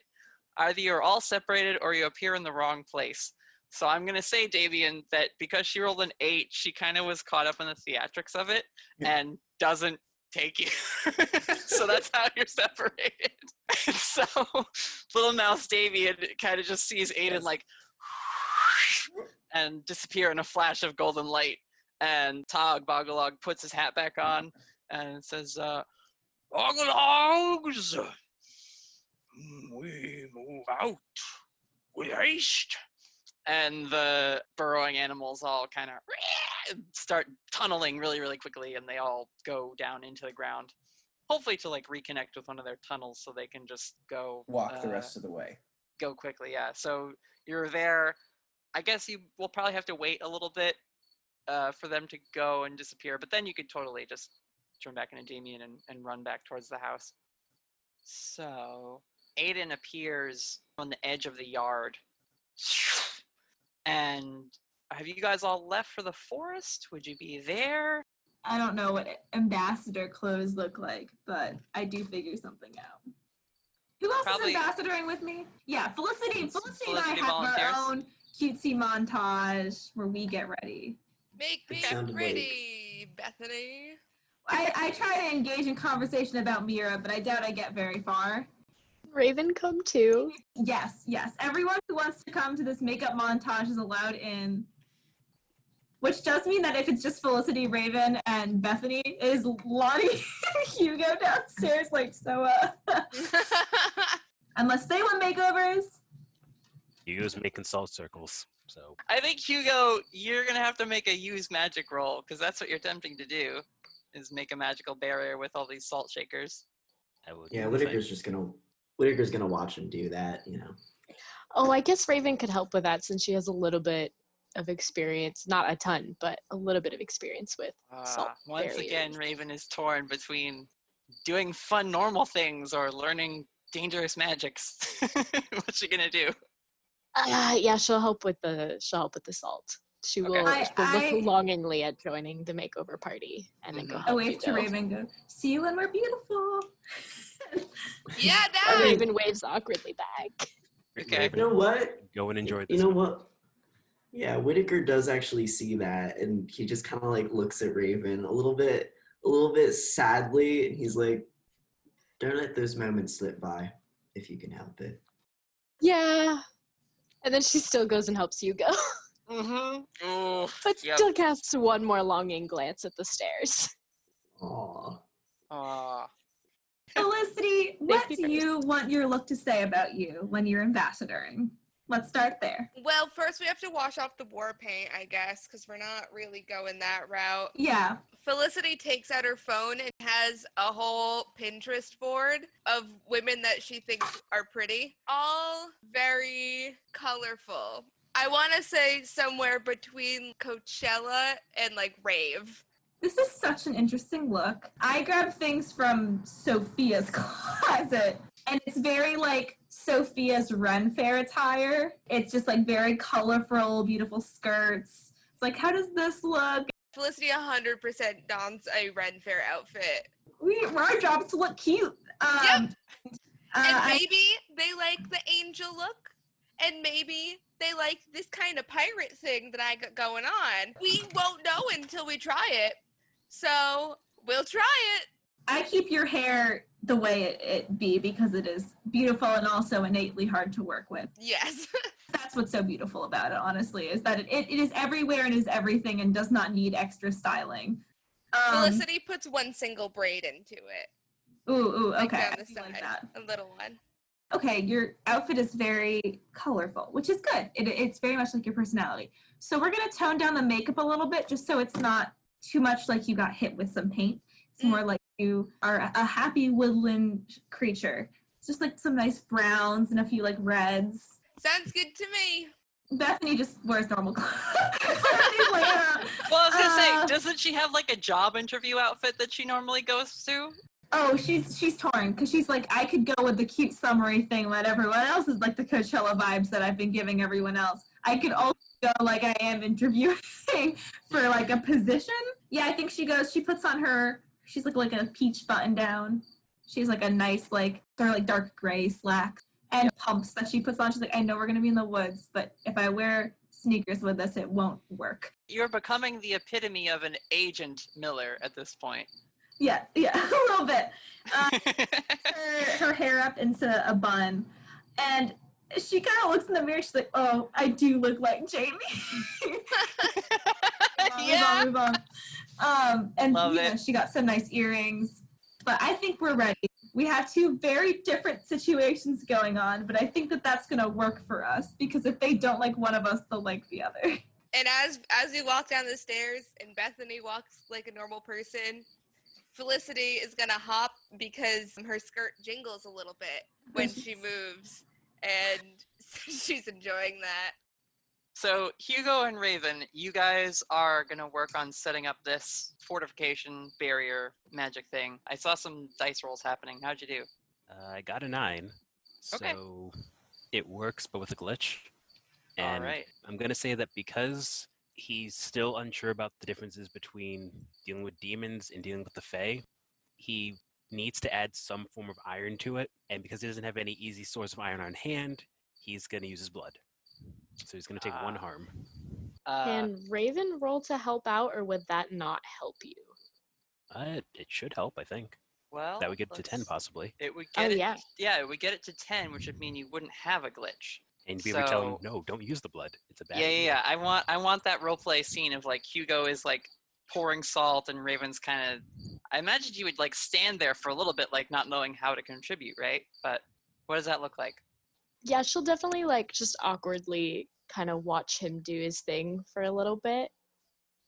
Either you're all separated or you appear in the wrong place. So I'm going to say, Damien, that because she rolled an 8, she kind of was caught up in the theatrics of it and doesn't take you. So that's how you're separated. So little mouse Damien kind of just sees Aidan like and disappear in a flash of golden light. And Bog-a-Log puts his hat back on and says, Bog-a-Logs, we move out with haste. And the burrowing animals all kind of start tunneling really, really quickly, and they all go down into the ground. Hopefully to like reconnect with one of their tunnels so they can just go walk the rest of the way. Go quickly, yeah. So you're there. I guess you will probably have to wait a little bit for them to go and disappear, but then you could totally just turn back into Damien and run back towards the house. So Aidan appears on the edge of the yard. And have you guys all left for the forest? Would you be there? I don't know what ambassador clothes look like, but I do figure something out. Who else is ambassadoring with me? Yeah, Felicity and I have our own cutesy montage where we get ready. Make me ready, Bethany. I try to engage in conversation about Mira, but I doubt I get very far. Raven come too? Yes. Everyone who wants to come to this makeup montage is allowed in. Which does mean that if it's just Felicity, Raven, and Bethany, is Lonnie and Hugo downstairs, like, so, unless they want makeovers. Hugo's making salt circles, so. I think, Hugo, you're going to have to make a use magic roll, because that's what you're attempting to do, is make a magical barrier with all these salt shakers. Yeah, Whittaker's gonna watch him do that, you know. Oh, I guess Raven could help with that since she has a little bit of experience, not a ton, but a little bit of experience with salt Once barriers. again, Raven is torn between doing fun, normal things or learning dangerous magics. What's she gonna do? Yeah, she'll help with the salt. She will look longingly at joining the makeover party and then go help wave to Raven, go, see you when we're beautiful. Yeah, that. Raven waves awkwardly back. Okay. You know what? Go and enjoy this. You know what? Yeah, Whittaker does actually see that, and he just kind of like looks at Raven a little bit sadly, and he's like, "Don't let those moments slip by, if you can help it." Yeah, and then she still goes and helps Hugo. Mm-hmm. But still casts one more longing glance at the stairs. Aww. Felicity, what do you want your look to say about you when you're ambassadoring? Let's start there. Well, first we have to wash off the war paint, I guess, because we're not really going that route. Yeah. Felicity takes out her phone and has a whole Pinterest board of women that she thinks are pretty. All very colorful. I want to say somewhere between Coachella and, like, rave. This is such an interesting look. I grabbed things from Sophia's closet, and it's very like Sophia's Ren Fair attire. It's just like very colorful, beautiful skirts. It's like, how does this look? Felicity 100% dons a Ren Fair outfit. Our job is to look cute. Yep. And maybe they like the angel look, and maybe they like this kind of pirate thing that I got going on. We won't know until we try it. So we'll try it. I keep your hair the way it be because it is beautiful and also innately hard to work with. Yes. That's what's so beautiful about it, honestly, is that it is everywhere and is everything and does not need extra styling. Felicity puts one single braid into it. Ooh, Like okay. down the I do side, like that. a little one. Okay, your outfit is very colorful, which is good. It's very much like your personality. So we're gonna tone down the makeup a little bit, just so it's not too much like you got hit with some paint. It's more like you are a happy woodland creature. It's just like some nice browns and a few like reds. Sounds good to me. Bethany just wears normal clothes. Well, I was gonna say, doesn't she have like a job interview outfit that she normally goes to? Oh, she's torn because she's like, I could go with the cute summary thing, but everyone else is like the Coachella vibes that I've been giving everyone else. I could also go like I am interviewing for like a position. Yeah, I think she puts on she's like a peach button down. She's like a nice like sort of like dark gray slacks and pumps that she puts on. She's like, I know we're gonna be in the woods, but if I wear sneakers with this, it won't work. You're becoming the epitome of an agent Miller at this point. Yeah, a little bit. Her hair up into a bun, and she kind of looks in the mirror. She's like, "Oh, I do look like Jamie." Move on. And Love you know, she got some nice earrings. But I think we're ready. We have two very different situations going on, but I think that that's gonna work for us because if they don't like one of us, they'll like the other. And as we walk down the stairs, and Bethany walks like a normal person, Felicity is gonna hop because her skirt jingles a little bit when she moves, and she's enjoying that. So Hugo and Raven, you guys are gonna work on setting up this fortification barrier magic thing. I saw some dice rolls happening. How'd you do? I got a 9, Okay. so it works, but with a glitch. And Alright. I'm gonna say that because he's still unsure about the differences between dealing with demons and dealing with the Fae, he needs to add some form of iron to it, and because he doesn't have any easy source of iron on hand, he's gonna use his blood. So he's gonna take 1 harm. Can Raven roll to help out, or would that not help you? It should help, I think. Well, that would get to 10 possibly. It would get it would get it to 10, which would mean you wouldn't have a glitch. And you'd be able to tell him, no, don't use the blood. It's a bad idea. Yeah. I want that roleplay scene of like Hugo is like pouring salt and Raven's kind of. I imagined you would like stand there for a little bit, like not knowing how to contribute, right? But what does that look like? Yeah, she'll definitely like just awkwardly kind of watch him do his thing for a little bit,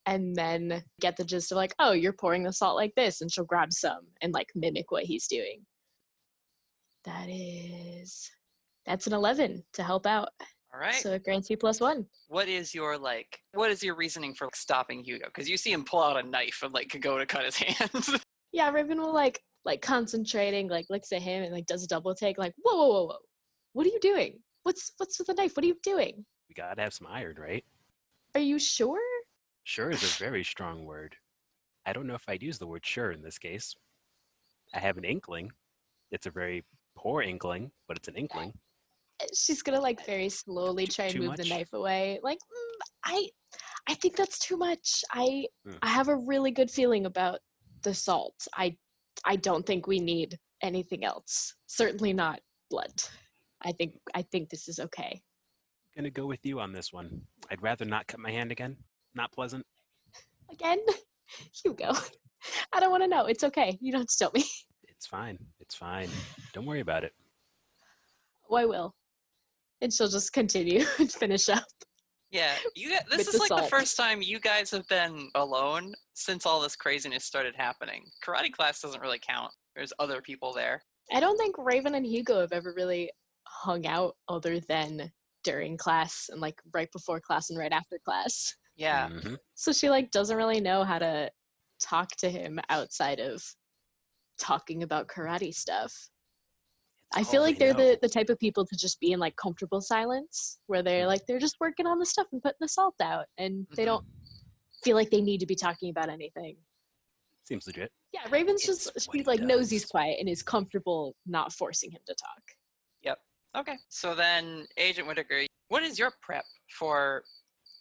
and then get the gist of like, oh, you're pouring the salt like this, and she'll grab some and like mimic what he's doing. That's an 11 to help out. All right. So it grants you +1. What is your reasoning for stopping Hugo? Because you see him pull out a knife and like go to cut his hands. Yeah, Raven will like concentrating, like looks at him and like does a double take, like, whoa. What are you doing? What's with the knife? What are you doing? We gotta have some iron, right? Are you sure? Sure is a very strong word. I don't know if I'd use the word sure in this case. I have an inkling. It's a very poor inkling, but it's an inkling. She's gonna like very slowly try and move the knife away. Like, I think that's too much. I have a really good feeling about the salt. I don't think we need anything else. Certainly not blood. I think this is okay. I'm gonna go with you on this one. I'd rather not cut my hand again. Not pleasant. Again? Hugo. I don't want to know. It's okay. You don't have to tell me. It's fine. Don't worry about it. Oh, I will. And she'll just continue and finish up. Yeah, this is like the first time you guys have been alone since all this craziness started happening. Karate class doesn't really count. There's other people there. I don't think Raven and Hugo have ever really hung out other than during class and like right before class and right after class. Yeah. Mm-hmm. So she like doesn't really know how to talk to him outside of talking about karate stuff. I feel like they're the type of people to just be in like comfortable silence where they're just working on the stuff and putting the salt out and they don't feel like they need to be talking about anything. Seems legit. Yeah, Raven's she like knows he's quiet and is comfortable not forcing him to talk. Yep. Okay. So then, Agent Whittaker, what is your prep for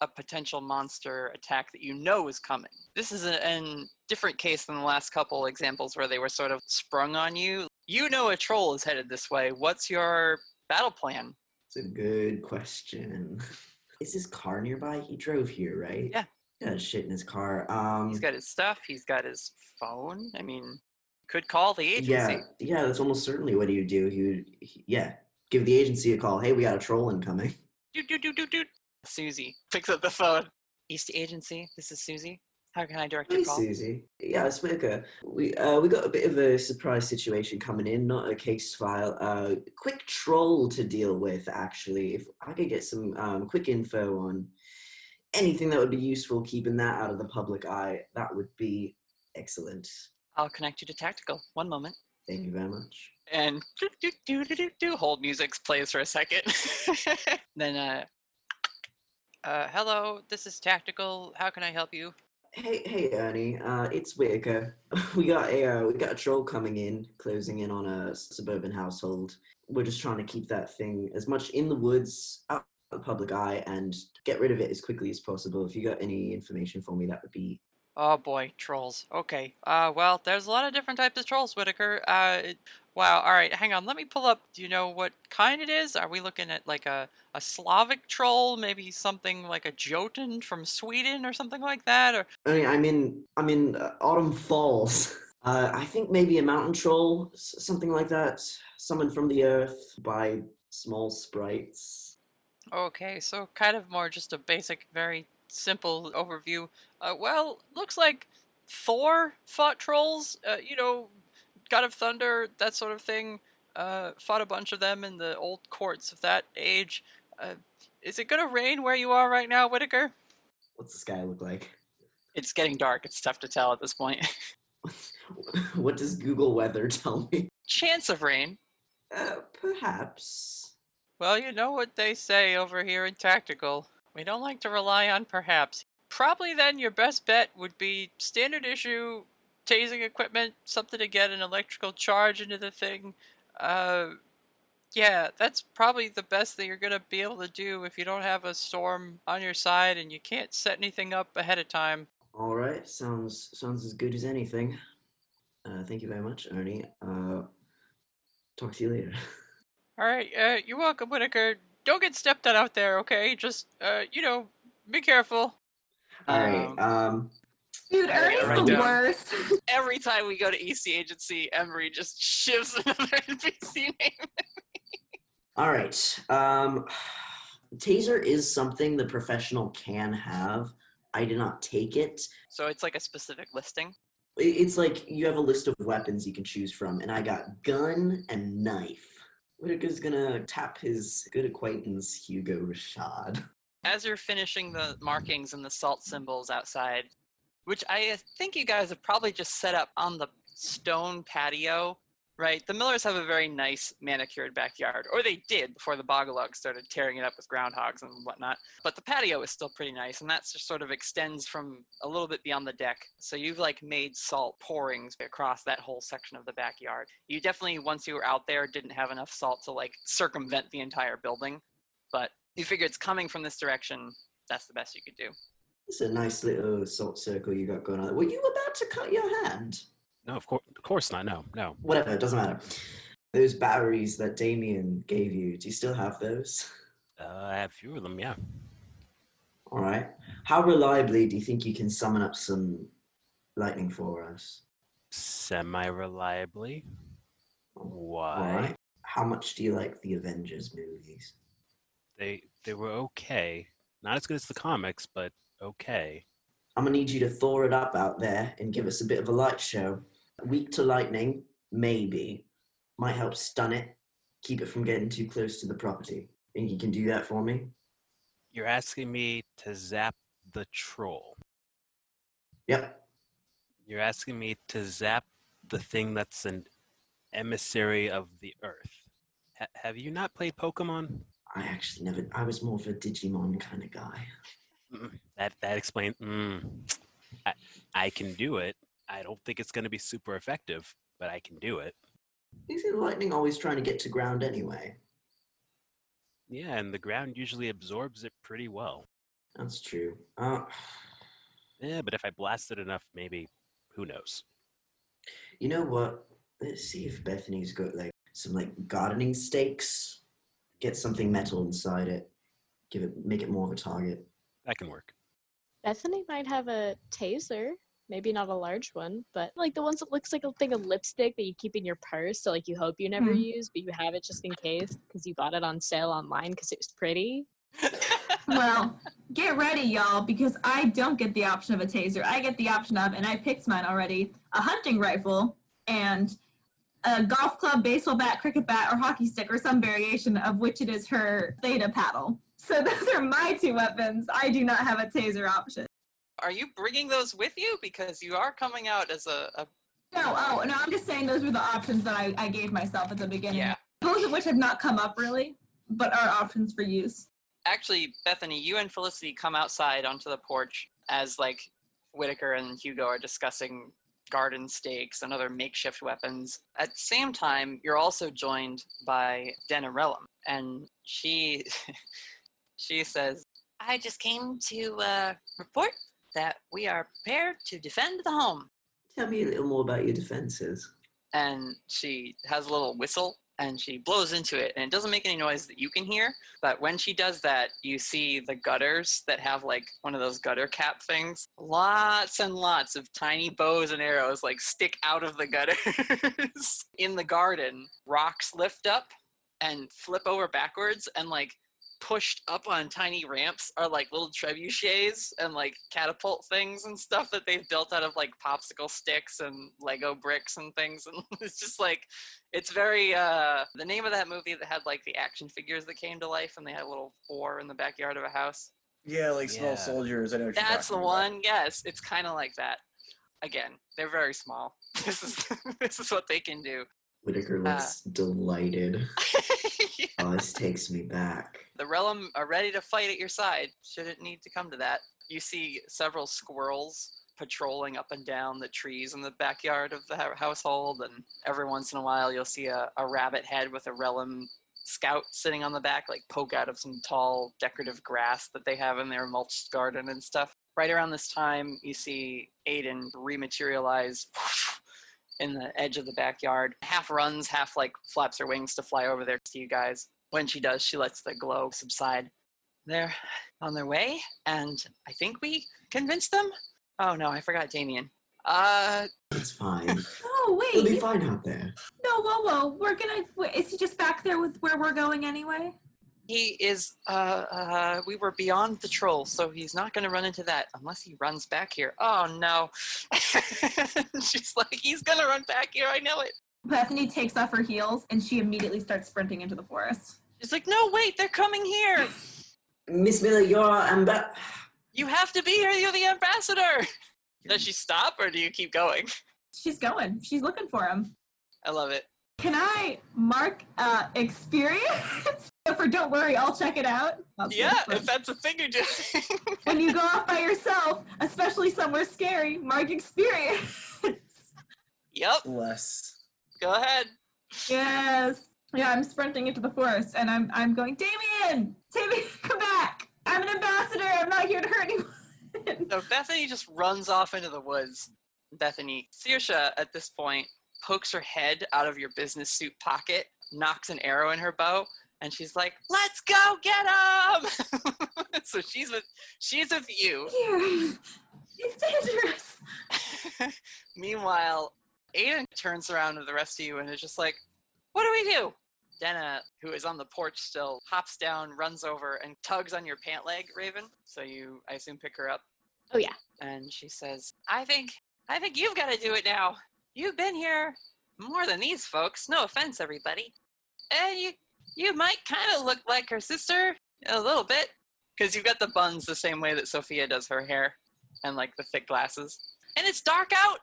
a potential monster attack that you know is coming? This is a different case than the last couple examples where they were sort of sprung on you. You know a troll is headed this way. What's your battle plan? It's a good question. Is his car nearby? He drove here, right? Yeah. He got shit in his car. He's got his stuff. He's got his phone. I mean, could call the agency. Yeah, that's almost certainly what he would do. Give the agency a call. Hey, we got a troll incoming. Doot. Susie picks up the phone. East Agency, this is Susie. How can I direct your Hey, call? Susie. Yeah, it's Whittaker. We got a bit of a surprise situation coming in, not a case file. Quick troll to deal with, actually. If I could get some quick info on anything that would be useful, keeping that out of the public eye, that would be excellent. I'll connect you to Tactical. One moment. Thank you very much. And hold music plays for a second. Then hello, this is Tactical. How can I help you? Hey, Ernie. It's Whittaker. We got a troll coming in, closing in on a suburban household. We're just trying to keep that thing as much in the woods, out of the public eye, and get rid of it as quickly as possible. If you got any information for me, that would be. Oh boy, trolls. Okay. Well, there's a lot of different types of trolls, Whittaker. Wow. All right, hang on. Let me pull up. Do you know what kind it is? Are we looking at like a Slavic troll, maybe something like a Jotun from Sweden or something like that? Or I'm in Autumn Falls. I think maybe a mountain troll, something like that. Summoned from the earth by small sprites. Okay, so kind of more just a basic, very simple overview. Well, looks like Thor fought trolls. God of Thunder, that sort of thing. Fought a bunch of them in the old courts of that age. Is it gonna rain where you are right now, Whittaker? What's the sky look like? It's getting dark. It's tough to tell at this point. What does Google weather tell me? Chance of rain. Perhaps. Well, you know what they say over here in Tactical. We don't like to rely on perhaps. Probably then your best bet would be standard issue tasing equipment, something to get an electrical charge into the thing. Yeah, that's probably the best that you're going to be able to do if you don't have a storm on your side and you can't set anything up ahead of time. All right, sounds as good as anything. Thank you very much, Ernie. Talk to you later. All right, you're welcome, Whittaker. Don't get stepped on out there, okay? Just, be careful. All right, Dude, Ernie's the worst. Every time we go to EC Agency, Emery just shivs another NPC name. All right. Taser is something the professional can have. I did not take it. So it's like a specific listing? It's like you have a list of weapons you can choose from, and I got gun and knife. Whittaker's gonna tap his good acquaintance, Hugo Rashad. As you're finishing the markings and the salt symbols outside, which I think you guys have probably just set up on the stone patio, right? The Millers have a very nice manicured backyard, or they did before the Bog-a-Logs started tearing it up with groundhogs and whatnot. But the patio is still pretty nice, and that just sort of extends from a little bit beyond the deck. So you've like made salt pourings across that whole section of the backyard. You definitely, once you were out there, didn't have enough salt to like circumvent the entire building, but you figure it's coming from this direction. That's the best you could do. It's a nice little salt circle you got going on. Were you about to cut your hand? No, of course not. No. Whatever, it doesn't matter. Those batteries that Damien gave you, do you still have those? I have a few of them, yeah. All right. How reliably do you think you can summon up some lightning for us? Semi-reliably. Why? All right. How much do you like the Avengers movies? They were okay. Not as good as the comics, but okay. I'm gonna need you to Thor it up out there and give us a bit of a light show. Weak to lightning, maybe. Might help stun it, keep it from getting too close to the property. Think you can do that for me? You're asking me to zap the troll. Yep. You're asking me to zap the thing that's an emissary of the earth. Have you not played Pokemon? I actually never. I was more of a Digimon kind of guy. That explains. I can do it. I don't think it's going to be super effective, but I can do it. Isn't lightning always trying to get to ground anyway? Yeah, and the ground usually absorbs it pretty well. That's true. Yeah, but if I blast it enough, maybe, who knows? You know what? Let's see if Bethany's got like some like gardening stakes. Get something metal inside it. Make it more of a target. That can work. Bethany might have a taser. Maybe not a large one, but like the ones that looks like a thing of lipstick that you keep in your purse. So like you hope you never use, but you have it just in case because you bought it on sale online because it was pretty. Well, get ready, y'all, because I don't get the option of a taser. I get the option of, and I picked mine already, a hunting rifle and a golf club, baseball bat, cricket bat, or hockey stick, or some variation of which it is her theta paddle. So those are my 2 weapons. I do not have a taser option. Are you bringing those with you? Because you are coming out as a... No, I'm just saying those were the options that I gave myself at the beginning. Yeah. Both of which have not come up really, but are options for use. Actually, Bethany, you and Felicity come outside onto the porch as, like, Whittaker and Hugo are discussing garden stakes and other makeshift weapons. At the same time, you're also joined by Rellim, and she says, I just came to report that we are prepared to defend the home. Tell me a little more about your defenses. And she has a little whistle, and she blows into it, and it doesn't make any noise that you can hear, but when she does that, you see the gutters that have, like, one of those gutter cap things. Lots and lots of tiny bows and arrows, like, stick out of the gutters. In the garden, rocks lift up and flip over backwards, and, like, pushed up on tiny ramps are like little trebuchets and like catapult things and stuff that they've built out of like popsicle sticks and Lego bricks and things. And it's just like, it's very, the name of that movie that had like the action figures that came to life and they had a little 4 in the backyard of a house. Yeah, like Small Soldiers. I know what you're That's the talking one. about. Yes, it's kind of like that. Again, they're very small. This is what they can do. Whittaker looks delighted. Oh, this takes me back. The Rellim are ready to fight at your side, should it need to come to that. You see several squirrels patrolling up and down the trees in the backyard of the household, and every once in a while you'll see a rabbit head with a Rellim scout sitting on the back, like poke out of some tall decorative grass that they have in their mulched garden and stuff. Right around this time, you see Aidan rematerialize in the edge of the backyard. Half runs, half like flaps her wings to fly over there to you guys. When she does, she lets the glow subside. They're on their way, and I think we convinced them? Oh no, I forgot Damien. It's fine. Oh, wait. It'll be fine out there. No, whoa. Is he just back there with where we're going anyway? He is, we were beyond the troll, so he's not going to run into that unless he runs back here. Oh, no. She's like, he's going to run back here, I know it. Bethany takes off her heels, and she immediately starts sprinting into the forest. She's like, no, wait, they're coming here. Miss Miller, you're You have to be here, you're the ambassador. Does she stop, or do you keep going? She's going. She's looking for him. I love it. Can I mark experience? For don't worry, I'll check it out. If that's a thing you're doing. When you go off by yourself, especially somewhere scary, mark experience. Yep. Less. Go ahead. Yes. Yeah, I'm sprinting into the forest, and I'm going, Damien, come back. I'm an ambassador. I'm not here to hurt anyone. So Bethany just runs off into the woods. Bethany, Saoirse at this point pokes her head out of your business suit pocket, knocks an arrow in her bow, and she's like, let's go get him! So she's with you. Here. It's dangerous. Meanwhile, Aidan turns around to the rest of you and is just like, what do we do? Denna, who is on the porch still, hops down, runs over, and tugs on your pant leg, Raven. So you, I assume, pick her up. Oh, yeah. And she says, I think you've got to do it now. You've been here more than these folks. No offense, everybody. And you might kind of look like her sister a little bit. Because you've got the buns the same way that Sophia does her hair. And, like, the thick glasses. And it's dark out!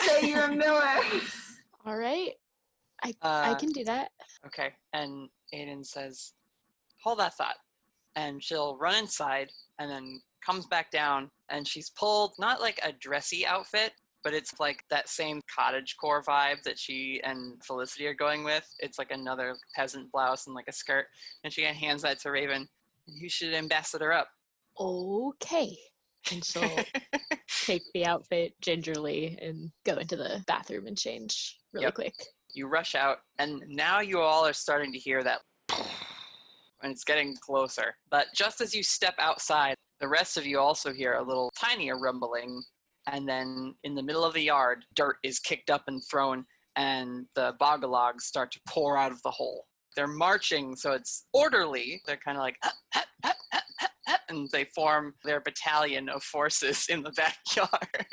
Say you're a Miller. All right. I can do that. Okay. And Aidan says, hold that thought. And she'll run inside and then comes back down. And she's pulled, not like a dressy outfit, but it's like that same cottagecore vibe that she and Felicity are going with. It's like another peasant blouse and like a skirt. And she hands that to Raven. You should ambassador up. Okay. And she'll take the outfit gingerly and go into the bathroom and change really quick. You rush out, and now you all are starting to hear that, and it's getting closer. But just as you step outside, the rest of you also hear a little tinier rumbling And then in the middle of the yard, dirt is kicked up and thrown, and the Bog-a-Logs start to pour out of the hole. They're marching, so it's orderly. They're kind of like, and they form their battalion of forces in the backyard.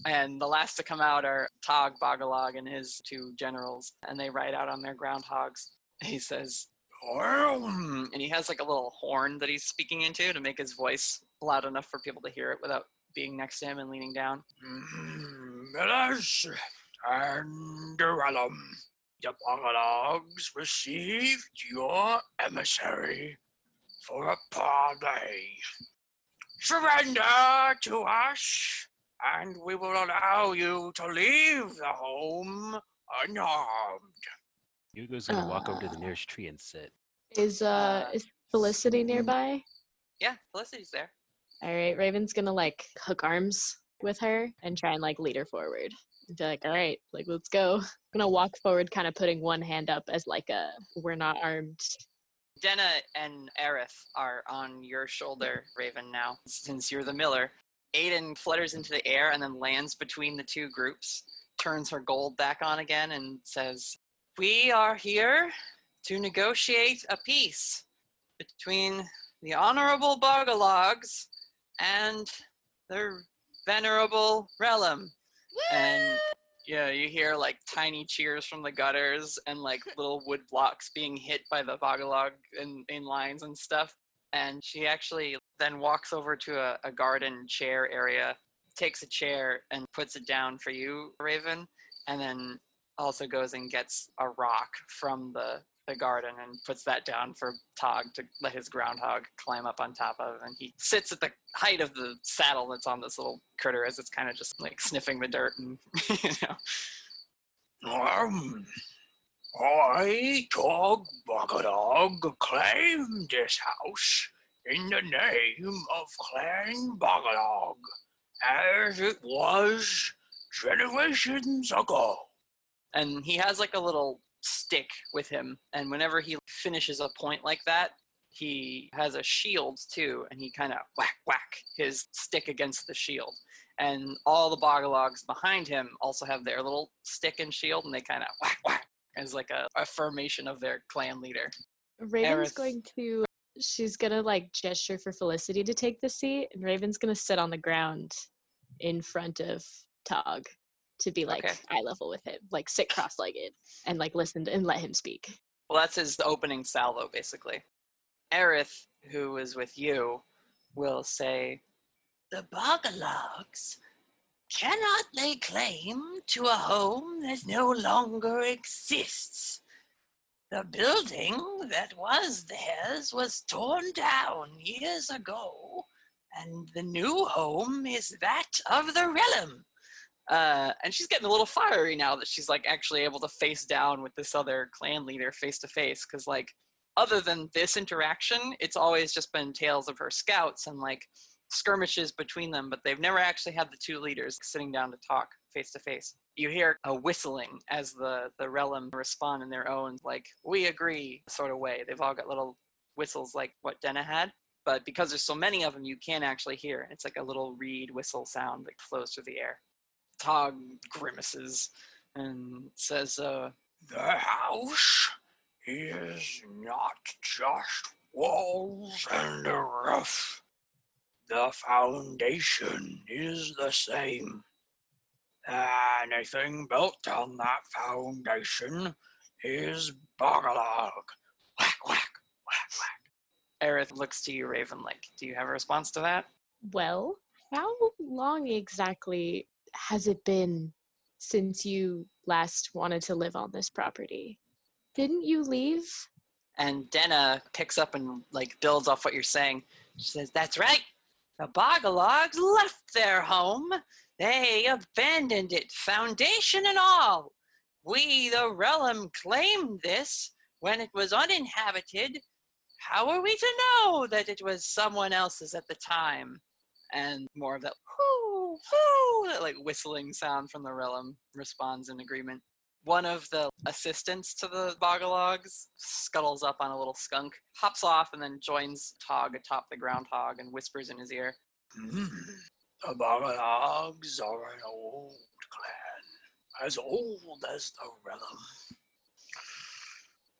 And the last to come out are Tog, Bog-a-Log, and his two generals, and they ride out on their groundhogs. He says, and he has like a little horn that he's speaking into to make his voice loud enough for people to hear it without being next to him and leaning down. Millers and Rellim, the Bog-a-Logs received your emissary for a parley. Surrender to us, and we will allow you to leave the home unharmed. Hugo's gonna walk over to the nearest tree and sit. Is Felicity nearby? Yeah, Felicity's there. All right, Raven's gonna like hook arms with her and try and like lead her forward. And be like, all right, like let's go. I'm gonna walk forward, kind of putting one hand up as like a we're not armed. Denna and Aerith are on your shoulder, Raven, now, since you're the miller. Aidan flutters into the air and then lands between the two groups, turns her gold back on again and says, "We are here to negotiate a peace between the Honorable Bog-a-Logs and the Venerable Rellim." And yeah, you hear like tiny cheers from the gutters and like little wood blocks being hit by the Bog-a-Log in lines and stuff. And she actually then walks over to a garden chair area, takes a chair and puts it down for you, Raven, and then also goes and gets a rock from the garden and puts that down for Tog to let his groundhog climb up on top of. And he sits at the height of the saddle that's on this little critter as it's kind of just like sniffing the dirt and, you know. I, Tog Bog-a-Log, claim this house in the name of Clan Bog-a-Log, as it was generations ago. And he has like a little stick with him, and whenever he finishes a point like that, he has a shield too, and he kind of whack his stick against the shield. And all the Bog-a-Logs behind him also have their little stick and shield, and they kind of whack as like a affirmation of their clan leader. Raven's she's gonna like gesture for Felicity to take the seat, and Raven's gonna sit on the ground in front of Tog to be like eye level with him, like sit cross-legged and like listen and let him speak. Well, that's his opening salvo, basically. Aerith, who is with you, will say, "The Bog-a-Logs cannot lay claim to a home that no longer exists. The building that was theirs was torn down years ago, and the new home is that of the Rellim." And she's getting a little fiery now that she's like actually able to face down with this other clan leader face to face, because like other than this interaction, it's always just been tales of her scouts and like skirmishes between them, but they've never actually had the two leaders sitting down to talk face to face. You hear a whistling as the Rellim respond in their own like "we agree" sort of way. They've all got little whistles like what Denna had, but because there's so many of them, you can't actually hear it. It's like a little reed whistle sound that flows through the air. Tog grimaces and says, "The house is not just walls and a roof. The foundation is the same. Anything built on that foundation is Bog-a-Log." Whack, whack, whack, whack. Aerith looks to you, Raven, like, do you have a response to that? Well, how long exactly has it been since you last wanted to live on this property? Didn't you leave? And Denna picks up and like builds off what you're saying. She says, "That's right. The Bog-a-Logs left their home. They abandoned it, foundation and all. We, the Rellim, claimed this when it was uninhabited. How are we to know that it was someone else's at the time?" And more of that whoo, whoo, that like whistling sound from the Rellim responds in agreement. One of the assistants to the Bog-a-Logs scuttles up on a little skunk, hops off, and then joins Tog atop the groundhog and whispers in his ear, The Bog-a-Logs are an old clan, as old as the Rellim.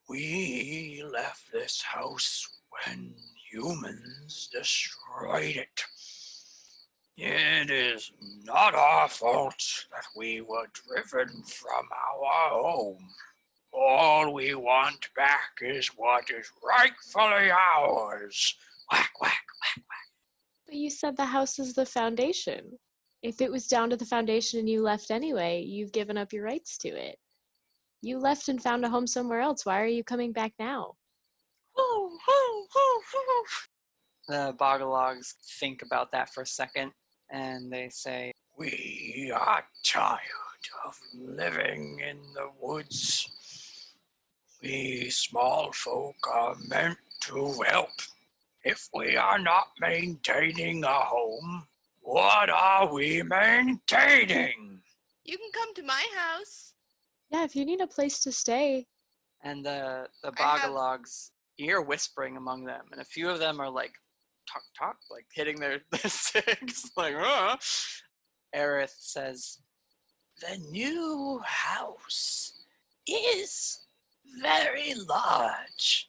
We left this house when humans destroyed it. It is not our fault that we were driven from our home. All we want back is what is rightfully ours. Whack, whack, whack, whack. But you said the house is the foundation. If it was down to the foundation and you left anyway, you've given up your rights to it. You left and found a home somewhere else. Why are you coming back now? The Bog-a-Logs think about that for a second, and they say, We are tired of living in the woods. We small folk are meant to help. If we are not maintaining a home, what are we maintaining? You can come to my house. Yeah, if you need a place to stay. and the Bog-a-Logs, you hear whispering among them, and a few of them are like, talk, talk, like hitting their sticks, like, Aerith says, The new house is very large.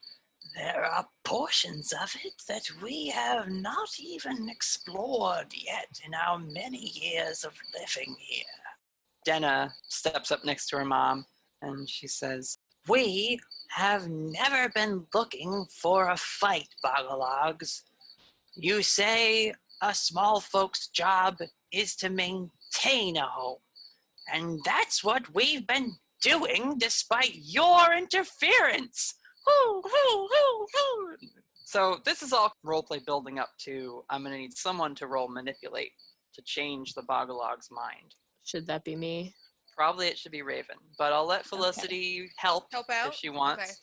There are portions of it that we have not even explored yet in our many years of living here. Denna steps up next to her mom, and she says, We have never been looking for a fight, Bog-a-Logs. You say a small folk's job is to maintain a home, and that's what we've been doing despite your interference. So this is all roleplay building up to, I'm going to need someone to roll manipulate to change the Bog-a-Log's mind. Should that be me? Probably it should be Raven, but I'll let Felicity help out if she wants.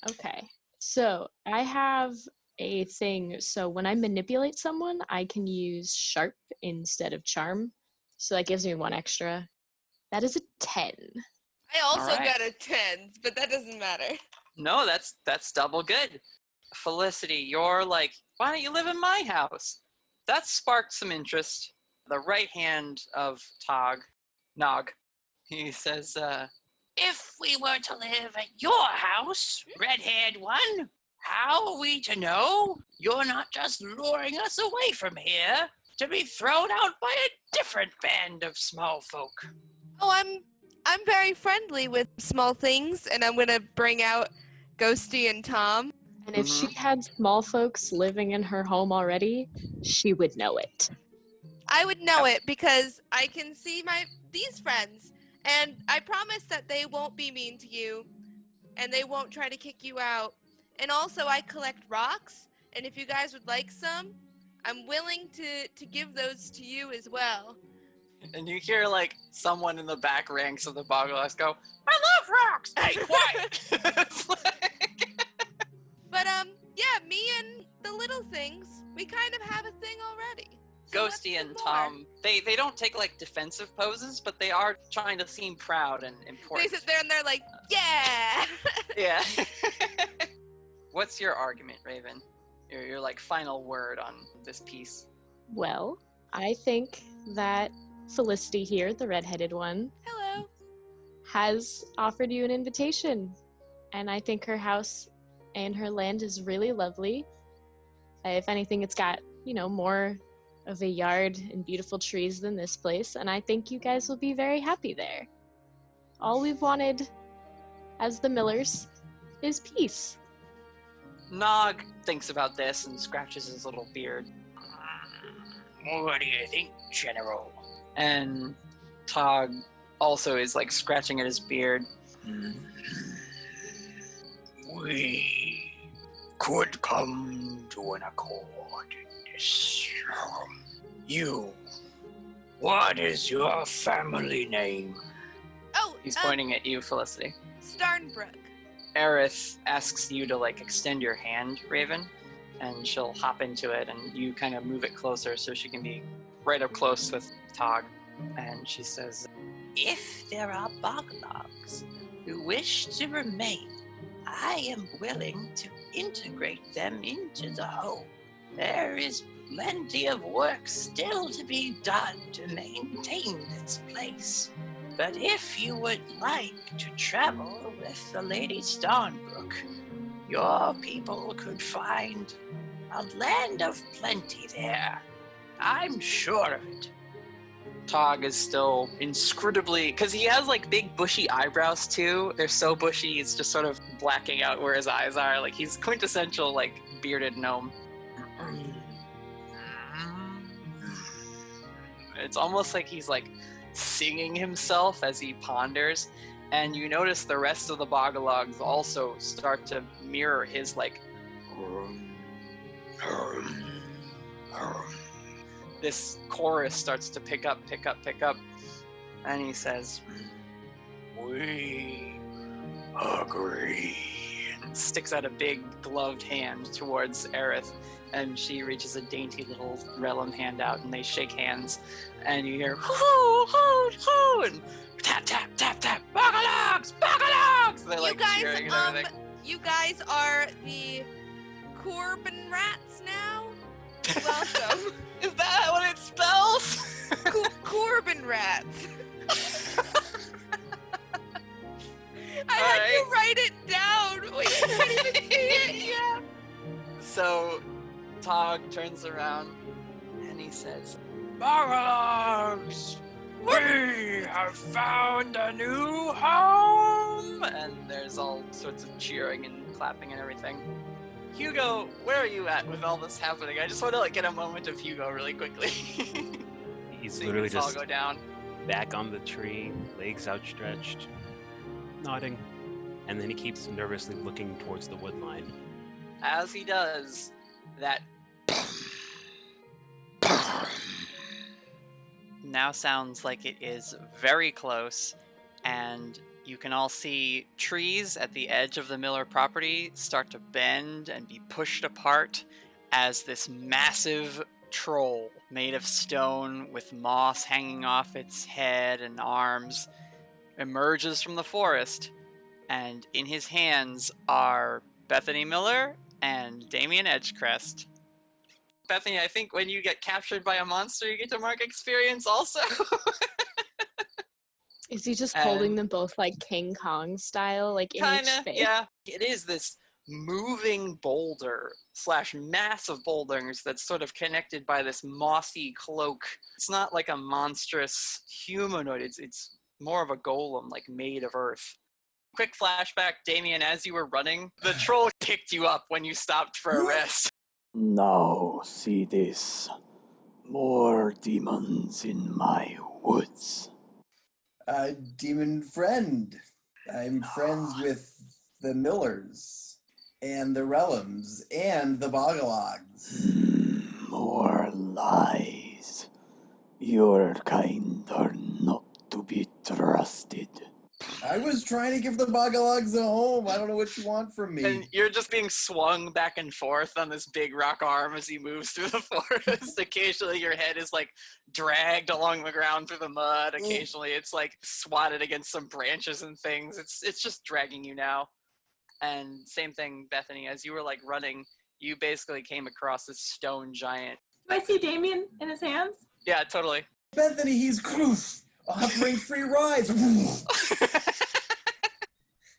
Okay. So I have a thing. So when I manipulate someone, I can use sharp instead of charm. So that gives me 1 extra. That is a 10. I also All right. got a 10, but that doesn't matter. No, that's double good. Felicity, you're like, why don't you live in my house? That sparked some interest. The right hand of Nog, he says, If we were to live at your house, red-haired one, how are we to know you're not just luring us away from here to be thrown out by a different band of small folk? Oh, I'm very friendly with small things, and I'm gonna bring out Ghosty and Tom. And if she had small folks living in her home already, she would know it. I would know it because I can see these friends, and I promise that they won't be mean to you, and they won't try to kick you out. And also, I collect rocks, and if you guys would like some, I'm willing to give those to you as well. and you hear like someone in the back ranks of the Bog-a-Logs go, I love rocks! Hey, quiet! But yeah, me and the little things, we kind of have a thing already. So Ghosty and Tom, they don't take like defensive poses, but they are trying to seem proud and important. They sit there and they're like, yeah! Yeah. What's your argument, Raven? Your like final word on this piece? Well, I think that Felicity here, the redheaded one, hello, has offered you an invitation. And I think her house and her land is really lovely. If anything, it's got, more of a yard and beautiful trees than this place. And I think you guys will be very happy there. All we've wanted as the Millers is peace. Nog thinks about this and scratches his little beard. What do you think, General? And Tog also is like scratching at his beard. We could come to an accord in this. What is your family name? Oh, he's pointing at you, Felicity. Starnbrook. Aerith asks you to like extend your hand, Raven, and she'll hop into it, and you kind of move it closer so she can be right up close with Tog. And she says, If there are Bog-a-Logs who wish to remain, I am willing to integrate them into the home. There is plenty of work still to be done to maintain this place. But if you would like to travel with the Lady Starnbrook, your people could find a land of plenty there. I'm sure of it. Tog is still inscrutably, because he has like big bushy eyebrows too. They're so bushy, it's just sort of blacking out where his eyes are. Like he's quintessential like bearded gnome. It's almost like he's like singing himself as he ponders, and you notice the rest of the Bog-a-Logs also start to mirror his like. This chorus starts to pick up, and he says, "We agree," and sticks out a big gloved hand towards Aerith, and she reaches a dainty little Rellim hand out, and they shake hands, and you hear hoo hoo hoo, and tap tap tap tap, Bog-a-Logs, Bog-a-Logs. They're like cheering and everything. You guys are the Corbin rats now. Welcome. Is that what it spells? Corbin rats. I had to write it down. Wait, you can't even see it. Yeah. So Tog turns around and he says, "Bog-a-Logs, we have found a new home!" And there's all sorts of cheering and clapping and everything. Hugo, where are you at with all this happening? I just want to like get a moment of Hugo really quickly. He's Seeing literally this all just go down. back on the tree, legs outstretched, nodding, and then he keeps nervously looking towards the wood line. As he does, that now sounds like it is very close, and you can all see trees at the edge of the Miller property start to bend and be pushed apart as this massive troll made of stone with moss hanging off its head and arms emerges from the forest, and in his hands are Bethany Miller and Damien Edgecrest. Bethany, I think when you get captured by a monster, you get to mark experience also. Is he just holding them both like King Kong style, like in each space? Yeah. It is this moving boulder / mass of boulders that's sort of connected by this mossy cloak. It's not like a monstrous humanoid. It's more of a golem, like made of earth. Quick flashback, Damien, as you were running, the troll picked you up when you stopped for a rest. Now see this. More demons in my woods. Demon friend. I'm friends with the Millers and the Rellims and the Bog-a-Logs. More lies. Your kind are not to be trusted. I was trying to give the Bog-a-Logs a home. I don't know what you want from me. And you're just being swung back and forth on this big rock arm as he moves through the forest. Occasionally your head is like dragged along the ground through the mud. Occasionally it's like swatted against some branches and things. It's just dragging you now. And same thing, Bethany, as you were like running, you basically came across this stone giant. Do I see Damien in his hands? Yeah, totally. Bethany, he's Croof, offering free rides.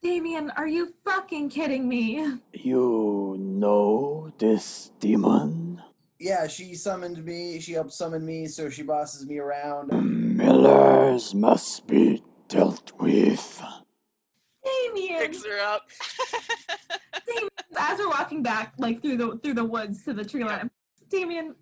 Damien, are you fucking kidding me? You know this demon? Yeah, she summoned me. She helped summon me, so she bosses me around. Millers must be dealt with. Damien! Picks her up. Damien, as we're walking back, like through the woods to the tree line, Damien,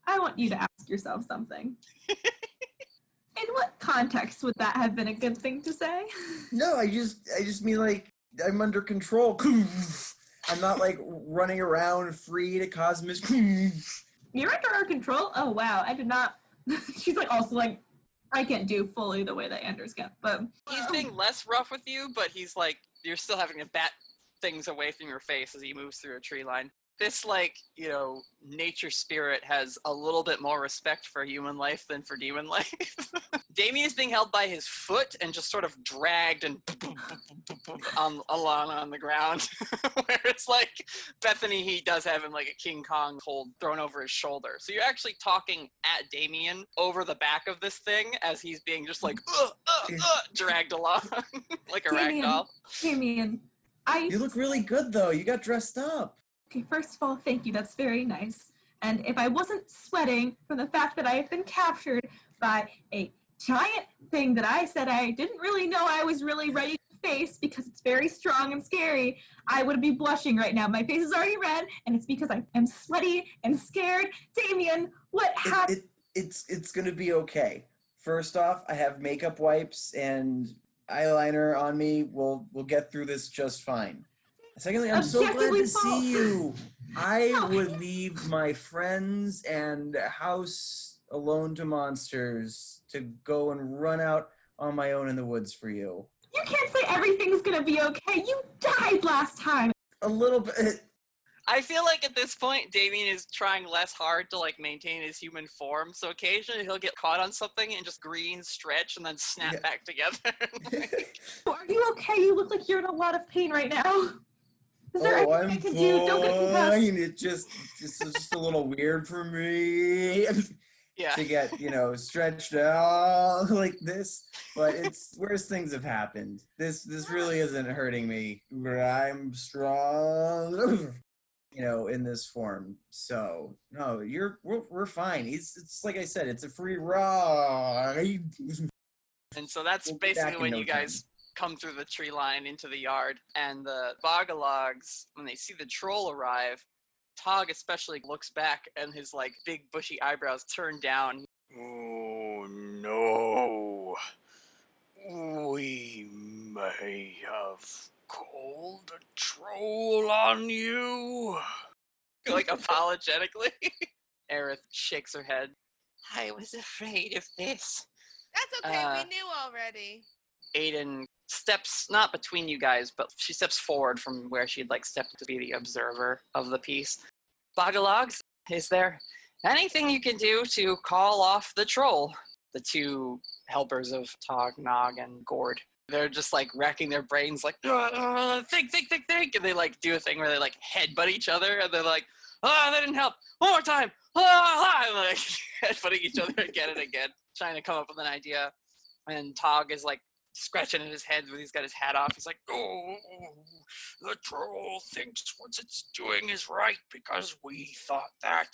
I want you to ask yourself something. In what context would that have been a good thing to say? No, I just mean like I'm under control. I'm not like running around free to cause mischief. You're under our control? Oh wow, I did not. She's like also like, I can't do fully the way that Anders can, but He's being less rough with you, but he's like, you're still having to bat things away from your face as he moves through a tree line. this, like, you know, nature spirit has a little bit more respect for human life than for demon life. Damien is being held by his foot and just sort of dragged and along on the ground. Whereas, like, Bethany, he does have him like a King Kong hold thrown over his shoulder. So you're actually talking at Damien over the back of this thing as he's being just like, dragged along like a rag doll. Damien, You look really good, though. You got dressed up. Okay, first of all, thank you. That's very nice. And if I wasn't sweating from the fact that I have been captured by a giant thing that I said I didn't really know I was really ready to face because it's very strong and scary, I would be blushing right now. My face is already red, and it's because I am sweaty and scared. Damien, what happened? It's gonna be okay. First off, I have makeup wipes and eyeliner on me. We'll get through this just fine. Secondly, I'm so glad to see you. I would leave my friends and house alone to monsters to go and run out on my own in the woods for you. You can't say everything's gonna be okay. You died last time. A little bit. I feel like at this point, Damien is trying less hard to, like, maintain his human form, so occasionally he'll get caught on something and just green stretch and then snap back together. Are you okay? You look like you're in a lot of pain right now. Is there anything I'm I can do? Don't get fine. concussed. It's just a little weird for me Yeah. to get, stretched out like this. But it's worse things have happened. This really isn't hurting me. I'm strong, in this form. So no, we're fine. It's like I said, it's a free ride. And so that's We'll be back basically in when no you guys come through the tree line into the yard, and the Bog-a-Logs, when they see the troll arrive, Tog especially looks back and his, like, big bushy eyebrows turn down. Oh no. We may have called a troll on you. Like, apologetically. Aerith shakes her head. I was afraid of this. That's okay, we knew already. Aidan steps, not between you guys, but she steps forward from where she'd, like, stepped to be the observer of the piece. Bog-a-Logs, is there anything you can do to call off the troll? The two helpers of Tog, Nog, and Gord. They're just, like, racking their brains, like, think, and they, like, do a thing where they, like, headbutt each other, and they're like, that didn't help, one more time, and, like, headbutting each other again and again, trying to come up with an idea. And Tog is, like, scratching at his head when he's got his hat off. He's like, oh, the troll thinks what it's doing is right because we thought that.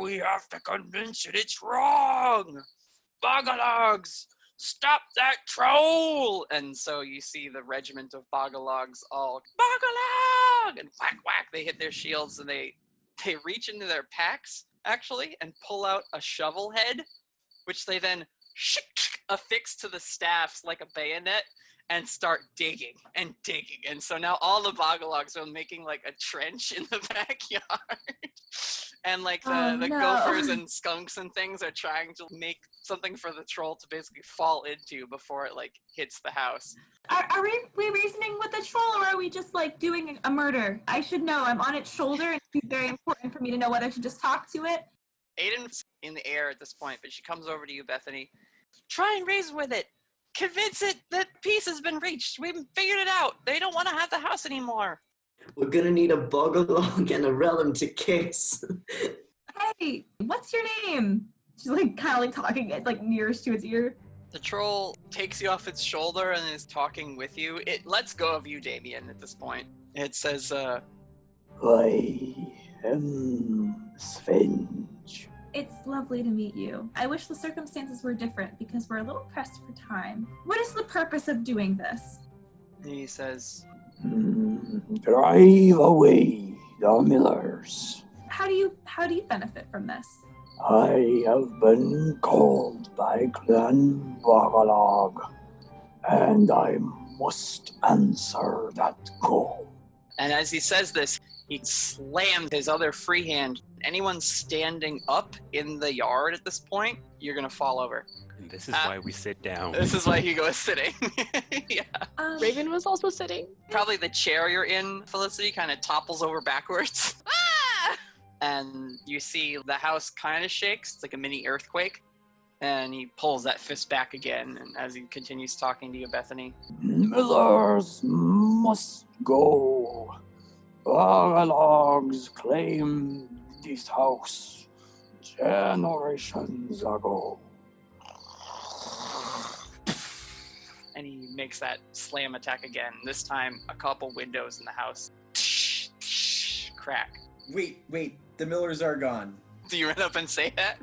We have to convince it it's wrong. Bog-a-Logs, stop that troll! And so you see the regiment of Bog-a-Logs all, Bog-a-Log! And whack, whack, they hit their shields, and they reach into their packs, actually, and pull out a shovel head, which they then affix to the staffs like a bayonet and start digging and digging. And so now all the Bog-a-Logs are making, like, a trench in the backyard. And, like, the gophers and skunks and things are trying to make something for the troll to basically fall into before it, like, hits the house. Are we reasoning with the troll, or are we just, like, doing a murder? I should know. I'm on its shoulder, and it'd be very important for me to know whether I should just talk to it. Aiden's in the air at this point, but she comes over to you, Bethany. Try and reason with it. Convince it that peace has been reached. We've figured it out. They don't want to have the house anymore. We're gonna need a Bog-a-Log and a Rellim to kiss. Hey, what's your name? She's, like, kind of, like, talking it, like, nearest to its ear. The troll takes you off its shoulder and is talking with you. It lets go of you, Damien, at this point. It says, I am Sven. It's lovely to meet you. I wish the circumstances were different because we're a little pressed for time. What is the purpose of doing this? He says, Drive away the millers. How do you benefit from this? I have been called by Clan Bog-a-Log, and I must answer that call. and as he says this, he slams his other free hand. Anyone standing up in the yard at this point, you're going to fall over. And this is why we sit down. This is why Hugo is sitting. Yeah. Raven was also sitting. Probably the chair you're in, Felicity, kind of topples over backwards. Ah! And you see the house kind of shakes. It's like a mini earthquake. And he pulls that fist back again. And as he continues talking to you, Bethany. Millers must go. Bog-a-Logs claimed this house generations ago. And he makes that slam attack again. This time, a couple windows in the house crack. Wait, the Millers are gone. Do you run up and say that?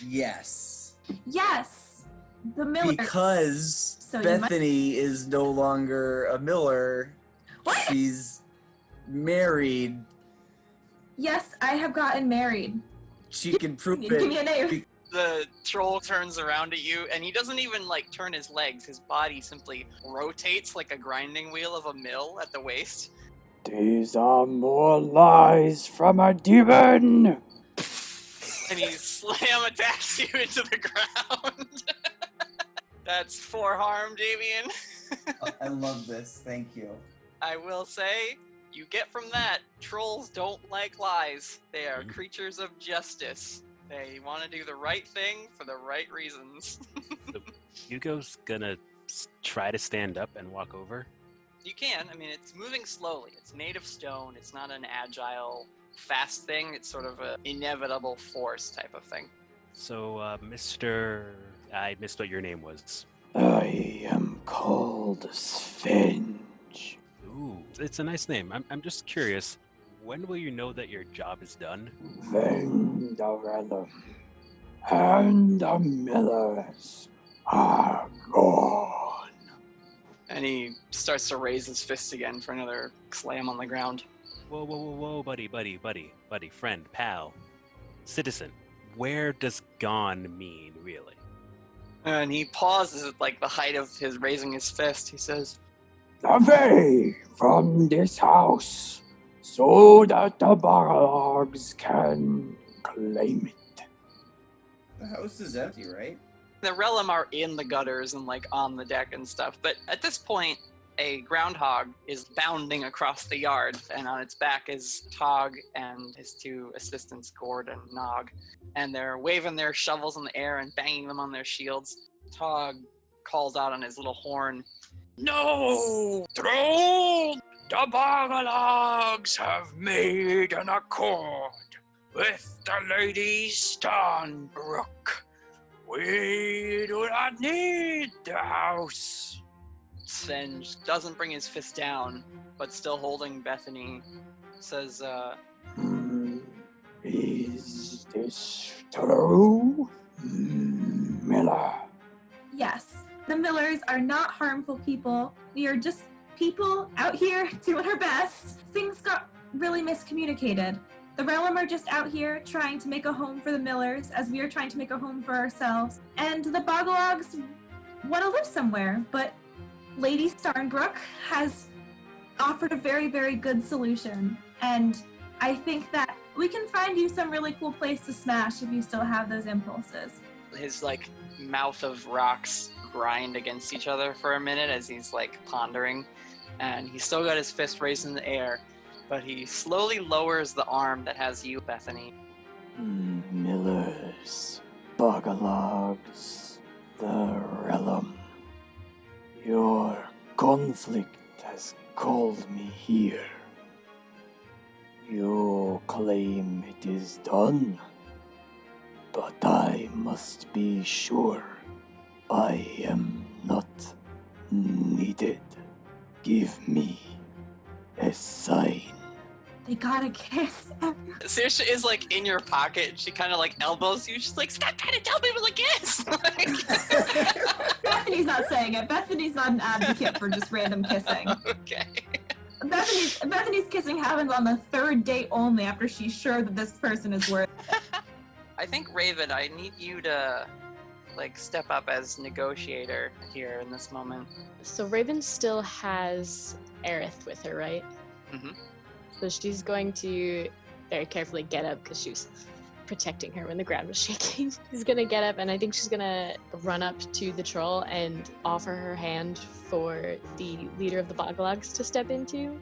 Yes. Yes, the Miller. Because So Bethany is no longer a Miller. What? She's married. Yes, I have gotten married. She can prove Give me a it. name. The troll turns around at you, and he doesn't even turn his legs. His body simply rotates like a grinding wheel of a mill at the waist. These are more lies from a demon. And he slam attacks you into the ground. That's 4 harm, Damien. I love this. Thank you. I will say, you get from that, trolls don't like lies. They are creatures of justice. They want to do the right thing for the right reasons. So Hugo's gonna try to stand up and walk over. You can. I mean, it's moving slowly. It's made of stone. It's not an agile, fast thing. It's sort of an inevitable force type of thing. So, Mr. I missed what your name was. I am called Svenj. Ooh, it's a nice name. I'm just curious. When will you know that your job is done? When the Rellim and the Millers are gone. And he starts to raise his fist again for another slam on the ground. Whoa, buddy, friend, pal, citizen. Where does gone mean, really? And he pauses at the height of his raising his fist. He says, Away from this house, so that the Bog-a-Logs can claim it. The house is empty, right? the Rellim are in the gutters and on the deck and stuff, but at this point, a groundhog is bounding across the yard, and on its back is Tog and his two assistants, Gord and Nog, and they're waving their shovels in the air and banging them on their shields. Tog calls out on his little horn, No! Troll! The Bog-a-Logs have made an accord with the Lady Starnbrook. We do not need the house. Svenj doesn't bring his fist down, but still holding Bethany, says, Is this true, Miller? Yes, the Millers are not harmful people. We are just people out here doing our best. Things got really miscommunicated. The Rellim are just out here trying to make a home for the Millers as we are trying to make a home for ourselves. And the Bog-a-Logs want to live somewhere, but Lady Starnbrook has offered a very, very good solution. And I think that we can find you some really cool place to smash if you still have those impulses. his mouth of rocks grind against each other for a minute as he's pondering, and he's still got his fist raised in the air, but he slowly lowers the arm that has you, Bethany. Millers, Bog-a-Logs, the Rellim. Your conflict has called me here. You claim it is done, but I must be sure I am not needed. Give me a sign. They got a kiss. Saoirse is in your pocket. She kind of elbows you. She's stop trying to tell people to kiss. Bethany's not saying it. Bethany's not an advocate for just random kissing. Okay. Bethany's kissing happens on the third date only after she's sure that this person is worth it. I think, Raven, I need you to step up as negotiator here in this moment. So Raven still has Aerith with her, right? Mm-hmm. So she's going to very carefully get up because she's protecting her when the ground was shaking. He's gonna get up, and I think she's gonna run up to the troll and offer her hand for the leader of the Bog-a-Logs to step into.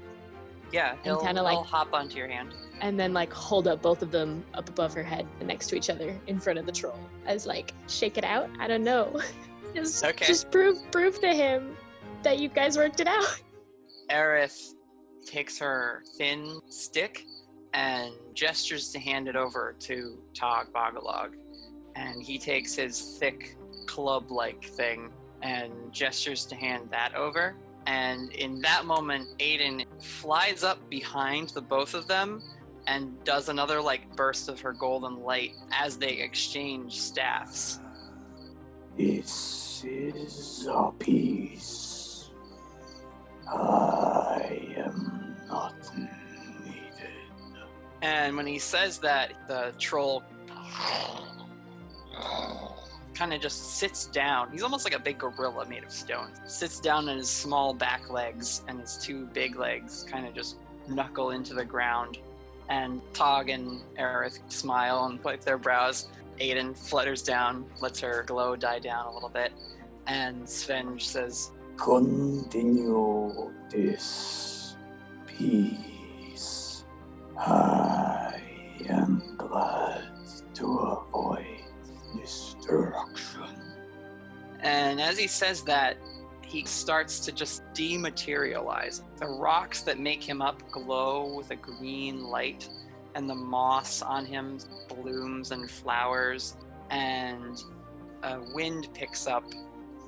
Yeah, he'll kinda like hop onto your hand. and then like hold up both of them up above her head next to each other in front of the troll as like, shake it out. I don't know. Just prove to him that you guys worked it out. Aerith takes her thin stick and gestures to hand it over to Tog Bog-a-Log. And he takes his thick club-like thing and gestures to hand that over. And in that moment, Aidan flies up behind the both of them and does another like burst of her golden light as they exchange staffs. This is a peace. I am not needed. And when he says that, the troll kind of just sits down. He's almost like a big gorilla made of stone. Sits down on his small back legs, and his two big legs kind of just knuckle into the ground. And Tog and Aerith smile and wipe their brows. Aidan flutters down, lets her glow die down a little bit. And Sven says, Continue this peace. I am glad to avoid destruction. And as he says that, he starts to just dematerialize. The rocks that make him up glow with a green light, and the moss on him blooms and flowers, and a wind picks up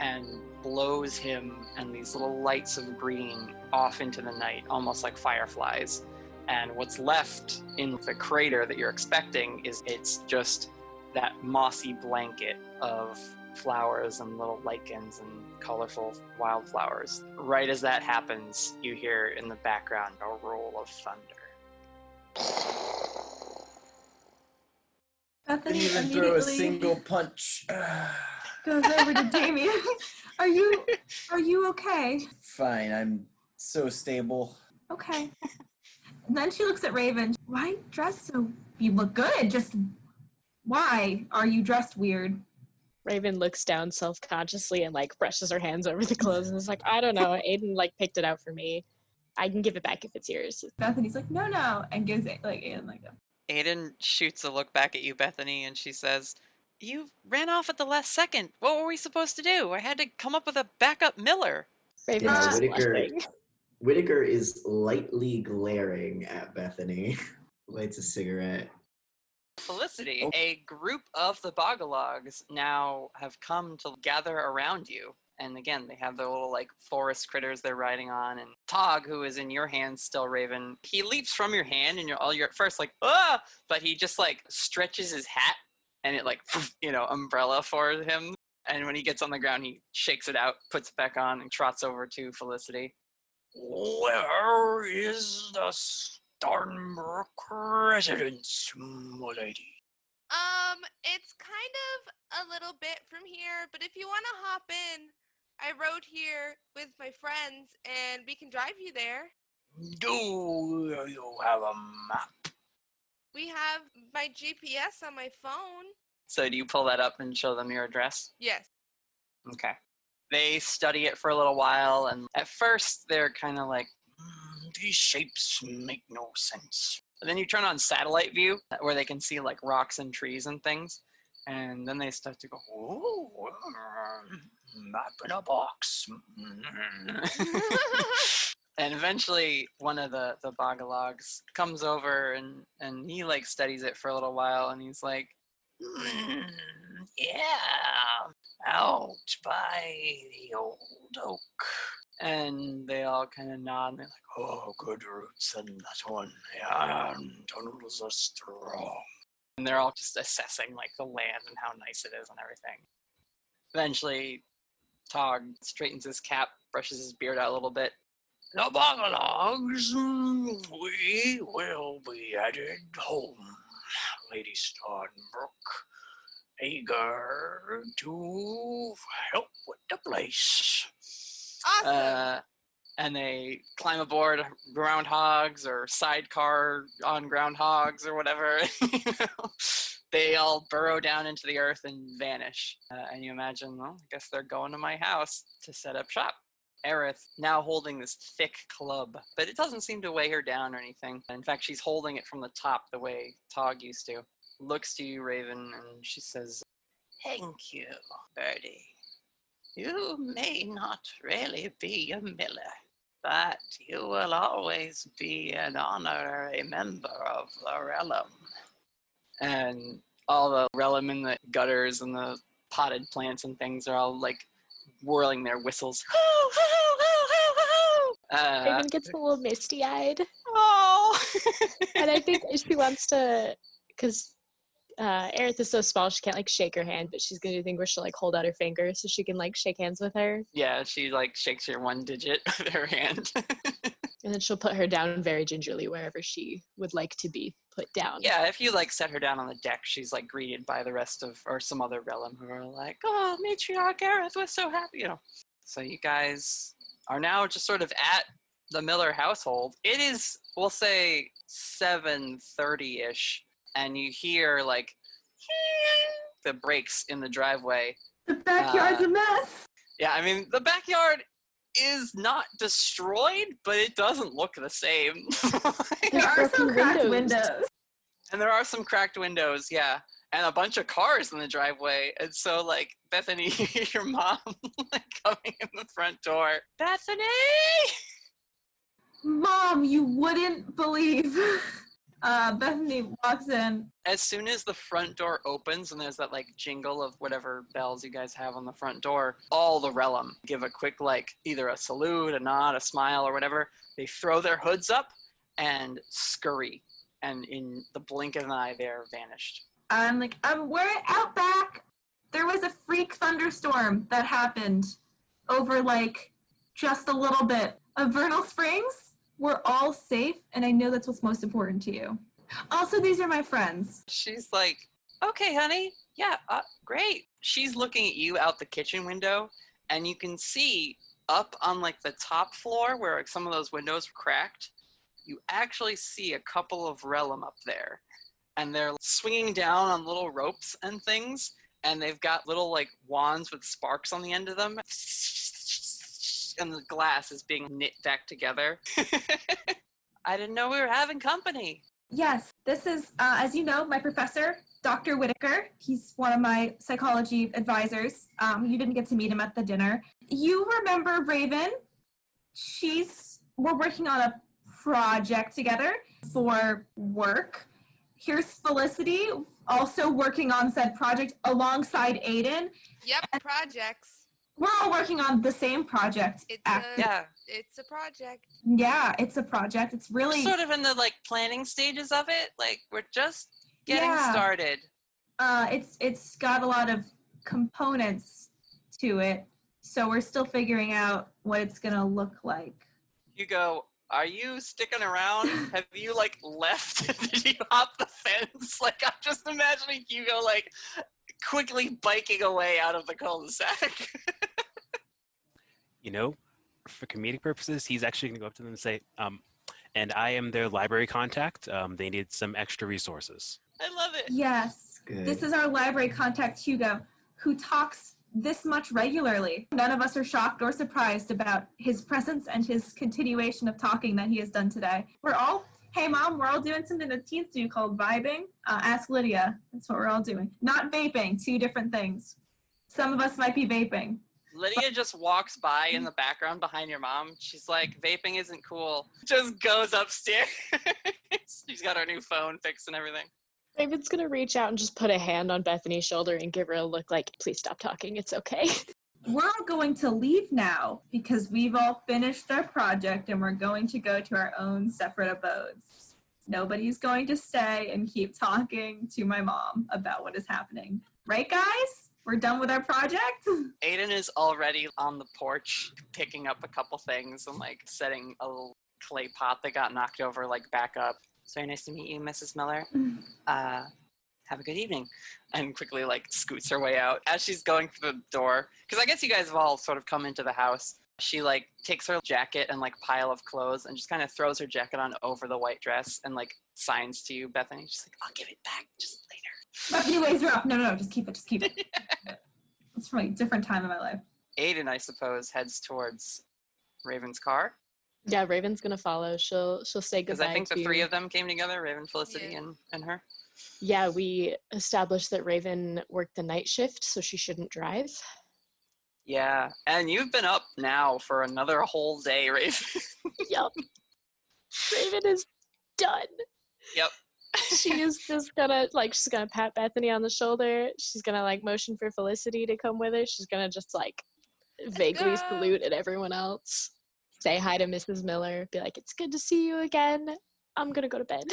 and blows him and these little lights of green off into the night, almost like fireflies. And what's left in the crater that you're expecting is it's just that mossy blanket of flowers and little lichens and colorful wildflowers. Right as that happens, you hear in the background a roll of thunder. Didn't even throw a single punch. Goes over to Damien. Are you okay? Fine, I'm so stable. Okay. And then she looks at Raven. Why dress so? You look good. Just why are you dressed weird? Raven looks down self-consciously and like brushes her hands over the clothes and is like, I don't know. Aidan like picked it out for me. I can give it back if it's yours. Bethany's like, no, and gives it like Aidan like a. Aidan shoots a look back at you, Bethany, and she says, "You ran off at the last second. What were we supposed to do? I had to come up with a backup Miller." Raven's just Whittaker is lightly glaring at Bethany. Lights a cigarette. Felicity, a group of the Bog-a-Logs now have come to gather around you. And again, they have their little like forest critters they're riding on. And Tog, who is in your hands still, Raven, he leaps from your hand and you're at first like, ah! But he just like stretches his hat and it like, umbrella for him. And when he gets on the ground, he shakes it out, puts it back on, and trots over to Felicity. Where is the Starnbrook residence, my lady? It's kind of a little bit from here, but if you want to hop in, I rode here with my friends, and we can drive you there. Do you have a map? We have my GPS on my phone. So do you pull that up and show them your address? Yes. Okay. They study it for a little while, and at first they're kind of like, these shapes make no sense. But then you turn on satellite view where they can see like rocks and trees and things. And then they start to go, oh, map in a box. And eventually one of the Bog-a-Logs comes over and he like studies it for a little while and he's like, yeah, out by the old oak. And they all kind of nod and they're like, oh, good roots in that one. Yeah, tunnels are strong. And they're all just assessing like the land and how nice it is and everything. Eventually, Tog straightens his cap, brushes his beard out a little bit. The Bog-a-Logs, we will be headed home, Lady Starnbrook, eager to help with the place. Awesome. And they climb aboard groundhogs or sidecar on groundhogs or whatever. They all burrow down into the earth and vanish. And you imagine, well, I guess they're going to my house to set up shop. Aerith, now holding this thick club, but it doesn't seem to weigh her down or anything. In fact, she's holding it from the top the way Tog used to. Looks to you, Raven, and she says, Thank you, Birdie. You may not really be a miller, but you will always be an honorary member of the Rellim. And all the Rellim in the gutters and the potted plants and things are all like whirling their whistles. Raven gets a little misty-eyed. Oh! And I think she wants to, because Aerith is so small, she can't like shake her hand, but she's gonna do a thing where she'll like hold out her finger so she can like shake hands with her. Yeah, she like shakes her one digit with her hand. And then she'll put her down very gingerly wherever she would like to be put down. Yeah, if you like set her down on the deck, she's like greeted by the rest of, or some other Rellim who are like, oh, Matriarch Aerith, we're so happy, you know. So you guys are now just sort of at the Miller household. It is, we'll say 7:30-ish, and you hear like the brakes in the driveway. The backyard's a mess. Yeah, I mean, the backyard is not destroyed, but it doesn't look the same. There are some cracked windows. And there are some cracked windows, yeah. And a bunch of cars in the driveway. And so, like, Bethany, your mom, like, coming in the front door. Bethany! Mom, you wouldn't believe. Bethany walks in. As soon as the front door opens and there's that like jingle of whatever bells you guys have on the front door, all the Rellim give a quick like either a salute, a nod, a smile, or whatever. They throw their hoods up and scurry, and in the blink of an eye, they're vanished. I'm like, we're out back. There was a freak thunderstorm that happened over like just a little bit of Vernal Springs. We're all safe, and I know that's what's most important to you. Also, these are my friends. She's like, okay, honey. Yeah, great. She's looking at you out the kitchen window, and you can see up on like the top floor where like, some of those windows were cracked. You actually see a couple of Rellim up there, and they're swinging down on little ropes and things, and they've got little like wands with sparks on the end of them. And the glass is being knit back together. I didn't know we were having company. Yes, this is, as you know, my professor, Dr. Whittaker. He's one of my psychology advisors. You didn't get to meet him at the dinner. You remember Raven? We're working on a project together for work. Here's Felicity, also working on said project alongside Aidan. Yep, projects. We're all working on the same project. It's a project. Yeah, it's a project. It's really we're sort of in the like planning stages of it. Like we're just getting started. It's got a lot of components to it, so we're still figuring out what it's gonna look like. Hugo, are you sticking around? Have you like left? Did you hop the fence? Like I'm just imagining Hugo like quickly biking away out of the cul-de-sac. You know, for comedic purposes, he's actually going to go up to them and say, and I am their library contact. They need some extra resources. I love it. Yes. Good. This is our library contact, Hugo, who talks this much regularly. None of us are shocked or surprised about his presence and his continuation of talking that he has done today. Hey Mom, we're all doing something that teens do called vibing. Ask Lydia. That's what we're all doing. Not vaping, two different things. Some of us might be vaping. Lydia just walks by in the background behind your mom. She's like, vaping isn't cool. Just goes upstairs. She's got her new phone fixed and everything. Raven's gonna reach out and just put a hand on Bethany's shoulder and give her a look like, please stop talking, it's okay. We're all going to leave now because we've all finished our project and we're going to go to our own separate abodes. Nobody's going to stay and keep talking to my mom about what is happening. Right, guys? We're done with our project? Aidan is already on the porch picking up a couple things and like setting a little clay pot that got knocked over like back up. It's very nice to meet you, Mrs. Miller. Have a good evening. And quickly like scoots her way out as she's going through the door. Because I guess you guys have all sort of come into the house. She like takes her jacket and like pile of clothes and just kind of throws her jacket on over the white dress and like signs to you, Bethany. She's like, I'll give it back just later. Bethany waves her up. No, just keep it. It's from a different time in my life. Aidan, I suppose, heads towards Raven's car. Yeah, Raven's gonna follow. She'll say goodbye. Because I think the to... three of them came together, Raven, Felicity, and her. Yeah, we established that Raven worked the night shift, so she shouldn't drive. Yeah, and you've been up now for another whole day, Raven. Yup. Raven is done. Yep. She is just gonna, she's gonna pat Bethany on the shoulder. She's gonna, motion for Felicity to come with her. She's gonna just, vaguely salute at everyone else. Say hi to Mrs. Miller. Be like, it's good to see you again. I'm gonna go to bed.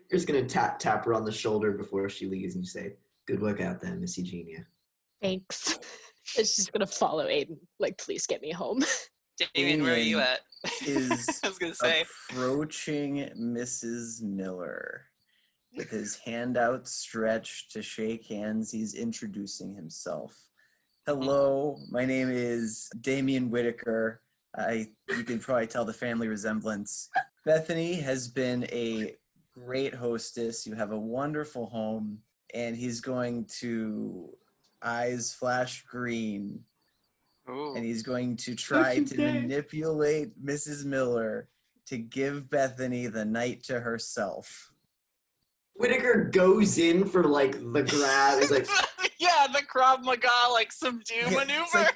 You're just gonna tap her on the shoulder before she leaves and you say, good work out there, Miss Eugenia. Thanks. And she's gonna follow Aidan. Please get me home. Damien, where are you at? Is I was gonna say. Approaching Mrs. Miller. With his hand outstretched to shake hands, he's introducing himself. Hello, my name is Damien Whittaker. You can probably tell the family resemblance. Bethany has been a great hostess. You have a wonderful home. And he's going to eyes flash green. Ooh. And he's going to try to manipulate Mrs. Miller to give Bethany the night to herself. Whittaker goes in for the grab. He's like, yeah, the Krav Maga subdue maneuver.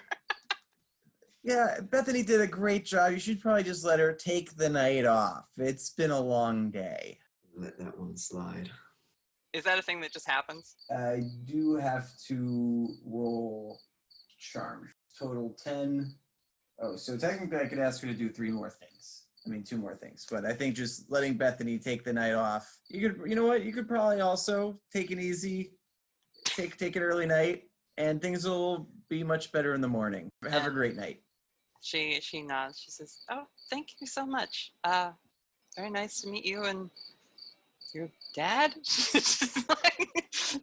Yeah, Bethany did a great job. You should probably just let her take the night off. It's been a long day. Let that one slide. Is that a thing that just happens? I do have to roll charm. Total 10. Oh, so technically I could ask her to do 2 more things. But I think just letting Bethany take the night off. You know what? You could probably also take it easy, take an early night, and things will be much better in the morning. Have a great night. She nods. She says, "Oh, thank you so much. Very nice to meet you and your dad."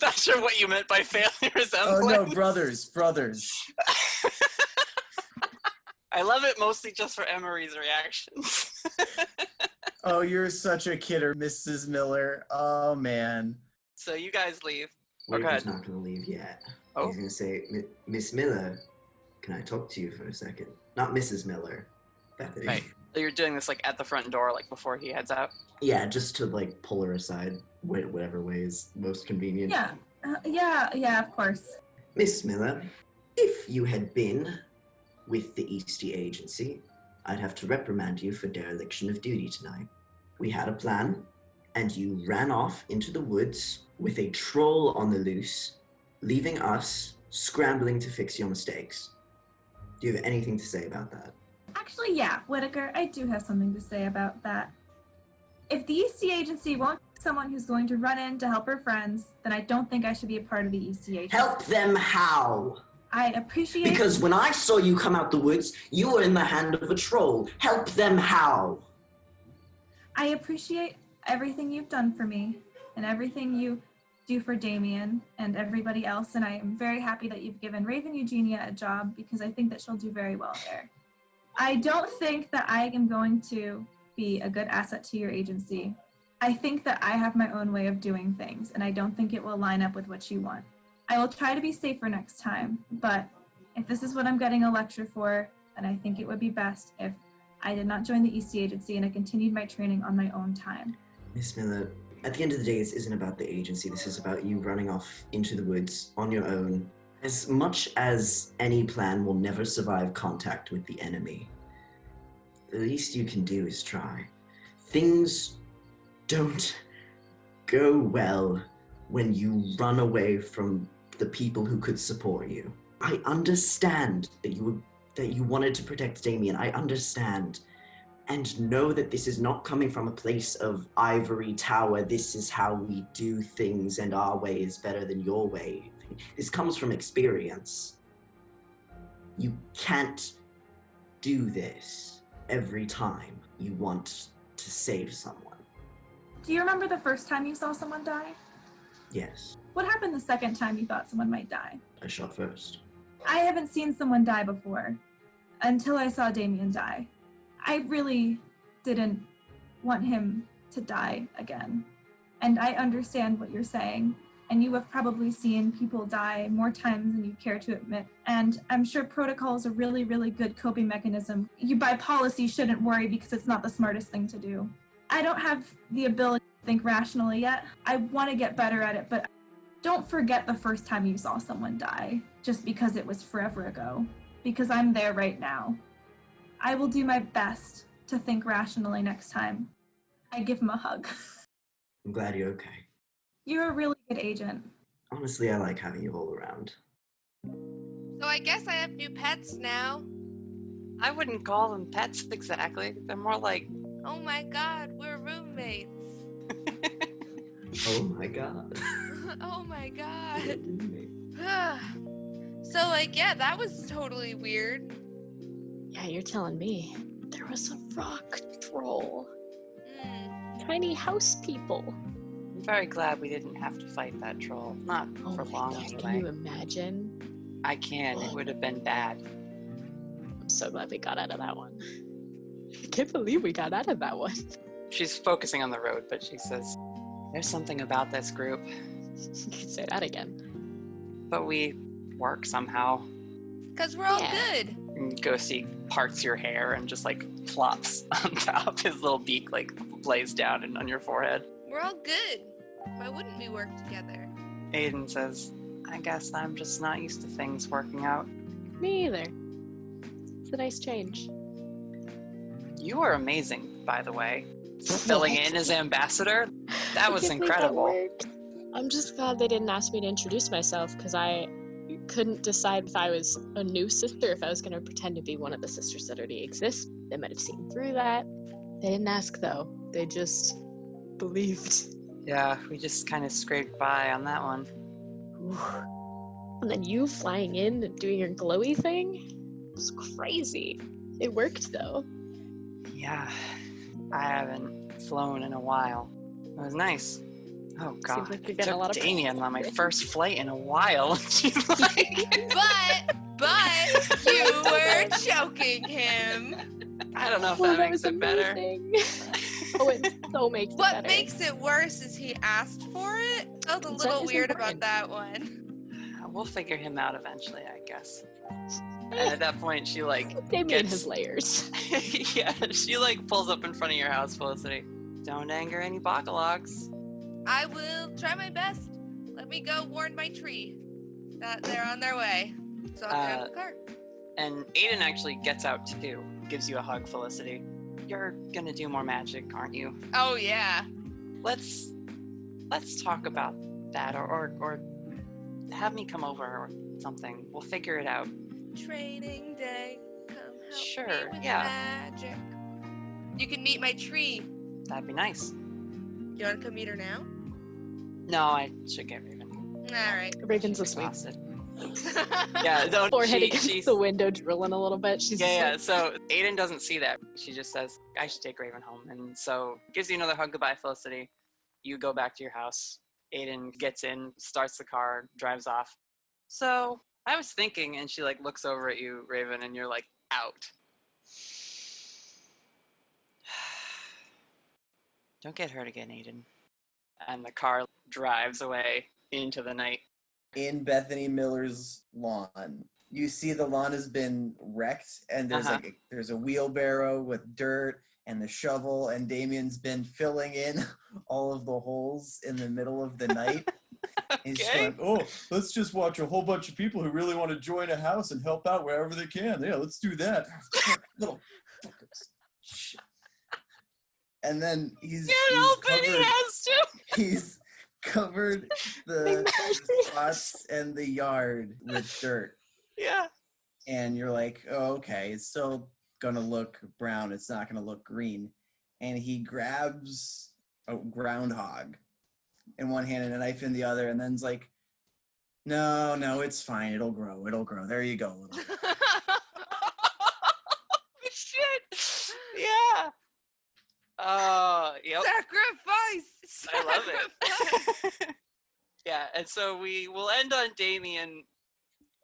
Not sure what you meant by family resemblance. Oh no, brothers. I love it mostly just for Emery's reactions. Oh, you're such a kidder, Mrs. Miller. Oh, man. So you guys leave. Whittaker's not going to leave yet. Oh. He's going to say, Miss Miller, can I talk to you for a second? Not Mrs. Miller, Bethany. Right. So you're doing this at the front door, before he heads out? Yeah, just to pull her aside, whatever way is most convenient. Yeah, of course. Miss Miller, if you had been with the Eastie Agency, I'd have to reprimand you for dereliction of duty tonight. We had a plan, and you ran off into the woods with a troll on the loose, leaving us scrambling to fix your mistakes. Do you have anything to say about that? Actually, yeah, Whittaker, I do have something to say about that. If the Eastie Agency wants someone who's going to run in to help her friends, then I don't think I should be a part of the Eastie Agency. Help them how? I appreciate... Because when I saw you come out the woods, you were in the hand of a troll. Help them how? I appreciate everything you've done for me and everything you do for Damien and everybody else, and I am very happy that you've given Raven Eugenia a job because I think that she'll do very well there. I don't think that I am going to be a good asset to your agency. I think that I have my own way of doing things, and I don't think it will line up with what you want. I will try to be safer next time, but if this is what I'm getting a lecture for, then I think it would be best if I did not join the Eastie Agency and I continued my training on my own time. Miss Miller, at the end of the day, this isn't about the agency. This is about you running off into the woods on your own. As much as any plan will never survive contact with the enemy, the least you can do is try. Things don't go well when you run away from the people who could support you. I understand that you wanted to protect Damien. I understand. And know that this is not coming from a place of ivory tower. This is how we do things and our way is better than your way. This comes from experience. You can't do this every time you want to save someone. Do you remember the first time you saw someone die? Yes. What happened the second time you thought someone might die? I shot first. I haven't seen someone die before until I saw Damien die. I really didn't want him to die again. And I understand what you're saying. and you have probably seen people die more times than you care to admit. And I'm sure protocol is a really, really good coping mechanism. You, by policy, shouldn't worry because it's not the smartest thing to do. I don't have the ability to think rationally yet. I want to get better at it, but don't forget the first time you saw someone die, just because it was forever ago, because I'm there right now. I will do my best to think rationally next time. I give him a hug. I'm glad you're okay. You're a really good agent. Honestly, I like having you all around. So I guess I have new pets now. I wouldn't call them pets exactly. They're more like... Oh my god, we're roommates. Oh my god. Oh my god. So, yeah, that was totally weird. Yeah, you're telling me. There was a rock troll. Tiny house people. I'm very glad we didn't have to fight that troll. Not for long, anyway. Can you imagine? I can. It would have been bad. I'm so glad we got out of that one. I can't believe we got out of that one. She's focusing on the road, but she says, there's something about this group. You can say that again. But we work somehow. Because we're all good. And Ghosty parts your hair and just like plops on top. His little beak like lays down and on your forehead. We're all good. Why wouldn't we work together? Aidan says, I guess I'm just not used to things working out. Me either. It's a nice change. You were amazing, by the way. Filling in as ambassador, that was incredible. I'm just glad they didn't ask me to introduce myself because I couldn't decide if I was a new sister, if I was going to pretend to be one of the sisters that already exist. They might have seen through that. They didn't ask though. They just believed. Yeah, we just kind of scraped by on that one. And then you flying in and doing your glowy thing? It's crazy. It worked though. Yeah, I haven't flown in a while. It was nice. Oh god, like I took Damien on my first flight in a while. She's like, but you were choking him. I don't know if that makes it better. Oh, it so makes it better. What makes it worse is he asked for it. I was a little weird about that one. We'll figure him out eventually, I guess. And at that point, she like Damien has layers. Yeah, she like pulls up in front of your house, Felicity. Don't anger any Bog-a-Logs. I will try my best. Let me go warn my tree that they're on their way. So I'll grab the car. And Aidan actually gets out too. Gives you a hug, Felicity. You're gonna do more magic, aren't you? Oh yeah. Let's talk about that, or have me come over or something. We'll figure it out. Training day. Come help Sure, me with magic. You can meet my tree. That'd be nice. You want to come meet her now? No, I should get Raven. All right. Raven's asleep. Yeah, don't. Forehead against the window, drilling a little bit. She's yeah. So Aidan doesn't see that. She just says, "I should take Raven home," and so gives you another hug. Goodbye, Felicity. You go back to your house. Aidan gets in, starts the car, drives off. So I was thinking, and she like looks over at you, Raven, and you're like out. Don't get hurt again, Aidan. And the car drives away into the night. In Bethany Miller's lawn, you see the lawn has been wrecked, and there's there's a wheelbarrow with dirt and the shovel, and Damien's been filling in all of the holes in the middle of the night. He's going, oh, let's just watch a whole bunch of people who really want to join a house and help out wherever they can. Yeah, let's do that. Little fuckers. Shit. And then he's covered the spots and the yard with dirt. Yeah. And you're like, oh, okay, it's still gonna look brown. It's not gonna look green. And he grabs a groundhog in one hand and a knife in the other, and then's like, no, it's fine. It'll grow. There you go. Shit. Yeah. Yep. Sacrifice! I love it. Yeah, and so we will end on Damien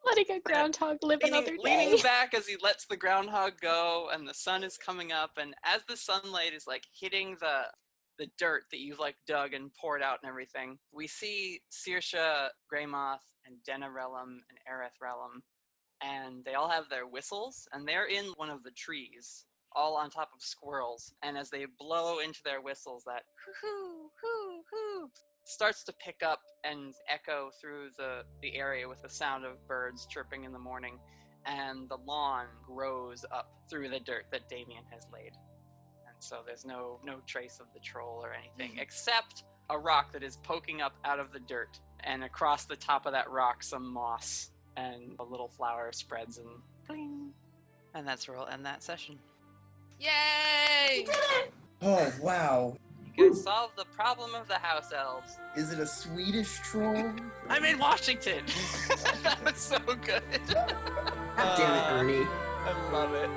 letting a groundhog live another day. Leaning back as he lets the groundhog go, and the sun is coming up, and as the sunlight is like hitting the the dirt that you've like dug and poured out and everything. We see Saoirse, Greymoth, and Denna Rellim and Aerith Rellim, and they all have their whistles, and they're in one of the trees, all on top of squirrels. And as they blow into their whistles, that hoo hoo hoo starts to pick up and echo through the area with the sound of birds chirping in the morning, and the lawn grows up through the dirt that Damien has laid. So there's no trace of the troll or anything, except a rock that is poking up out of the dirt. And across the top of that rock, some moss and a little flower spreads and bling. And that's where we'll end that session. Yay! You did it! Oh, wow. You guys solved the problem of the house elves. Is it a Swedish troll? I'm in Washington! That was so good. God damn it, Ernie. I love it.